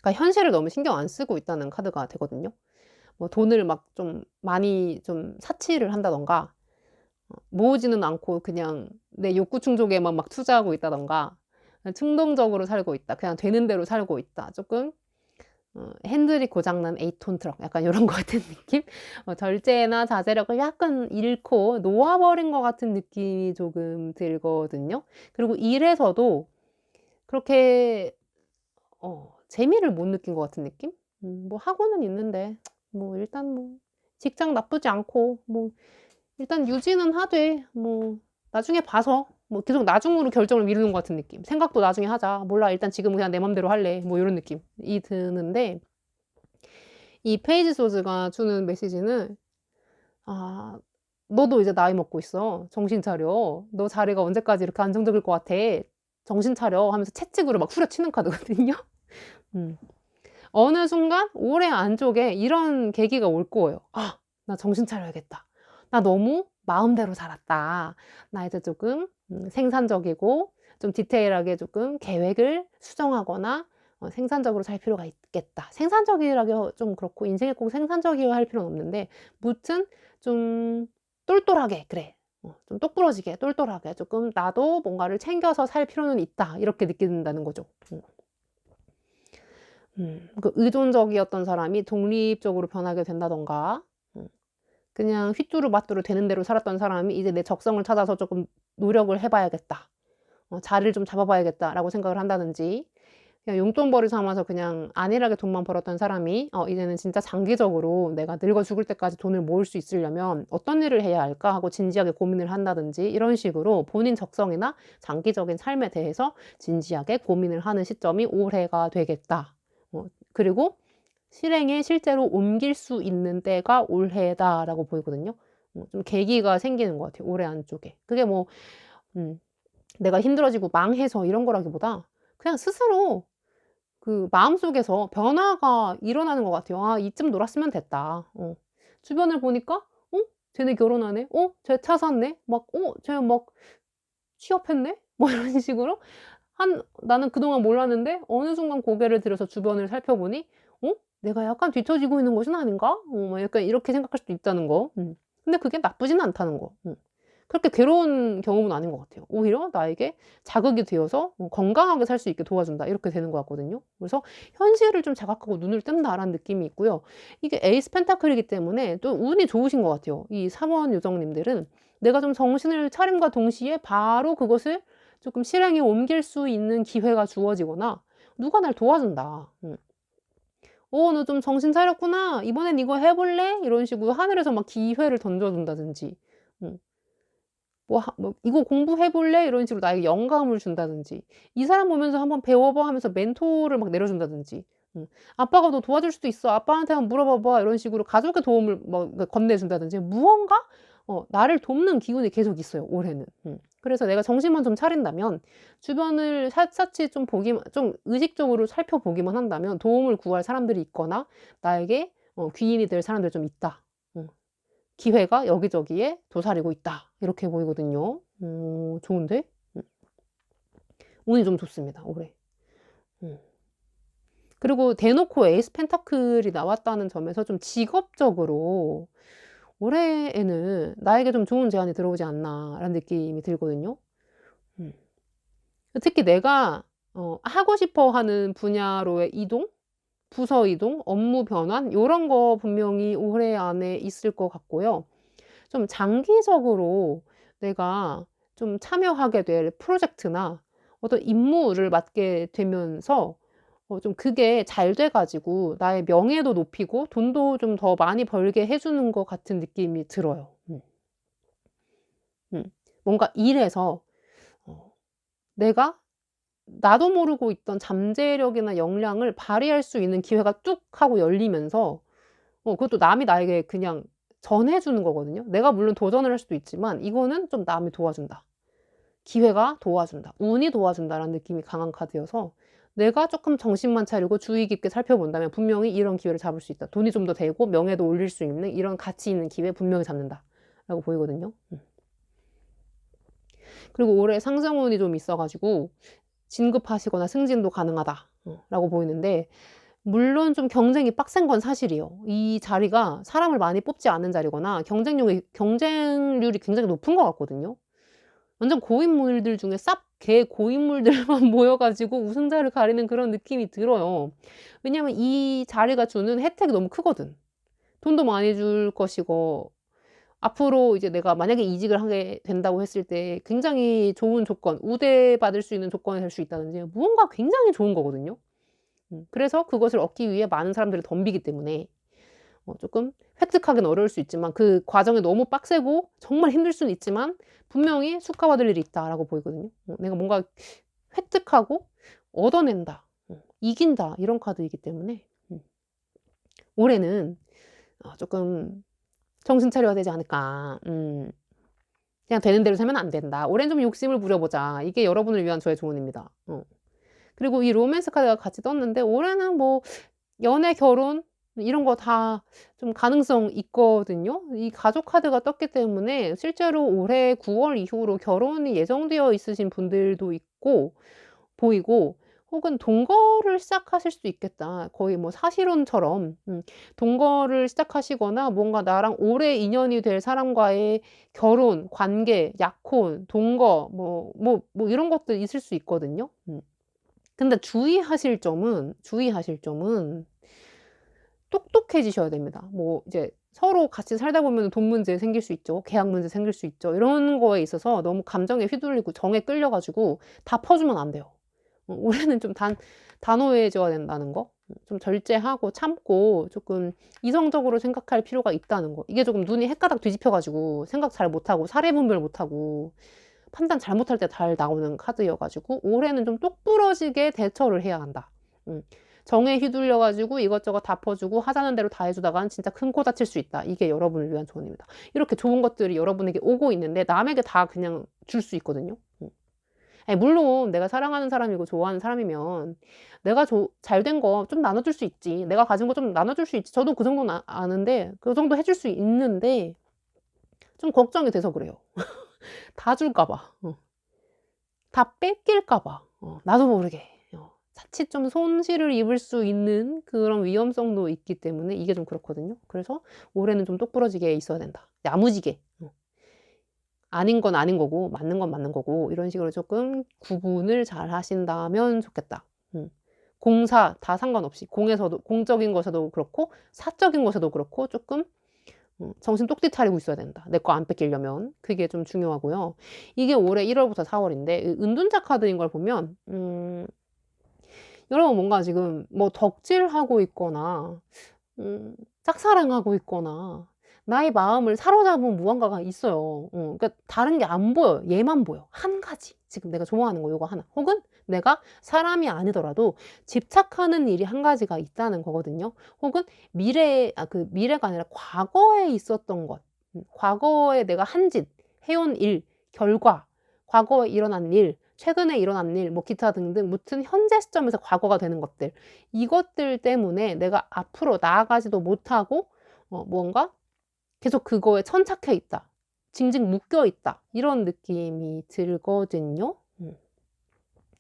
그러니까 현실을 너무 신경 안 쓰고 있다는 카드가 되거든요. 뭐 돈을 막 좀 많이 좀 사치를 한다든가, 모으지는 않고 그냥 내 욕구 충족에만 막 투자하고 있다든가, 충동적으로 살고 있다. 그냥 되는 대로 살고 있다. 쪼끔 핸들이 고장난 8 톤 트럭 약간 요런 것 같은 느낌? 절제나 자제력을 약간 잃고 놓아 버린 것 같은 느낌이 조금 들거든요. 그리고 일에서도 그렇게 재미를 못 느낀 것 같은 느낌? 뭐 하고는 있는데 뭐 일단 뭐 직장 나쁘지 않고 뭐 일단 유지는 하되 뭐 나중에 봐서 뭐 계속 나중으로 결정을 미루는 것 같은 느낌. '생각도 나중에 하자. 몰라. 일단 지금은 그냥 내 맘대로 할래.' 뭐 요런 느낌이 드는데, 이 페이지 소즈가 주는 메시지는 "아, 너도 이제 나이 먹고 있어. 정신 차려. 너 자리가 언제까지 이렇게 안정적일 것 같아. 정신 차려." 하면서 채찍으로 막 후려치는 카드거든요. 음. 어느 순간 올해 안쪽에 이런 계기가 올 거예요. '아, 나 정신 차려야겠다. 나 너무 마음대로 살았다. 나 이제 조금 생산적이고 좀 디테일하게 조금 계획을 수정하거나 생산적으로 살 필요가 있겠다.' 생산적이라기 좀 그렇고, 인생에 꼭 생산적이어야 할 필요는 없는데 무튼 좀 똘똘하게, 그래, 좀 똑부러지게 똘똘하게 조금 '나도 뭔가를 챙겨서 살 필요는 있다.' 이렇게 느낀다는 거죠. 그 의존적이었던 사람이 독립적으로 변하게 된다든가, 그냥 휘뚜루마뚜루 되는 대로 살았던 사람이 '이제 내 적성을 찾아서 쪼끔 노력을 해 봐야겠다. 자리를 좀 잡아 봐야겠다.'라고 생각을 한다든지, 그냥 용돈벌이 삼아서 그냥 안일하게 돈만 벌었던 사람이 '이제는 진짜 장기적으로 내가 늙어 죽을 때까지 돈을 모을 수 있으려면 어떤 일을 해야 할까?' 하고 진지하게 고민을 한다든지, 이런 식으로 본인 적성이나 장기적인 삶에 대해서 진지하게 고민을 하는 시점이 올해가 되겠다. 그리고 실행에 실제로 옮길 수 있는 때가 올해다라고 보이거든요. 좀 계기가 생기는 것 같아요, 올해 안쪽에. 그게 뭐 음 내가 힘들어지고 망해서 이런 거라기보다 그냥 스스로 그 마음속에서 변화가 일어나는 것 같아요. '아, 이쯤 놀았으면 됐다.' 주변을 보니까 '쟤네 결혼하네. 쟤 차 샀네. 막 쟤 막 취업했네.' 뭐 이런 식으로 나는 그동안 몰랐는데 어느 순간 고개를 들여서 주변을 살펴보니 '어? 내가 약간 뒤처지고 있는 것은 아닌가?' 막 약간 이렇게 생각할 수도 있다는 거. 근데 그게 나쁘지는 않다는 거. 그렇게 괴로운 경험은 아닌 것 같아요. 오히려 나에게 자극이 되어서 '건강하게 살 수 있게 도와준다.' 이렇게 되는 것 같거든요. 그래서 '현실을 좀 자각하고 눈을 뜬다.'라는 느낌이 있고요. 이게 에이스 펜타클이기 때문에 또 운이 좋으신 것 같아요. 이 3원 요정님들은 내가 좀 정신을 차림과 동시에 바로 그것을 쪼끔 실행에 옮길 수 있는 기회가 주어지거나, 누가 날 도와준다. 너 좀 정신 차렸구나. 이번엔 이거 해 볼래?' 이런 식으로 하늘에서 막 기회를 던져 준다든지, 음 뭐 "이거 공부해 볼래?" 이런 식으로 나에게 영감을 준다든지, "이 사람 보면서 한번 배워 봐." 하면서 멘토를 막 내려 준다든지, "아빠가 너 도와줄 수도 있어. 아빠한테 한번 물어봐 봐." 이런 식으로 가족의 도움을 뭐 건네 준다든지, 무언가 나를 돕는 기운이 계속 있어요, 올해는. 그래서 내가 정신만 좀 차린다면, 주변을 샅샅이 좀 의식적으로 살펴보기만 한다면 도움을 구할 사람들이 있거나 나에게 귀인이 될 사람들이 좀 있다. 기회가 여기저기에 도사리고 있다. 이렇게 보이거든요. 좋은데? 운이 좀 좋습니다, 올해. 음. 그리고 대놓고 에이스 펜타클이 나왔다는 점에서 좀 직업적으로 올해에는 '나에게 좀 좋은 제안이 들어오지 않나.'라는 느낌이 들거든요. 음. 특히 내가 하고 싶어 하는 분야로의 이동, 부서 이동, 업무 변환 요런 거 분명히 올해 안에 있을 것 같고요. 좀 장기적으로 내가 좀 참여하게 될 프로젝트나 어떤 임무를 맡게 되면서 좀 그게 잘 돼 가지고 나의 명예도 높이고 돈도 좀 더 많이 벌게 해 주는 것 같은 느낌이 들어요. 음. 뭔가 일에서 어 내가 나도 모르고 있던 잠재력이나 역량을 발휘할 수 있는 기회가 뚝 하고 열리면서 그것도 남이 나에게 그냥 전해 주는 거거든요. 내가 물론 도전을 할 수도 있지만 이거는 좀 남이 도와준다. 기회가 도와준다. 운이 도와준다라는 느낌이 강한 카드여서 내가 쪼끔 정신만 차리고 주의 깊게 살펴본다면 분명히 이런 기회를 잡을 수 있다. 돈이 좀 더 되고 명예도 올릴 수 있는 이런 가치 있는 기회 분명히 잡는다라고 보이거든요. 그리고 올해 상승운이 좀 있어 가지고 진급하시거나 승진도 가능하다 라고 보이는데, 물론 좀 경쟁이 빡센 건 사실이에요. 이 자리가 사람을 많이 뽑지 않은 자리거나 경쟁률이 굉장히 높은 것 같거든요. 완전 고인물들 중에 쌉 개고인물들만 모여 가지고 우승자를 가리는 그런 느낌이 들어요. 왜냐하면 이 자리가 주는 혜택이 너무 크거든. 돈도 많이 줄 것이고, 앞으로 이제 내가 만약에 이직을 하게 된다고 했을 때 굉장히 좋은 조건, 우대받을 수 있는 조건이 될 수 있다든지 무언가 굉장히 좋은 거거든요. 그래서 그것을 얻기 위해 많은 사람들을 덤비기 때문에 쪼끔 획득하기는 어려울 수 있지만 그 과정이 너무 빡세고 정말 힘들 수는 있지만 분명히 '축하받을 일이 있다.'라고 보이거든요. 내가 뭔가 획득하고 얻어낸다, 이긴다 이런 카드이기 때문에 올해는 쪼끔 '정신 차려야 되지 않을까.' '그냥 되는 대로 살면 안 된다. 올해는 좀 욕심을 부려보자.' 이게 여러분을 위한 저의 조언입니다. 그리고 이 로맨스 카드가 같이 떴는데 올해는 뭐 연애, 결혼 이런 거 다 좀 가능성 있거든요. 이 가족 카드가 떴기 때문에 실제로 올해 9월 이후로 결혼이 예정되어 있으신 분들도 있고 보이고, 혹은 동거를 시작하실 수도 있겠다. 거의 뭐 사실혼처럼 동거를 시작하시거나 뭔가 나랑 오래 인연이 될 사람과의 결혼, 관계, 약혼, 동거 뭐 이런 것들 있을 수 있거든요. 근데 주의하실 점은 똑똑해지셔야 됩니다. 뭐 이제 서로 같이 살다 보면은 돈 문제 생길 수 있죠. 계약 문제 생길 수 있죠. 이런 거에 있어서 너무 감정에 휘둘리고 정에 끌려 가지고 다 퍼주면 안 돼요. 올해는 좀 단호해져야 된다는 거. 좀 절제하고 참고 쪼끔 이성적으로 생각할 필요가 있다는 거. 이게 조금 눈이 헷가닥 뒤집혀 가지고 생각 잘 못하고 사례 분별 못하고 판단 잘못할 때 잘 나오는 카드여 가지고 올해는 좀 똑부러지게 대처를 해야 한다. 음. 정에 휘둘려 가지고 이것저것 다 퍼주고 하자는 대로 다 해 주다간 진짜 큰 코 다칠 수 있다. 이게 여러분을 위한 조언입니다. 이렇게 좋은 것들이 여러분에게 오고 있는데 남에게 다 그냥 줄 수 있거든요. 아니 물론 내가 사랑하는 사람이고 좋아하는 사람이면 내가 잘 된 거 좀 나눠 줄 수 있지. 내가 가진 거 좀 나눠 줄 수 있지. 저도 그 정도는 아는데 그 정도 해줄 수 있는데 좀 걱정이 돼서 그래요. 다 줄까 봐. 다 뺏길까 봐. 나도 모르게 자칫 좀 손실을 입을 수 있는 그런 위험성도 있기 때문에 이게 좀 그렇거든요. 그래서 올해는 좀 똑부러지게 있어야 된다. 야무지게. 아닌 건 아닌 거고 맞는 건 맞는 거고 이런 식으로 쪼끔 구분을 잘 하신다면 좋겠다. 공사 다 상관없이 공적인 것에도 그렇고 사적인 것에도 그렇고 쪼끔 정신 똑띠 차리고 있어야 된다, 내 거 안 뺏기려면. 그게 좀 중요하고요. 이게 올해 1 월부터 4 월인데 이 은둔자 카드인 걸 보면 여러분 뭔가 지금 뭐 덕질하고 있거나 짝사랑하고 있거나 나의 마음을 사로잡은 무언가가 있어요. 그러니까 다른 게 안 보여요. 얘만 보여. 한 가지. 지금 내가 좋아하는 거 요거 하나. 혹은 내가 사람이 아니더라도 집착하는 일이 한 가지가 있다는 거거든요. 혹은 미래가 아니라 과거에 있었던 것. 과거에 내가 한 짓, 해온 일, 결과, 과거에 일어난 일, 최근에 일어난 일, 뭐 기타 등등 무튼 현재 시점에서 과거가 되는 것들, 이것들 때문에 내가 앞으로 나아가지도 못하고 뭔가 계속 그거에 천착해 있다. 징징 묶여 있다. 이런 느낌이 들거든요.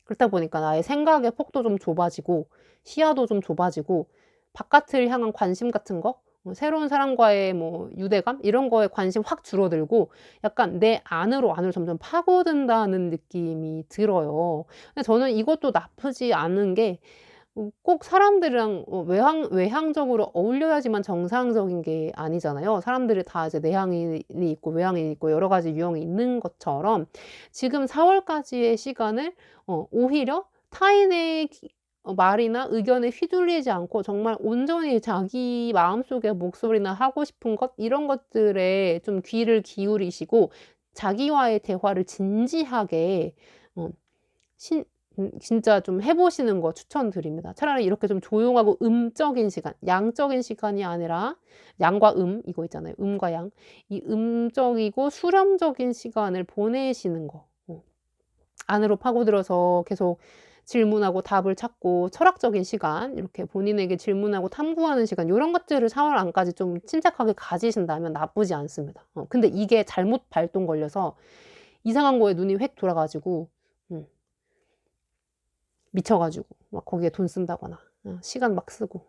그렇다 보니까 나의 생각의 폭도 좀 좁아지고 시야도 좀 좁아지고 바깥을 향한 관심 같은 거, 새로운 사람과의 뭐 유대감 이런 거에 관심 확 줄어들고 약간 내 안으로 점점 파고든다는 느낌이 들어요. 근데 저는 이것도 나쁘지 않은 게 꼭 사람들이랑 외향적으로 어울려야지만 정상적인 게 아니잖아요. 사람들이 다 이제 내향인이 있고 외향인이 있고 여러 가지 유형이 있는 것처럼 지금 4 월까지의 시간을 오히려 타인의 말이나 의견에 휘둘리지 않고 정말 온전히 자기 마음속의 목소리나 하고 싶은 것 이런 것들에 좀 귀를 기울이시고 자기와의 대화를 진지하게 어 신 진짜 좀 해 보시는 거 추천드립니다. 차라리 이렇게 좀 조용하고 음적인 시간, 양적인 시간이 아니라 양과 이거 있잖아요. 음과 양. 이 음적이고 수렴적인 시간을 보내시는 거. 안으로 파고들어서 계속 질문하고 답을 찾고 철학적인 시간, 이렇게 본인에게 질문하고 탐구하는 시간 요런 것들을 4월 안까지 좀 침착하게 가지신다면 나쁘지 않습니다. 근데 이게 잘못 발동 걸려서 이상한 거에 눈이 획 돌아 가지고 음 미쳐 가지고 막 거기에 돈 쓴다거나 시간 막 쓰고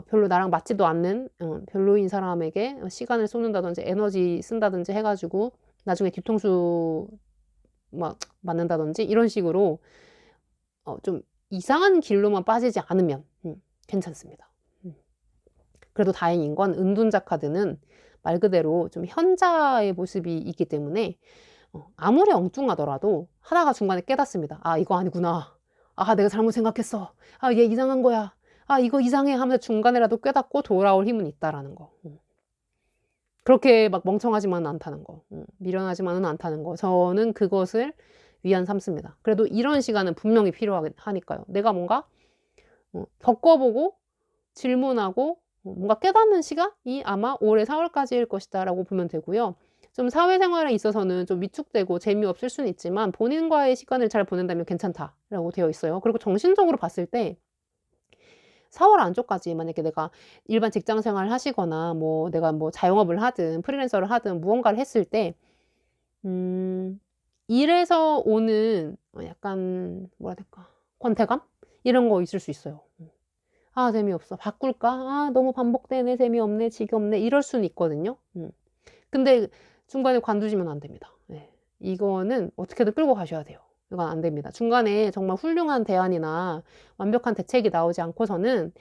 별로 나랑 맞지도 않는 별로인 사람에게 시간을 쏟는다든지 에너지 쓴다든지 해 가지고 나중에 뒤통수 막 맞는다든지 이런 식으로 좀 이상한 길로만 빠지지 않으면 괜찮습니다. 그래도 다행인 건 은둔자 카드는 말 그대로 좀 현자의 모습이 있기 때문에 아무리 엉뚱하더라도 하다가 중간에 깨닫습니다. '아 이거 아니구나. 아 내가 잘못 생각했어. 아 얘 이상한 거야. 아 이거 이상해.' 하면서 중간에라도 깨닫고 돌아올 힘은 있다라는 거. 그렇게 막 멍청하지만은 않다는 거. 미련하지만은 않다는 거. 저는 그것을 위안 삼습니다. 그래도 이런 시간은 분명히 필요하니까요. 내가 뭔가 겪어 보고 질문하고 뭔가 깨닫는 시간이 아마 올해 4 월까지일 것이다라고 보면 되고요. 좀 사회생활에 있어서는 좀 위축되고 재미없을 수는 있지만 본인과의 시간을 잘 보낸다면 괜찮다라고 되어 있어요. 그리고 정신적으로 봤을 때 4월 안쪽까지 만약에 내가 일반 직장 생활을 하시거나 뭐 내가 뭐 자영업을 하든 프리랜서를 하든 무언가를 했을 때 일에서 오는 약간 뭐라 해야 될까? 권태감? 이런 거 있을 수 있어요. '아 재미없어. 바꿀까? 아 너무 반복되네. 재미없네. 지겹네.' 이럴 수는 있거든요. 근데 중간에 관두시면 안 됩니다. 예. 이거는 어떻게든 끌고 가셔야 돼요. 이건 안 됩니다. 중간에 정말 훌륭한 대안이나 완벽한 대책이 나오지 않고서는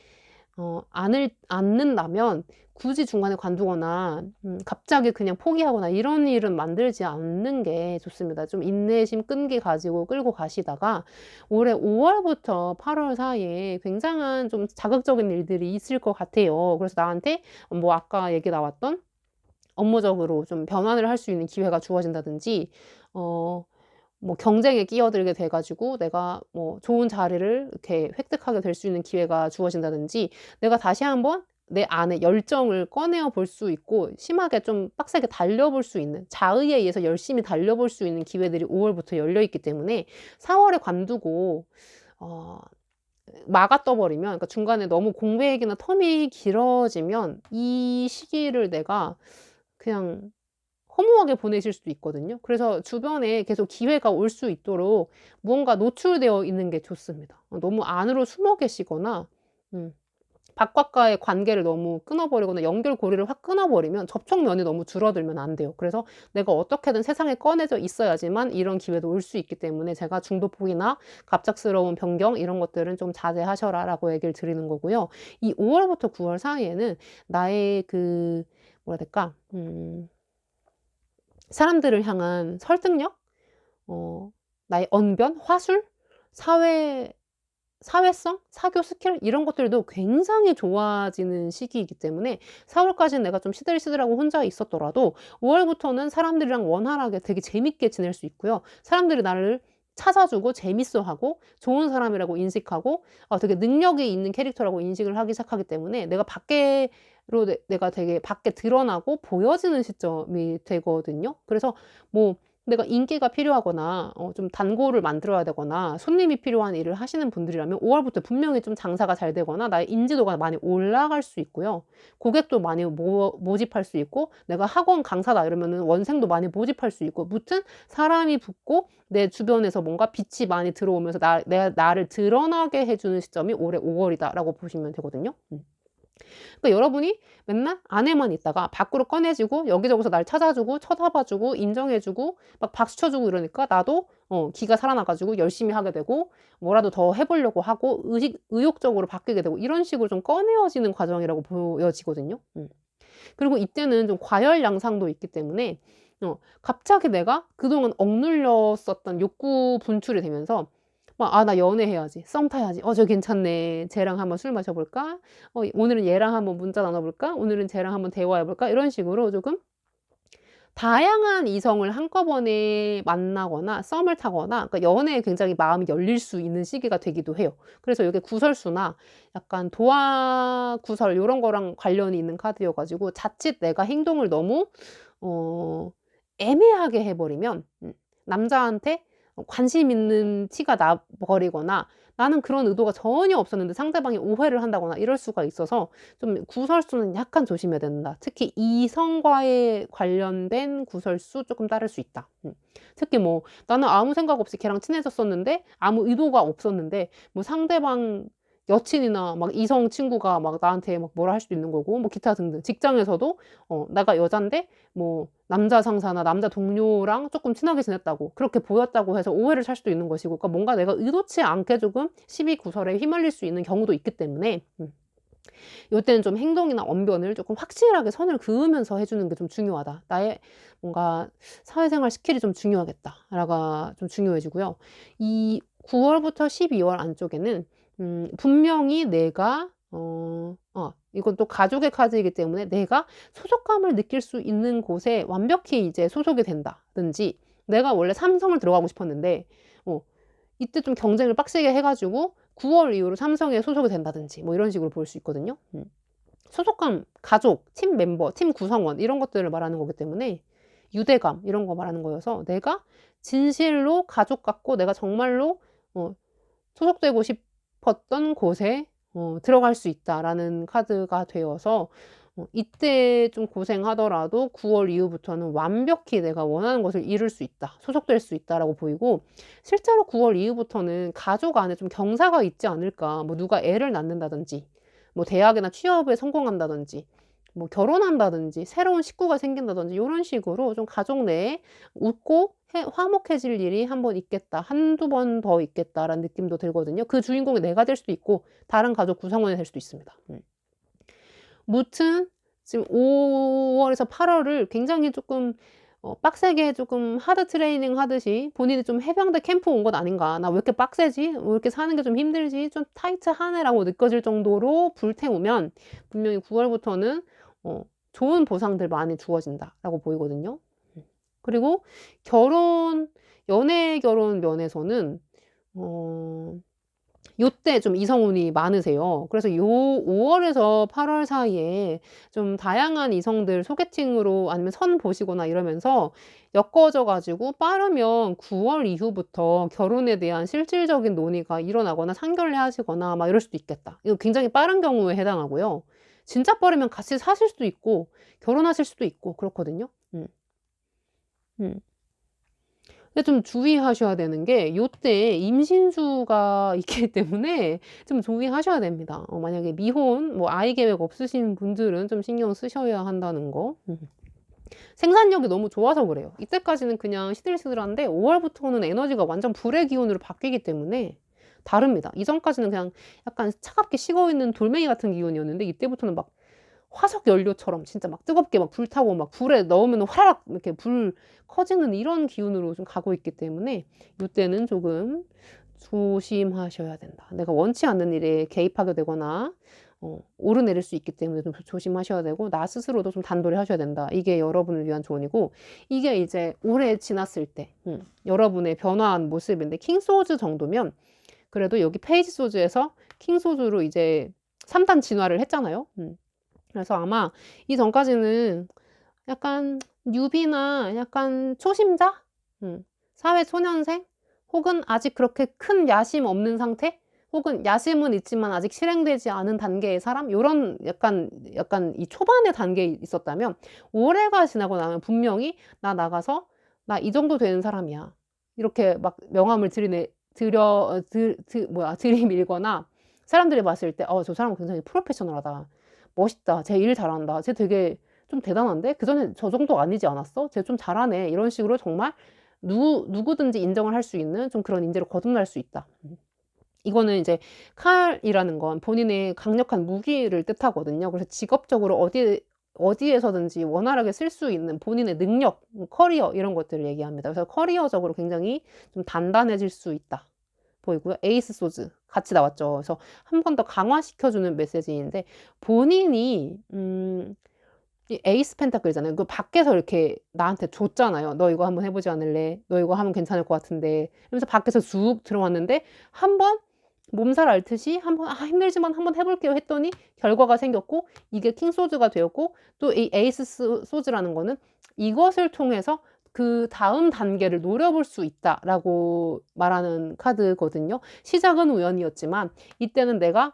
않는다면 굳이 중간에 관두거나 갑자기 그냥 포기하거나 이런 일은 만들지 않는 게 좋습니다. 좀 인내심 끈기 가지고 끌고 가시다가 올해 5 월부터 8월 사이에 굉장한 좀 자극적인 일들이 있을 것 같아요. 그래서 나한테 뭐 아까 얘기 나왔던 업무적으로 좀 변환을 할 수 있는 기회가 주어진다든지 뭐 경쟁에 끼어들게 돼 가지고 내가 뭐 좋은 자리를 이렇게 획득하게 될 수 있는 기회가 주어진다든지 내가 다시 한번 내 안에 열정을 꺼내어 볼 수 있고 심하게 좀 빡세게 달려볼 수 있는 자의에 의해서 열심히 달려볼 수 있는 기회들이 5 월부터 열려 있기 때문에 4 월에 관두고 어 막아 떠 버리면 그러니까 중간에 너무 공백이나 텀이 길어지면 이 시기를 내가 그냥 허무하게 보내실 수도 있거든요. 그래서 주변에 계속 기회가 올 수 있도록 무언가 노출되어 있는 게 좋습니다. 너무 안으로 숨어 계시거나 음 바깥과의 관계를 너무 끊어 버리거나 연결고리를 확 끊어 버리면 접촉면이 너무 줄어들면 안 돼요. 그래서 내가 어떻게든 세상에 꺼내져 있어야지만 이런 기회도 올 수 있기 때문에 제가 중도폭이나 갑작스러운 변경 이런 것들은 좀 자제하셔라라고 얘기를 드리는 거고요. 이 5 월부터 9월 사이에는 나의 그 뭐라 해야 될까? 사람들을 향한 설득력, 나의 언변, 화술, 사회 사회성, 사교 스킬 이런 것들도 굉장히 좋아지는 시기이기 때문에 4 월까지는 내가 좀 시들시들하고 혼자 있었더라도 5 월부터는 사람들이랑 원활하게 되게 재밌게 지낼 수 있고요. 사람들이 나를 찾아주고 재밌어하고 좋은 사람이라고 인식하고 되게 능력이 있는 캐릭터라고 인식을 하기 시작하기 때문에 내가 밖으로 내가 되게 밖에 드러나고 보여지는 시점이 되거든요. 그래서 뭐 내가 인기가 필요하거나 좀 단골을 만들어야 되거나 손님이 필요한 일을 하시는 분들이라면 5 월부터 분명히 좀 장사가 잘 되거나 나의 인지도가 많이 올라갈 수 있고요. 고객도 많이 모집할 수 있고 내가 학원 강사다 이러면은 원생도 많이 모집할 수 있고 무튼 사람이 붙고 내 주변에서 뭔가 빛이 많이 들어오면서 나를 드러나게 해 주는 시점이 올해 5 월이다라고 보시면 되거든요. 그러니까 여러분이 맨날 안에만 있다가 밖으로 꺼내지고 여기저기서 날 찾아주고 쳐다봐 주고 인정해 주고 막 박수 쳐 주고 이러니까 나도 기가 살아나 가지고 열심히 하게 되고 뭐라도 더 해 보려고 하고 의욕적으로 바뀌게 되고 이런 식으로 좀 꺼내어지는 과정이라고 보여지거든요. 그리고 이때는 좀 과열 양상도 있기 때문에 갑자기 내가 그동안 억눌렸었던 욕구 분출이 되면서 막 '아 나 연애해야지. 썸 타야지. 저 괜찮네. 쟤랑 한번 술 마셔 볼까? 오늘은 얘랑 한번 문자 나눠 볼까? 오늘은 쟤랑 한번 대화해 볼까?' 이런 식으로 조금 다양한 이성을 한꺼번에 만나거나 썸을 타거나 그러니까 연애에 굉장히 마음이 열릴 수 있는 시기가 되기도 해요. 그래서 요게 구설수나 약간 도화 구설 요런 거랑 관련이 있는 카드여 가지고 자칫 내가 행동을 너무 어 애매하게 해 버리면 남자한테 관심 있는 티가 나 버리거나 나는 그런 의도가 전혀 없었는데 상대방이 오해를 한다거나 이럴 수가 있어서 좀 구설수는 약간 조심해야 된다. 특히 이성과의 관련된 구설수 쪼끔 따를 수 있다. 특히 뭐 나는 아무 생각 없이 걔랑 친해졌었는데 아무 의도가 없었는데 뭐 상대방 여친이나 막 이성 친구가 막 나한테 막 뭐라 할 수도 있는 거고 뭐 기타 등등. 직장에서도 내가 여잔데 뭐 남자 상사나 남자 동료랑 쪼끔 친하게 지냈다고 그렇게 보였다고 해서 오해를 살 수도 있는 것이고 그러니까 뭔가 내가 의도치 않게 조금 시비 구설에 휘말릴 수 있는 경우도 있기 때문에 요때는 좀 행동이나 언변을 쪼끔 확실하게 선을 그으면서 해 주는 게 좀 중요하다. 나의 뭔가 '사회생활 스킬이 좀 중요하겠다.'라가 좀 중요해지고요. 이 9 월부터 12월 안쪽에는 분명히 내가 이건 또 가족의 카드이기 때문에 내가 소속감을 느낄 수 있는 곳에 완벽히 이제 소속이 된다든지 내가 원래 삼성을 들어가고 싶었는데 어 이때 좀 경쟁을 빡세게 해 가지고 9월 이후로 삼성에 소속이 된다든지 뭐 이런 식으로 볼 수 있거든요. 소속감, 가족, 팀 멤버, 팀 구성원 이런 것들을 말하는 거기 때문에 유대감 이런 거 말하는 거여서 내가 진실로 가족 같고 내가 정말로 소속되고 싶었던 곳에 들어갈 수 있다라는 카드가 되어서 이때 좀 고생하더라도 9월 이후부터는 완벽히 내가 원하는 것을 이룰 수 있다. 소속될 수 있다라고 보이고 실제로 9월 이후부터는 가족 안에 좀 경사가 있지 않을까. 뭐 누가 애를 낳는다든지 뭐 대학이나 취업에 성공한다든지 뭐 결혼한다든지 새로운 식구가 생긴다든지 요런 식으로 좀 가족 내에 웃고 화목해질 일이 한번 있겠다. 한두 번 더 있겠다라는 느낌도 들거든요. 그 주인공이 내가 될 수도 있고 다른 가족 구성원이 될 수도 있습니다. 무튼 지금 5 월에서 8 월을 굉장히 쪼끔 빡세게 쪼끔 하드 트레이닝 하듯이 본인이 좀 '해병대 캠프 온 것 아닌가. 나 왜 이렇게 빡세지? 왜 이렇게 사는 게 좀 힘들지? 좀 타이트하네.'라고 느껴질 정도로 불태우면 분명히 9 월부터는 '좋은 보상들 많이 주어진다.'라고 보이거든요. 그리고 결혼 연애 결혼 면에서는 어 요때 좀 이성운이 많으세요. 그래서 요 5 월에서 8월 사이에 좀 다양한 이성들 소개팅으로 아니면 선 보시거나 이러면서 엮어져 가지고 빠르면 9월 이후부터 결혼에 대한 실질적인 논의가 일어나거나 상견례 하시거나 막 이럴 수도 있겠다. 이거 굉장히 빠른 경우에 해당하고요. 진짜 빠르면 같이 사실 수도 있고 결혼하실 수도 있고 그렇거든요. 음. 음. 근데 좀 주의하셔야 되는 게 요때 임신수가 있기 때문에 좀 주의하셔야 됩니다. 만약에 미혼 뭐 아이 계획 없으신 분들은 좀 신경 쓰셔야 한다는 거. 생산력이 너무 좋아서 그래요. 이때까지는 그냥 시들시들한데 5 월부터는 에너지가 완전 불의 기운으로 바뀌기 때문에 다릅니다. 이전까지는 그냥 약간 차갑게 식어있는 돌멩이 같은 기운이었는데 이때부터는 막 화석 연료처럼 진짜 막 뜨겁게 막 불타고 막 불에 넣으면 화라락 이렇게 불 커지는 이런 기운으로 좀 가고 있기 때문에 요때는 조금 조심하셔야 된다. 내가 원치 않는 일에 개입하게 되거나 오르내릴 수 있기 때문에 좀 조심하셔야 되고 나 스스로도 좀 단도리 하셔야 된다. 이게 여러분을 위한 조언이고 이게 이제 오래 지났을 때 여러분의 변화한 모습인데 킹소주 정도면 그래도 여기 페이지 소주에서 킹소주로 이제 3단 진화를 했잖아요. 그래서 아마 이전까지는 약간 뉴비나 약간 초심자? 사회 초년생? 혹은 아직 그렇게 큰 야심 없는 상태? 혹은 야심은 있지만 아직 실행되지 않은 단계의 사람? 요런 약간 이 초반의 단계에 있었다면 올해가 지나고 나면 분명히 나 나가서 나 이 정도 되는 사람이야. 이렇게 막 명함을 들이밀거나 사람들이 봤을 때 저 사람은 굉장히 프로페셔널하다. 멋있다. 쟤 일 잘한다. 쟤 되게 좀 대단한데? 그전에 저 정도 아니지 않았어? 쟤 좀 잘하네. 이런 식으로 정말 누구든지 인정을 할 수 있는 좀 그런 인재로 거듭날 수 있다. 이거는 이제 칼이라는 건 본인의 강력한 무기를 뜻하거든요. 그래서 직업적으로 어디에서든지 원활하게 쓸 수 있는 본인의 능력, 커리어 이런 것들을 얘기합니다. 그래서 커리어적으로 굉장히 좀 단단해질 수 있다. 보이고요. 에이스 소즈 같이 나왔죠. 그래서 한 번 더 강화시켜주는 메시지인데 본인이 이 에이스 펜타클이잖아요. 그 밖에서 이렇게 나한테 줬잖아요. "너 이거 한번 해 보지 않을래? 너 이거 하면 괜찮을 것 같은데." 이러면서 밖에서 쑥 들어왔는데 한 번 몸살 앓듯이 한 번 '아 힘들지만 한번 해 볼게요.' 했더니 결과가 생겼고 이게 킹 소즈가 되었고 또 이 에이스 소즈라는 거는 이것을 통해서 "그다음 단계를 노려볼 수 있다."라고 말하는 카드거든요. 시작은 우연이었지만 이때는 내가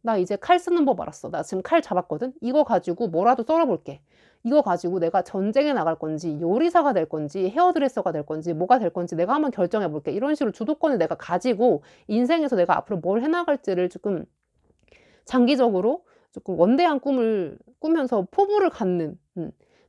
나 이제 칼 쓰는 법 알았어. 나 지금 칼 잡았거든. 이거 가지고 뭐라도 썰어 볼게. 이거 가지고 내가 전쟁에 나갈 건지 요리사가 될 건지 헤어드레서가 될 건지 뭐가 될 건지 내가 한번 결정해 볼게." 이런 식으로 주도권을 내가 가지고 인생에서 내가 앞으로 뭘 해 나갈지를 조금 장기적으로 조금 원대한 꿈을 꾸면서 포부를 갖는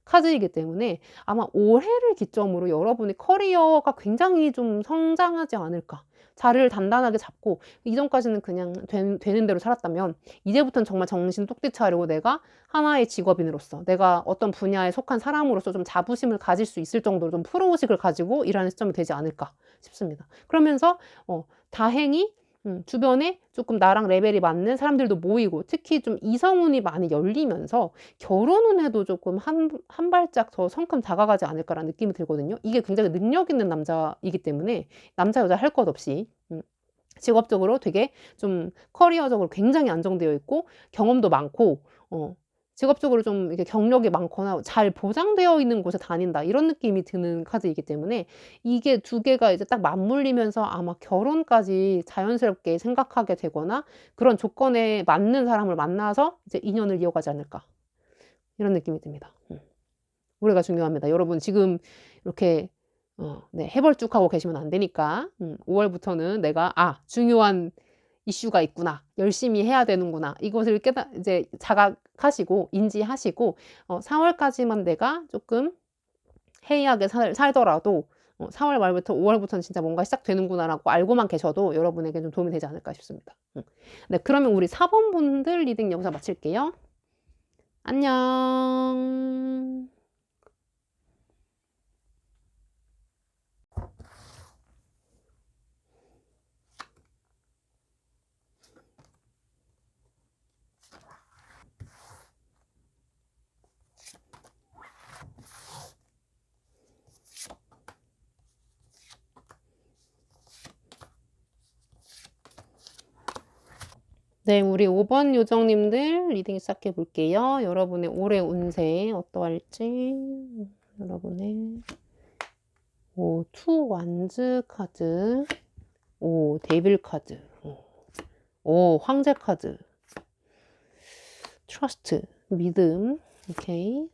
카드이기 때문에 아마 올해를 기점으로 여러분의 커리어가 굉장히 좀 성장하지 않을까. 자리를 단단하게 잡고 이전까지는 그냥 되는 대로 살았다면 이제부터는 정말 정신 똑띠 차리고 내가 하나의 직업인으로서 내가 어떤 분야에 속한 사람으로서 좀 자부심을 가질 수 있을 정도로 좀 프로의식을 가지고 일하는 시점이 되지 않을까 싶습니다. 그러면서 다행히 주변에 조금 나랑 레벨이 맞는 사람들도 모이고 특히 좀 이성운이 많이 열리면서 결혼 운에도 조금 한 발짝 더 성큼 다가가지 않을까라는 느낌이 들거든요. 이게 굉장히 능력 있는 남자이기 때문에 남자 여자 할 것 없이 직업적으로 되게 좀 커리어적으로 굉장히 안정되어 있고 경험도 많고 직업적으로 좀 이렇게 경력이 많거나 잘 보장되어 있는 곳에 다닌다 이런 느낌이 드는 카드이기 때문에 이게 두 개가 이제 딱 맞물리면서 아마 결혼까지 자연스럽게 생각하게 되거나 그런 조건에 맞는 사람을 만나서 이제 인연을 이어가지 않을까 이런 느낌이 듭니다. 올해가 중요합니다. 여러분 지금 이렇게 네 해벌쭉하고 계시면 안 되니까 5 월부터는 내가 '아 중요한 이슈가 있구나. 열심히 해야 되는구나.' 이것을 이제 자각하시고 인지하시고 4 월까지만 내가 쪼끔 해이하게 살더라도 4월 말부터 5 월부터는 진짜 뭔가 시작되는구나라고 알고만 계셔도 여러분에게 좀 도움이 되지 않을까 싶습니다. 네 그러면 우리 4번 분들 리딩 여기서 마칠게요. 안녕. 네 우리 5번 요정님들 리딩 시작해 볼게요. 여러분의 올해 운세 어떠할지 여러분의 투 완즈 카드 데빌 카드 황제 카드 트러스트 믿음 오케이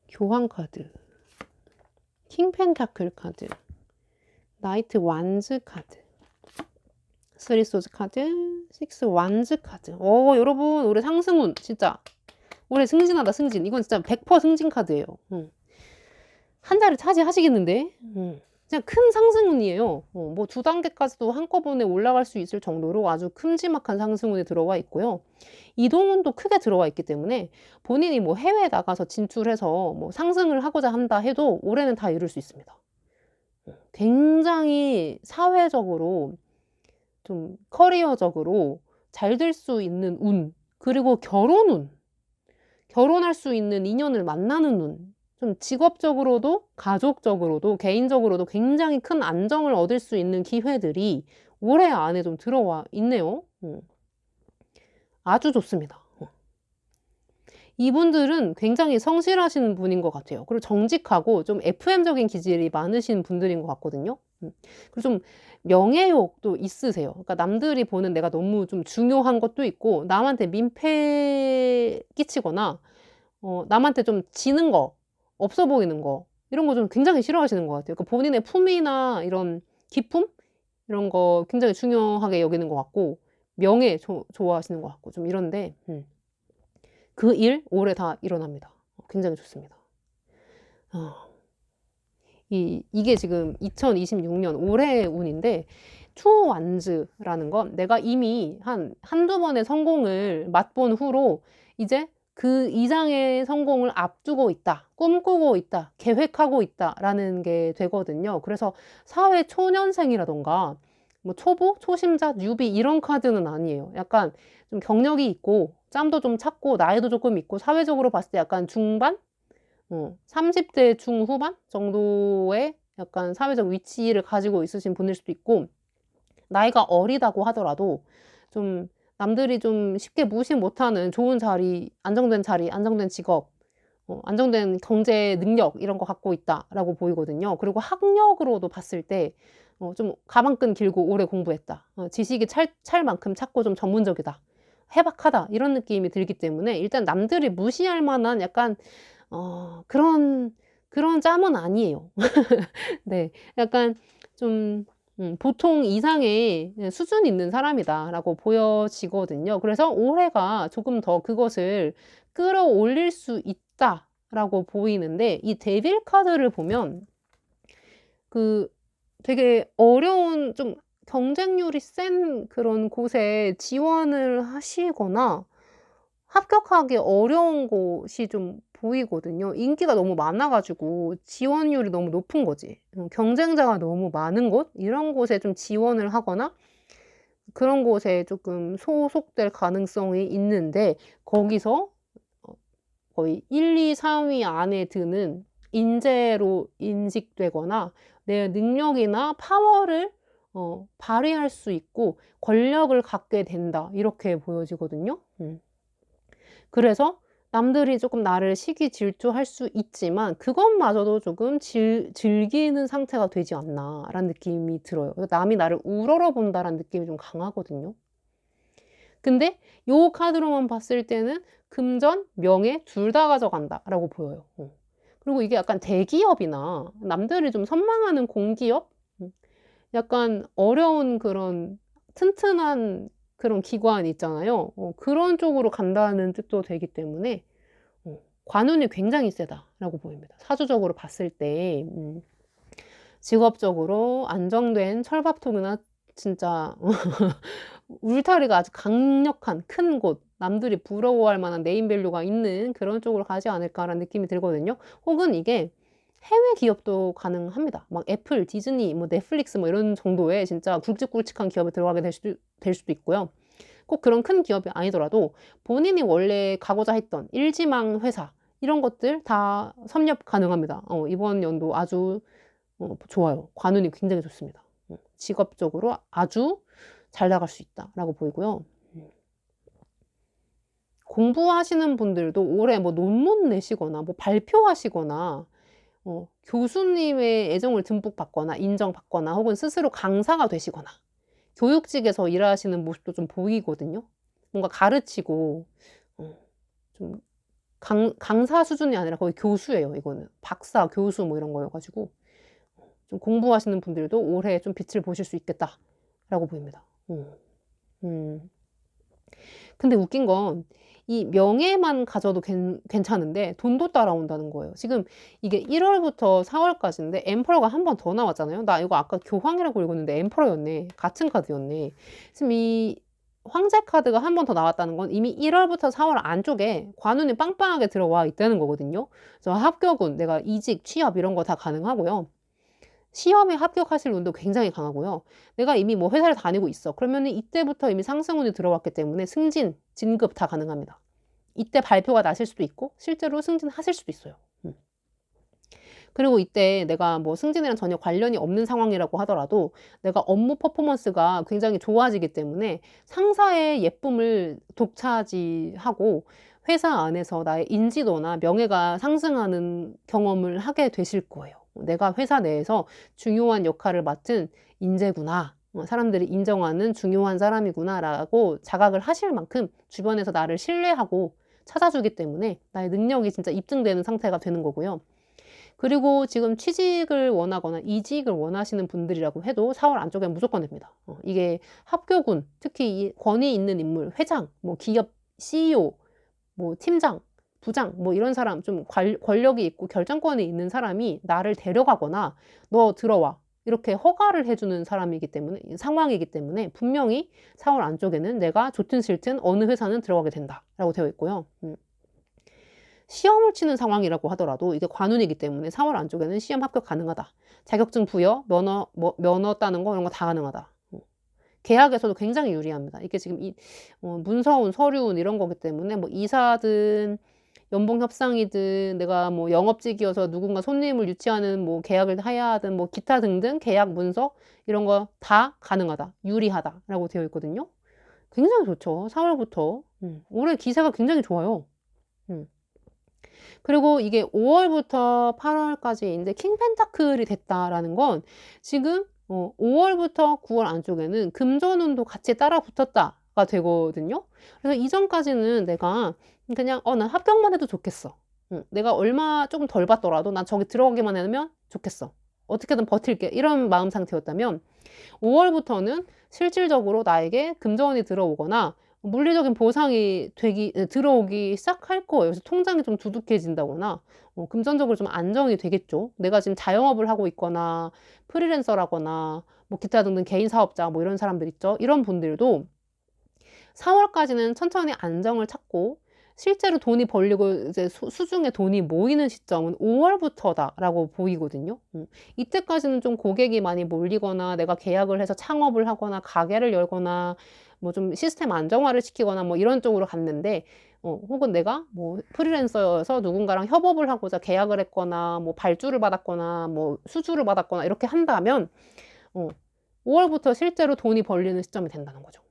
교황 카드 킹 펜타클 카드 나이트 완즈 카드 3 소즈 카드 6 완즈 카드 여러분 올해 상승운 진짜 올해 승진하다 승진 이건 진짜 100% 승진 카드예요. 한 자리 차지하시겠는데 그냥 큰 상승운이에요. 뭐 2단계까지도 한꺼번에 올라갈 수 있을 정도로 아주 큼지막한 상승운에 들어와 있고요. 이동운도 크게 들어와 있기 때문에 본인이 뭐 해외에 나가서 진출해서 뭐 상승을 하고자 한다 해도 올해는 다 이룰 수 있습니다. 굉장히 사회적으로 좀 커리어적으로 잘 될 수 있는 운, 그리고 결혼 운, 결혼할 수 있는 인연을 만나는 운, 좀 직업적으로도 가족적으로도 개인적으로도 굉장히 큰 안정을 얻을 수 있는 기회들이 올해 안에 좀 들어와 있네요. 아주 좋습니다. 이분들은 굉장히 성실하신 분인 것 같아요. 그리고 정직하고 좀 FM적인 기질이 많으신 분들인 것 같거든요. 그리고 좀 명예욕도 있으세요. 그러니까 남들이 보는 내가 너무 좀 중요한 것도 있고, 남한테 민폐 끼치거나 남한테 좀 지는 거, 없어 보이는 거, 이런 거 좀 굉장히 싫어하시는 것 같아요. 그러니까 본인의 품위나 이런 기품? 이런 거 굉장히 중요하게 여기는 것 같고, 명예 좋아하시는 것 같고, 좀 이런데, 그 일 올해 다 일어납니다. 굉장히 좋습니다. 이게 지금 2026년 올해의 운인데, 투완즈라는 건 내가 이미 한두 번의 성공을 맛본 후로 이제 그 이상의 성공을 앞두고 있다, 꿈꾸고 있다, 계획하고 있다라는 게 되거든요. 그래서 사회 초년생이라던가 뭐 초보, 초심자, 뉴비 이런 카드는 아니에요. 약간 좀 경력이 있고 짬도 좀 찼고 나이도 조금 있고 사회적으로 봤을 때 약간 중반? 30대 중후반 정도의 약간 사회적 위치를 가지고 있으신 분일 수도 있고, 나이가 어리다고 하더라도 좀 남들이 좀 쉽게 무시 못하는 좋은 자리, 안정된 직업, 안정된 경제 능력 이런 거 갖고 있다라고 보이거든요. 그리고 학력으로도 봤을 때 좀 가방끈 길고 오래 공부했다. 지식이 찰 만큼 찾고 좀 전문적이다. 해박하다. 이런 느낌이 들기 때문에 일단 남들이 무시할 만한 약간 그런 짬은 아니에요. 네. 약간 좀 보통 이상의 수준 있는 사람이다라고 보여지거든요. 그래서 올해가 조금 더 그것을 끌어올릴 수 있다라고 보이는데, 이 데빌 카드를 보면 그 되게 어려운 좀 경쟁률이 센 그런 곳에 지원을 하시거나 합격하기 어려운 곳이 좀 보이거든요. 인기가 너무 많아 가지고 지원율이 너무 높은 거지. 경쟁자가 너무 많은 곳 이런 곳에 좀 지원을 하거나 그런 곳에 조금 소속될 가능성이 있는데, 거기서 거의 1, 2, 3위 안에 드는 인재로 인식되거나 내 능력이나 파워를 발휘할 수 있고 권력을 갖게 된다, 이렇게 보여지거든요. 그래서 남들이 조금 나를 시기 질투할 수 있지만 그것마저도 조금 즐기는 상태가 되지 않나라는 느낌이 들어요. 남이 나를 우러러 본다라는 느낌이 좀 강하거든요. 근데 요 카드로만 봤을 때는 금전, 명예 둘 다 가져간다라고 보여요. 그리고 이게 약간 대기업이나 남들이 좀 선망하는 공기업? 약간 어려운 그런 튼튼한 그런 기관 있잖아요. 그런 쪽으로 간다는 뜻도 되기 때문에 관운이 굉장히 세다라고 보입니다. 사주적으로 봤을 때 직업적으로 안정된 철밥통이나 진짜 울타리가 아주 강력한 큰 곳, 남들이 부러워할 만한 네임밸류가 있는 그런 쪽으로 가지 않을까라는 느낌이 들거든요. 혹은 이게 해외 기업도 가능합니다. 막 애플, 디즈니, 뭐 넷플릭스 뭐 이런 정도의 진짜 굵직굵직한 기업에 들어가게 될 수도 있고요. 꼭 그런 큰 기업이 아니더라도 본인이 원래 가고자 했던 일지망 회사 이런 것들 다 섭렵 가능합니다. 이번 연도 아주 좋아요. 관운이 굉장히 좋습니다. 직업적으로 아주 잘 나갈 수 있다라고 보이고요. 공부하시는 분들도 올해 뭐 논문 내시거나 뭐 발표하시거나 교수님의 애정을 듬뿍 받거나 인정받거나 혹은 스스로 강사가 되시거나 교육직에서 일하시는 모습도 좀 보이거든요. 뭔가 가르치고 좀 강사 수준이 아니라 거의 교수예요, 이거는. 박사, 교수 뭐 이런 거여 가지고 좀 공부하시는 분들도 올해 좀 빛을 보실 수 있겠다라고 보입니다. 근데 웃긴 건 이 명예만 가져도 괜찮은데 돈도 따라온다는 거예요. 지금 이게 1월부터 4월까지인데 엠퍼러가 한 번 더 나왔잖아요. 나 이거 아까 교황이라고 읽었는데 엠퍼러였네. 같은 카드였네. 지금 이 황제 카드가 한 번 더 나왔다는 건 이미 1월부터 4월 안쪽에 관운이 빵빵하게 들어와 있다는 거거든요. 그래서 합격운, 내가 이직, 취업 이런 거 다 가능하고요. 시험에 합격하실 운도 굉장히 강하고요. 내가 이미 뭐 회사를 다니고 있어. 그러면은 이때부터 이미 상승운이 들어왔기 때문에 승진, 진급 다 가능합니다. 이때 발표가 나실 수도 있고 실제로 승진하실 수도 있어요. 그리고 이때 내가 뭐 승진이랑 전혀 관련이 없는 상황이라고 하더라도 내가 업무 퍼포먼스가 굉장히 좋아지기 때문에 상사의 예쁨을 독차지하고 회사 안에서 나의 인지도나 명예가 상승하는 경험을 하게 되실 거예요. 내가 회사 내에서 중요한 역할을 맡은 인재구나. 사람들이 인정하는 중요한 사람이구나라고 자각을 하실 만큼 주변에서 나를 신뢰하고 찾아주기 때문에 나의 능력이 진짜 입증되는 상태가 되는 거고요. 그리고 지금 취직을 원하거나 이직을 원하시는 분들이라고 해도 4월 안쪽엔 무조건 됩니다. 이게 합격운, 특히 이 권위 있는 인물, 회장, 뭐 기업 CEO, 뭐 팀장, 부장, 뭐 이런 사람, 좀 권력이 있고 결정권이 있는 사람이 나를 데려가거나 너 들어와. 이렇게 허가를 해주는 사람이기 때문에, 상황이기 때문에 분명히 4월 안쪽에는 내가 좋든 싫든 어느 회사는 들어가게 된다라고 되어 있고요. 시험을 치는 상황이라고 하더라도 이게 관운이기 때문에 4월 안쪽에는 시험 합격 가능하다. 자격증 부여, 면허 따는 거 이런 거 다 가능하다. 계약에서도 굉장히 유리합니다. 이게 지금 문서운, 서류운 이런 거기 때문에 뭐 이사든 연봉 협상이든 내가 뭐 영업직이어서 누군가 손님을 유치하는 뭐 계약을 해야 하든 뭐 기타 등등 계약 문서 이런 거 다 가능하다. 유리하다라고 되어 있거든요. 굉장히 좋죠. 4월부터. 올해 기세가 굉장히 좋아요. 그리고 이게 5월부터 8월까지인데 킹펜타클이 됐다라는 건 지금 5월부터 9월 안쪽에는 금전운도 같이 따라 붙었다가 되거든요. 그래서 이전까지는 내가 그냥 난 합격만 해도 좋겠어. 내가 얼마 조금 덜 받더라도 난 저기 들어가기만 하면 좋겠어. 어떻게든 버틸게. 이런 마음 상태였다면 5월부터는 실질적으로 나에게 금전운이 들어오거나 물리적인 보상이 들어오기 시작할 거예요. 그래서 통장이 좀 두둑해진다거나 금전적으로 좀 안정이 되겠죠. 내가 지금 자영업을 하고 있거나 프리랜서라거나 뭐 기타 등등 개인 사업자 뭐 이런 사람들 있죠. 이런 분들도 4월까지는 천천히 안정을 찾고 실제로 돈이 벌리고 이제 수중에 돈이 모이는 시점은 5월부터다라고 보이거든요. 이때까지는 좀 고객이 많이 몰리거나 내가 계약을 해서 창업을 하거나 가게를 열거나 뭐 좀 시스템 안정화를 시키거나 뭐 이런 쪽으로 갔는데 혹은 내가 뭐 프리랜서여서 누군가랑 협업을 하고자 계약을 했거나 뭐 발주를 받았거나 뭐 수주를 받았거나 이렇게 한다면 5월부터 실제로 돈이 벌리는 시점이 된다는 거죠.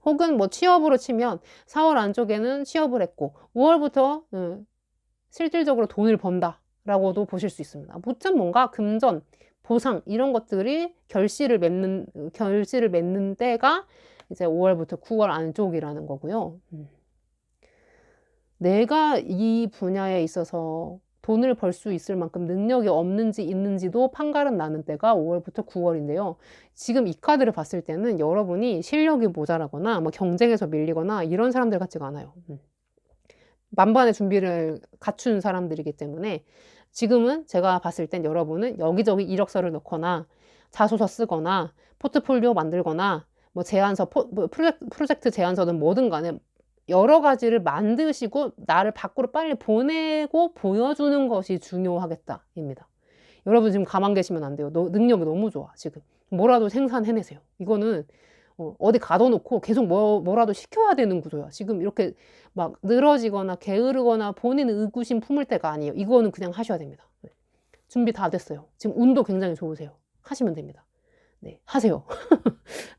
혹은 뭐 취업으로 치면 4월 안쪽에는 취업을 했고 5월부터 실질적으로 돈을 번다라고도 보실 수 있습니다. 무튼 뭔가 금전, 보상 이런 것들이 결실을 맺는 때가 이제 5월부터 9월 안쪽이라는 거고요. 내가 이 분야에 있어서 돈을 벌 수 있을 만큼 능력이 없는지 있는지도 판가름 나는 때가 5월부터 9월인데요. 지금 이 카드를 봤을 때는 여러분이 실력이 모자라거나 뭐 경쟁에서 밀리거나 이런 사람들 같지가 않아요. 만반의 준비를 갖춘 사람들이기 때문에 지금은 제가 봤을 땐 여러분은 여기저기 이력서를 넣거나 자소서 쓰거나 포트폴리오 만들거나 뭐 제안서, 뭐 프로젝트 제안서든 뭐든 간에 여러 가지를 만드시고 나를 밖으로 빨리 보내고 보여주는 것이 중요하겠다입니다. 여러분 지금 가만 계시면 안 돼요. 능력이 너무 좋아 지금. 뭐라도 생산해내세요. 이거는 어디 가둬놓고 계속 뭐라도 시켜야 되는 구조야. 지금 이렇게 막 늘어지거나 게으르거나 본인 의구심 품을 때가 아니에요. 이거는 그냥 하셔야 됩니다. 네. 준비 다 됐어요. 지금 운도 굉장히 좋으세요. 하시면 됩니다. 네, 하세요.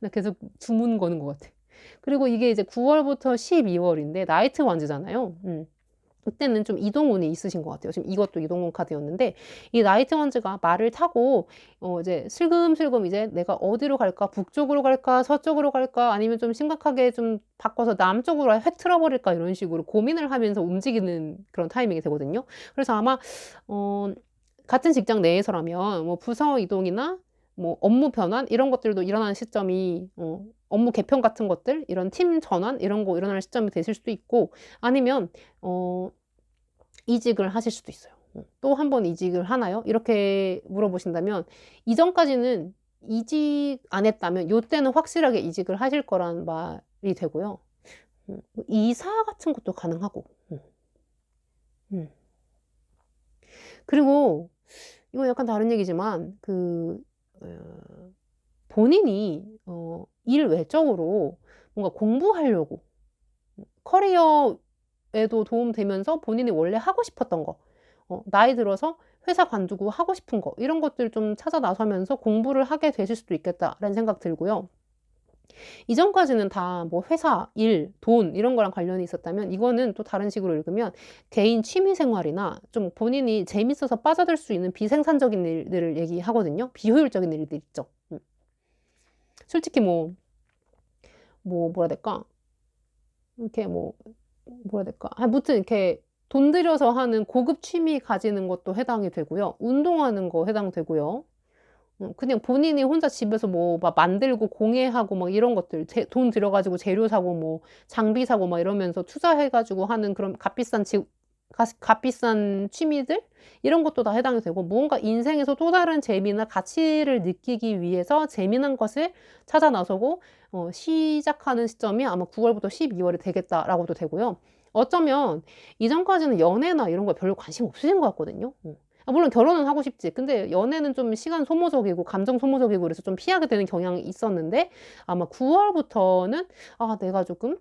나 계속 주문 거는 것 같아. 그리고 이게 이제 9월부터 12월인데 나이트 원즈잖아요. 그때는 좀 이동운이 있으신 것 같아요. 지금 이것도 이동운 카드였는데 이 나이트 원즈가 말을 타고 이제 슬금슬금 이제 내가 어디로 갈까? 북쪽으로 갈까? 서쪽으로 갈까? 아니면 좀 심각하게 좀 바꿔서 남쪽으로 획 틀어버릴까? 이런 식으로 고민을 하면서 움직이는 그런 타이밍이 되거든요. 그래서 아마 같은 직장 내에서라면 뭐 부서 이동이나 뭐 업무 변환 이런 것들도 일어나는 시점이 업무 개편 같은 것들 이런 팀 전환 이런 거 일어날 시점이 되실 수도 있고 아니면 이직을 하실 수도 있어요. 또 한 번 이직을 하나요? 이렇게 물어보신다면 이전까지는 이직 안 했다면 요때는 확실하게 이직을 하실 거란 말이 되고요. 이사 같은 것도 가능하고 그리고 이건 약간 다른 얘기지만 어 본인이 일 외적으로 뭔가 공부하려고 커리어에도 도움되면서 본인이 원래 하고 싶었던 거, 나이 들어서 회사 관두고 하고 싶은 거 이런 것들 좀 찾아 나서면서 공부를 하게 되실 수도 있겠다라는 생각 들고요. 이전까지는 다 뭐 회사, 일, 돈 이런 거랑 관련이 있었다면 이거는 또 다른 식으로 읽으면 개인 취미 생활이나 좀 본인이 재밌어서 빠져들 수 있는 비생산적인 일들을 얘기하거든요. 비효율적인 일들 있죠. 솔직히 뭐라 해야 될까? 이렇게 뭐라 해야 될까? 무튼 이렇게 돈 들여서 하는 고급 취미 가지는 것도 해당이 되고요. 운동하는 거 해당되고요. 그냥 본인이 혼자 집에서 뭐 막 만들고 공예하고 막 이런 것들 돈 들여 가지고 재료 사고 뭐 장비 사고 막 이러면서 투자해 가지고 하는 그런 값비싼 취미들 이런 것도 다 해당이 되고 뭔가 인생에서 또 다른 재미나 가치를 느끼기 위해서 재미난 것을 찾아 나서고 시작하는 시점이 아마 9 월부터 12 월이 되겠다라고도 되고요. 어쩌면 이전까지는 연애나 이런 거에 별로 관심 없으신 것 같거든요. 물론 결혼은 하고 싶지. 근데 연애는 좀 시간 소모적이고 감정 소모적이고 그래서 좀 피하게 되는 경향이 있었는데 아마 9 월부터는 '아 내가 조금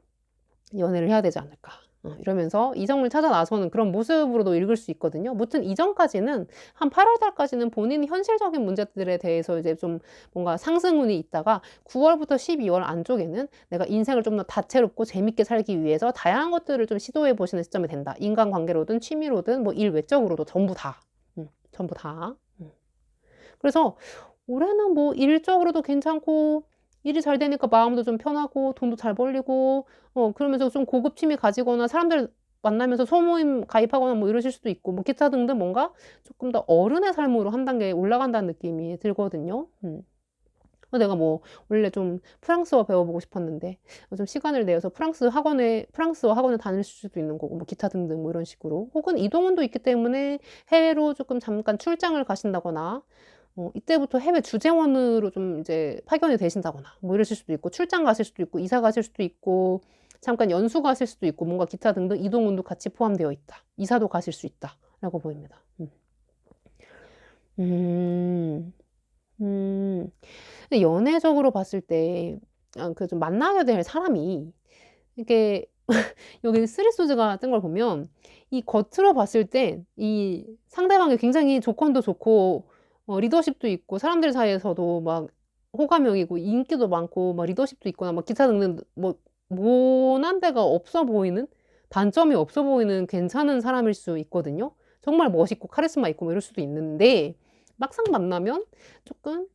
연애를 해야 되지 않을까.' 이러면서 이성을 찾아 나서는 그런 모습으로도 읽을 수 있거든요. 무튼 이전까지는 한 8 월 달까지는 본인이 현실적인 문제들에 대해서 이제 좀 뭔가 상승운이 있다가 9 월부터 12월 안쪽에는 내가 인생을 좀 더 다채롭고 재밌게 살기 위해서 다양한 것들을 좀 시도해 보시는 시점이 된다. 인간관계로든 취미로든 뭐 일 외적으로도 전부 다. 전부 다. 그래서 올해는 뭐 일적으로도 괜찮고 일이 잘 되니까 마음도 좀 편하고 돈도 잘 벌리고 그러면서 좀 고급 취미 가지거나 사람들 만나면서 소모임 가입하거나 뭐 이러실 수도 있고 뭐 기타 등등 뭔가 쪼끔 더 어른의 삶으로 한 단계 올라간다는 느낌이 들거든요. 내가 뭐 원래 좀 프랑스어 배워보고 싶었는데 좀 시간을 내서 프랑스어 학원에 다닐 수도 있는 거고 뭐 기타 등등 뭐 이런 식으로. 혹은 이동운도 있기 때문에 해외로 쪼끔 잠깐 출장을 가신다거나 이때부터 해외 주재원으로 좀 이제 파견이 되신다거나 뭐 이러실 수도 있고 출장 가실 수도 있고 이사 가실 수도 있고 잠깐 연수 가실 수도 있고 뭔가 기타 등등 이동운도 같이 포함되어 있다. 이사도 가실 수 있다라고 보입니다. 음. 음. 근데 연애적으로 봤을 때 좀 만나게 될 사람이 이게 여기 쓰리소즈가 뜬 걸 보면 이 겉으로 봤을 때 이 상대방이 굉장히 조건도 좋고 리더십도 있고 사람들 사이에서도 막 호감형이고 인기도 많고 막 리더십도 있거나 막 기타 등등 뭐 모난 데가 없어 보이는 단점이 없어 보이는 괜찮은 사람일 수 있거든요. 정말 멋있고 카리스마 있고 뭐 이럴 수도 있는데 막상 만나면 쪼끔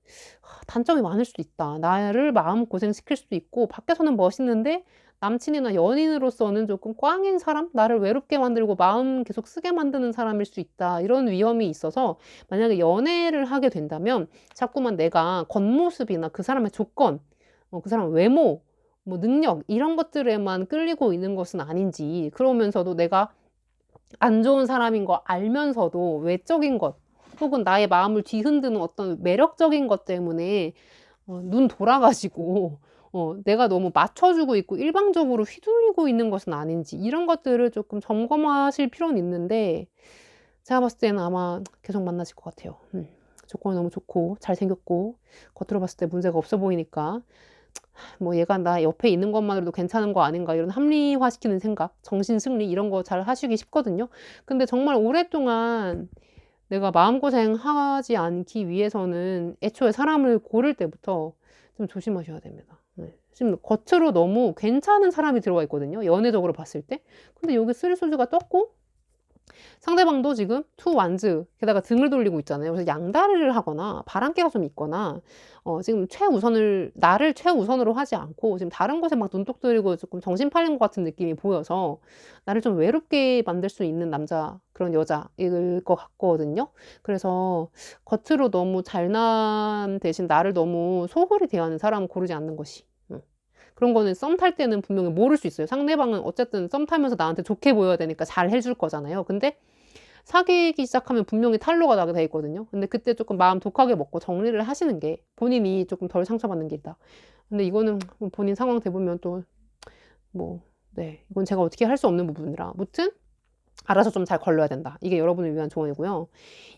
단점이 많을 수도 있다. 나를 마음고생시킬 수도 있고 밖에서는 멋있는데 남친이나 연인으로서는 조금 꽝인 사람? 나를 외롭게 만들고 마음 계속 쓰게 만드는 사람일 수 있다. 이런 위험이 있어서 만약에 연애를 하게 된다면 자꾸만 내가 겉모습이나 그 사람의 조건, 그 사람 외모, 뭐 능력 이런 것들에만 끌리고 있는 것은 아닌지 그러면서도 내가 안 좋은 사람인 거 알면서도 외적인 것 혹은 나의 마음을 뒤흔드는 어떤 매력적인 것 때문에 눈 돌아 가지고 내가 너무 맞춰 주고 있고 일방적으로 휘둘리고 있는 것은 아닌지 이런 것들을 쪼끔 점검하실 필요는 있는데 제가 봤을 때는 아마 계속 만나실 것 같아요. 조건이 너무 좋고 잘생겼고 겉으로 봤을 때 문제가 없어 보이니까 뭐 '얘가 나 옆에 있는 것만으로도 괜찮은 거 아닌가.' 이런 합리화시키는 생각, 정신 승리 이런 거 잘 하시기 쉽거든요. 근데 정말 오랫동안 내가 마음고생하지 않기 위해서는 애초에 사람을 고를 때부터 좀 조심하셔야 됩니다. 네. 지금 겉으로 너무 괜찮은 사람이 들어와 있거든요, 연애적으로 봤을 때. 근데 여기 쓰리소즈가 떴고 상대방도 지금 투 완즈 게다가 등을 돌리고 있잖아요. 그래서 양다리를 하거나 바람기가 좀 있거나 지금 나를 최우선으로 하지 않고 지금 다른 것에 막 눈독 들이고 쪼끔 정신 팔린 것 같은 느낌이 보여서 나를 좀 외롭게 만들 수 있는 남자 그런 여자일 것 같거든요. 그래서 겉으로 너무 잘남 대신 나를 너무 소홀히 대하는 사람을 고르지 않는 것이 그런 거는 썸 탈 때는 분명히 모를 수 있어요. 상대방은 어쨌든 썸 타면서 나한테 좋게 보여야 되니까 잘 해줄 거잖아요. 근데 사귀기 시작하면 분명히 탄로가 나게 돼 있거든요. 근데 그때 쪼끔 마음 독하게 먹고 정리를 하시는 게 본인이 쪼끔 덜 상처받는 길이다. 근데 이거는 본인 상황 돼 보면 또 뭐 네 이건 제가 어떻게 할 수 없는 부분이라 무튼 알아서 좀 잘 걸러야 된다. 이게 여러분을 위한 조언이고요.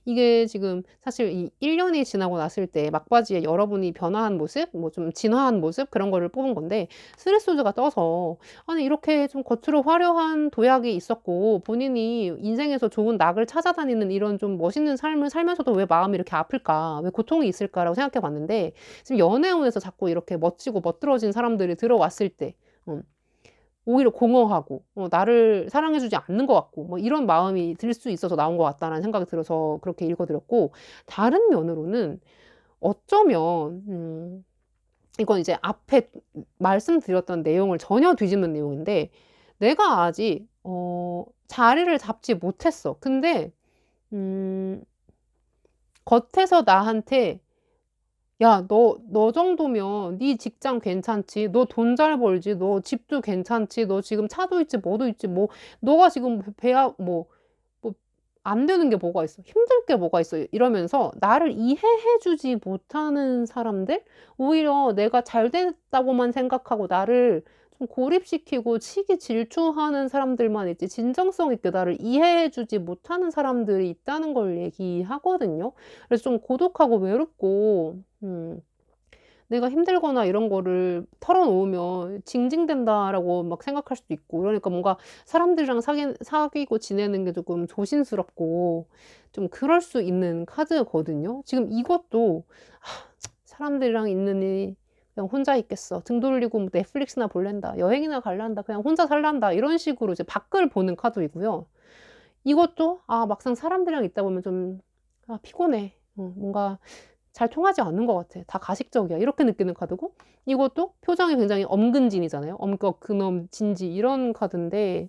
이게 지금 사실 이 1 년이 지나고 났을 때 막바지에 여러분이 변화한 모습, 뭐 좀 진화한 모습 그런 거를 뽑은 건데, 스트레스가 떠서 아니 이렇게 좀 겉으로 화려한 도약이 있었고 본인이 인생에서 좋은 낙을 찾아다니는 이런 좀 멋있는 삶을 살면서도 '왜 마음이 이렇게 아플까? 왜 고통이 있을까?'라고 생각해 봤는데, 지금 연애운에서 자꾸 이렇게 멋지고 멋들어진 사람들이 들어왔을 때 오히려 공허하고 나를 사랑해 주지 않는 것 같고 뭐 이런 마음이 들 수 있어서 나온 것 같다라는 생각이 들어서 그렇게 읽어 드렸고, 다른 면으로는 어쩌면 이건 이제 앞에 말씀드렸던 내용을 전혀 뒤집는 내용인데, 내가 아직 자리를 잡지 못했어. 근데 음 겉에서 나한테 "야 너 정도면 네 직장 괜찮지. 너 돈 잘 벌지. 너 집도 괜찮지. 너 지금 차도 있지 뭐도 있지. 뭐 너가 지금 배야 뭐 안 되는 게 뭐가 있어. 힘들 게 뭐가 있어." 이러면서 나를 이해해 주지 못하는 사람들? 오히려 내가 잘 됐다고만 생각하고 나를 좀 고립시키고 치기 질투하는 사람들만 있지, 진정성 있게 나를 이해해 주지 못하는 사람들이 있다는 걸 얘기하거든요. 그래서 좀 고독하고 외롭고 내가 힘들거나 이런 거를 털어놓으면 징징댄다라고 막 생각할 수도 있고, 그러니까 뭔가 사람들이랑 사귀고 지내는 게 조금 조심스럽고 좀 그럴 수 있는 카드거든요. 지금 이것도 '사람들이랑 있느니 그냥 혼자 있겠어. 등 돌리고 뭐 넷플릭스나 볼랜다. 여행이나 갈란다. 그냥 혼자 살란다.' 이런 식으로 이제 밖을 보는 카드이고요. 이것도 막상 사람들이랑 있다 보면 좀 '아 피곤해. 뭔가 잘 통하지 않는 것 같아. 다 가식적이야.' 이렇게 느끼는 카드고, 이것도 표정이 굉장히 엄근진이잖아요. 엄격, 근엄, 진지 이런 카드인데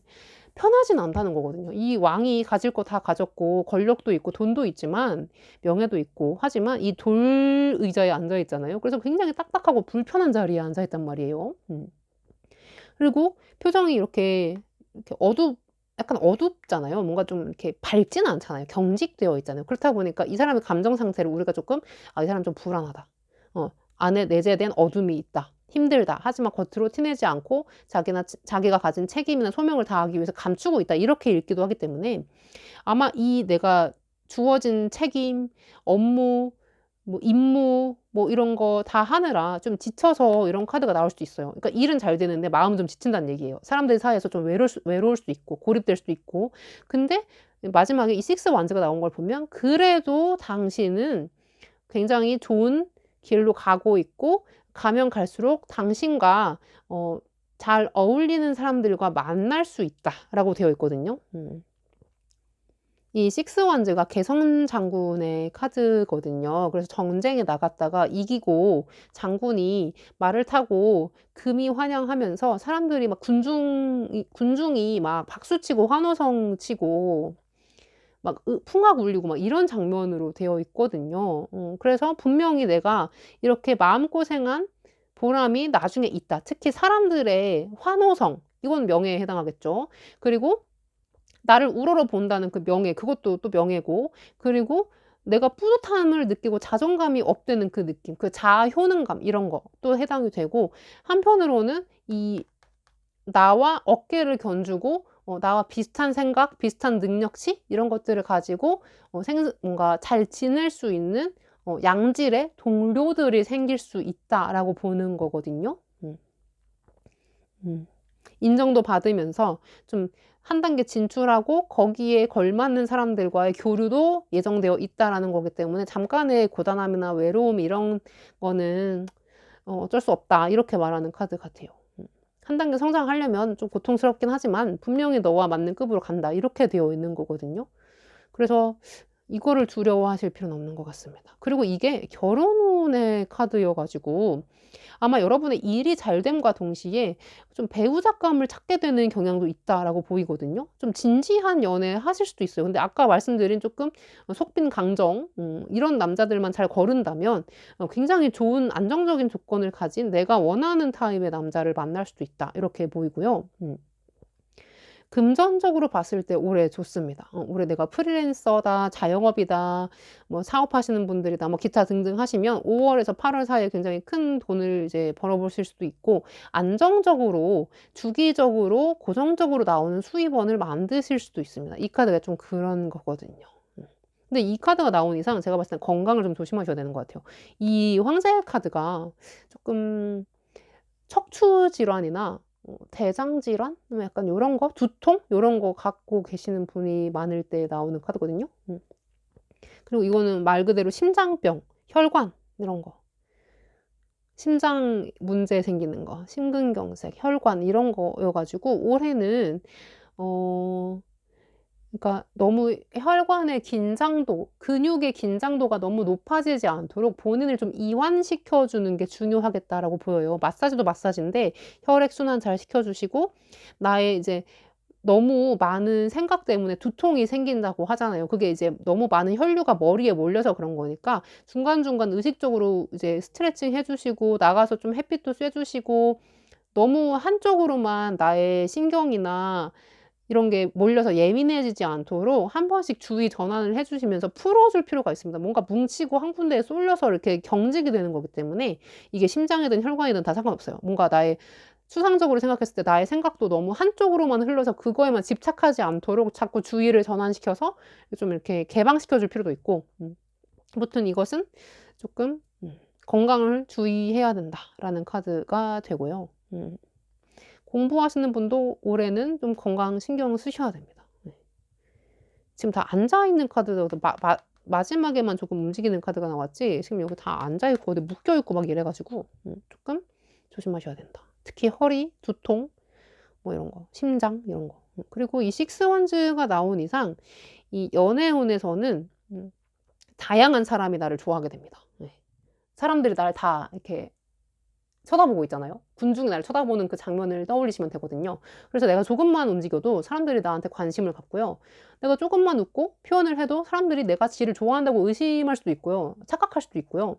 편하진 않다는 거거든요. 이 왕이 가질 거 다 가졌고 권력도 있고 돈도 있지만 명예도 있고 하지만 이 돌 의자에 앉아 있잖아요. 그래서 굉장히 딱딱하고 불편한 자리에 앉아 있단 말이에요. 그리고 표정이 이렇게 약간 어둡잖아요. 뭔가 좀 이렇게 밝지는 않잖아요. 경직되어 있잖아요. 그렇다 보니까 이 사람의 감정 상태를 우리가 쪼끔 '아 이 사람 좀 불안하다. 안에 내재된 어둠이 있다. 힘들다. 하지만 겉으로 티내지 않고 자기가 가진 책임이나 소명을 다하기 위해서 감추고 있다.' 이렇게 읽기도 하기 때문에, 아마 이 내가 주어진 책임, 업무, 뭐 임무 뭐 이런 거 다 하느라 좀 지쳐서 이런 카드가 나올 수도 있어요. 그러니까 일은 잘 되는데 마음은 좀 지친다는 얘기예요. 사람들 사이에서 좀 외로울 수도 있고 고립될 수도 있고. 근데 마지막에 이 식스 완즈가 나온 걸 보면 그래도 당신은 굉장히 좋은 길로 가고 있고, 가면 갈수록 당신과 잘 어울리는 사람들과 만날 수 있다라고 되어 있거든요. 이 식스 원즈가 개성 장군의 카드거든요. 그래서 정쟁에 나갔다가 이기고 장군이 말을 타고 금이 환영하면서 사람들이 막 군중이 막 박수치고 환호성 치고 막 풍악 울리고 막 이런 장면으로 되어 있거든요. 그래서 분명히 내가 이렇게 마음고생한 보람이 나중에 있다. 특히 사람들의 환호성, 이건 명예에 해당하겠죠. 그리고 나를 우러러 본다는 그 명예, 그것도 또 명예고, 그리고 내가 뿌듯함을 느끼고 자존감이 업되는 그 느낌, 그 자아 효능감 이런 것도 해당이 되고, 한편으로는 이 나와 어깨를 견주고 나와 비슷한 생각, 비슷한 능력치 이런 것들을 가지고 뭔가 잘 지낼 수 있는 양질의 동료들이 생길 수 있다라고 보는 거거든요. 음. 음. 인정도 받으면서 좀 한 단계 진출하고 거기에 걸맞는 사람들과의 교류도 예정되어 있다라는 거기 때문에, 잠깐의 고단함이나 외로움 이런 거는 어쩔 수 없다 이렇게 말하는 카드 같아요. 한 단계 성장하려면 좀 고통스럽긴 하지만 분명히 너와 맞는 급으로 간다 이렇게 되어 있는 거거든요. 그래서 이거를 두려워하실 필요는 없는 것 같습니다. 그리고 이게 결혼운의 카드여 가지고 아마 여러분의 일이 잘됨과 동시에 좀 배우자감을 찾게 되는 경향도 있다라고 보이거든요. 좀 진지한 연애 하실 수도 있어요. 근데 아까 말씀드린 쪼끔 속빈 강정 이런 남자들만 잘 거른다면 굉장히 좋은 안정적인 조건을 가진 내가 원하는 타입의 남자를 만날 수도 있다 이렇게 보이고요. 금전적으로 봤을 때 올해 좋습니다. 올해 내가 프리랜서다, 자영업이다, 뭐 사업하시는 분들이다, 뭐 기타 등등 하시면 5 월에서 8월 사이에 굉장히 큰 돈을 이제 벌어보실 수도 있고, 안정적으로 주기적으로 고정적으로 나오는 수입원을 만드실 수도 있습니다. 이 카드가 좀 그런 거거든요. 근데 이 카드가 나온 이상 제가 봤을 땐 건강을 좀 조심하셔야 되는 것 같아요. 이 황제 카드가 쪼끔 척추 질환이나 대장 질환 뭐 약간 요런 거, 두통 요런 거 갖고 계시는 분이 많을 때 나오는 카드거든요. 그리고 이거는 말 그대로 심장병, 혈관 이런 거, 심장 문제 생기는 거, 심근경색, 혈관 이런 거여 가지고 올해는 어 그러니까 너무 혈관의 긴장도, 근육의 긴장도가 너무 높아지지 않도록 본인을 좀 이완시켜 주는 게 중요하겠다라고 보여요. 마사지도 마사지인데 혈액 순환 잘 시켜 주시고, 나의 이제 너무 많은 생각 때문에 두통이 생긴다고 하잖아요. 그게 이제 너무 많은 혈류가 머리에 몰려서 그런 거니까 중간중간 의식적으로 이제 스트레칭 해 주시고, 나가서 좀 햇빛도 쐬 주시고, 너무 한쪽으로만 나의 신경이나 이런 게 몰려서 예민해지지 않도록 한 번씩 주의 전환을 해 주시면서 풀어 줄 필요가 있습니다. 뭔가 뭉치고 한 군데에 쏠려서 이렇게 경직이 되는 거기 때문에 이게 심장이든 혈관이든 다 상관없어요. 뭔가 나의 추상적으로 생각했을 때 나의 생각도 너무 한쪽으로만 흘러서 그거에만 집착하지 않도록 자꾸 주의를 전환시켜서 좀 이렇게 개방시켜 줄 필요도 있고, 아무튼 이것은 쪼끔 '건강을 주의해야 된다.'라는 카드가 되고요. 공부하시는 분도 올해는 좀 건강 신경 쓰셔야 됩니다. 네. 지금 다 앉아 있는 카드라도 마지막에만 조금 움직이는 카드가 나왔지, 지금 여기 다 앉아 있고 어디 묶여 있고 막 이래 가지고 쪼끔 조심하셔야 된다. 특히 허리, 두통 뭐 이런 거, 심장 이런 거. 그리고 이 식스 원즈가 나온 이상 이 연애운에서는 다양한 사람이 나를 좋아하게 됩니다. 네. 사람들이 나를 다 이렇게 쳐다보고 있잖아요. 군중이 나를 쳐다보는 그 장면을 떠올리시면 되거든요. 그래서 내가 조금만 움직여도 사람들이 나한테 관심을 갖고요. 내가 쪼금만 웃고 표현을 해도 사람들이 내가 지를 좋아한다고 의심할 수도 있고요. 착각할 수도 있고요.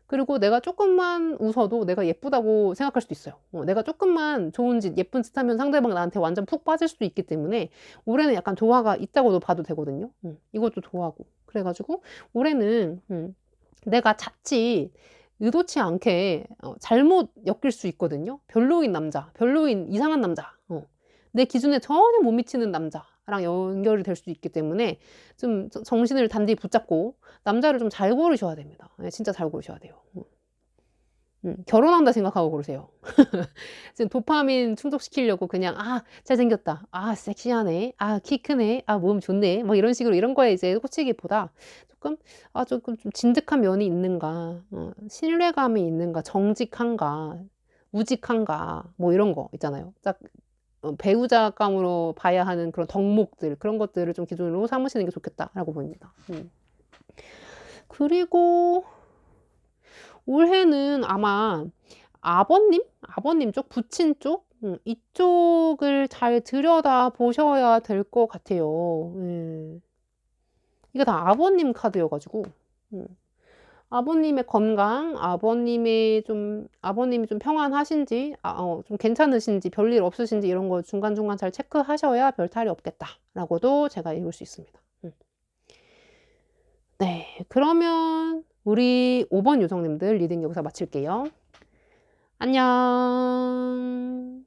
그리고 내가 쪼끔만 웃어도 내가 예쁘다고 생각할 수도 있어요. 내가 쪼끔만 좋은 짓, 예쁜 짓 하면 상대방이 나한테 완전 푹 빠질 수도 있기 때문에 올해는 약간 조화가 있다고도 봐도 되거든요. 이것도 조화고. 그래 가지고 올해는 내가 자칫 의도치 않게 잘못 엮일 수 있거든요. 별로인 남자, 별로인 이상한 남자, 내 기준에 전혀 못 미치는 남자랑 연결이 될 수도 있기 때문에 좀 정신을 단디 붙잡고 남자를 좀 잘 고르셔야 됩니다. 예, 진짜 잘 고르셔야 돼요. 결혼한다 생각하고 고르세요. 지금 도파민 충족시키려고 그냥 '아 잘생겼다. 아 섹시하네. 아 키 크네. 아 몸 좋네.' 뭐 이런 식으로 이런 거에 이제 꽂히기보다 쪼끔 '아 쪼끔 좀 진득한 면이 있는가. 신뢰감이 있는가. 정직한가. 우직한가.' 뭐 이런 거 있잖아요. 딱 배우자감으로 봐야 하는 그런 덕목들, 그런 것들을 좀 기준으로 삼으시는 게 좋겠다라고 보입니다. 그리고 올해는 아마 아버님 쪽, 부친 쪽, 이쪽을 잘 들여다 보셔야 될 것 같아요. 예. 이게 다 아버님 카드여 가지고 아버님의 건강, 아버님이 좀 평안하신지, 좀 괜찮으신지, 별일 없으신지 이런 거 중간중간 잘 체크하셔야 '별탈이 없겠다.'라고도 제가 읽을 수 있습니다. 네. 그러면 우리 5번 요정님들 리딩 여기서 마칠게요. 안녕.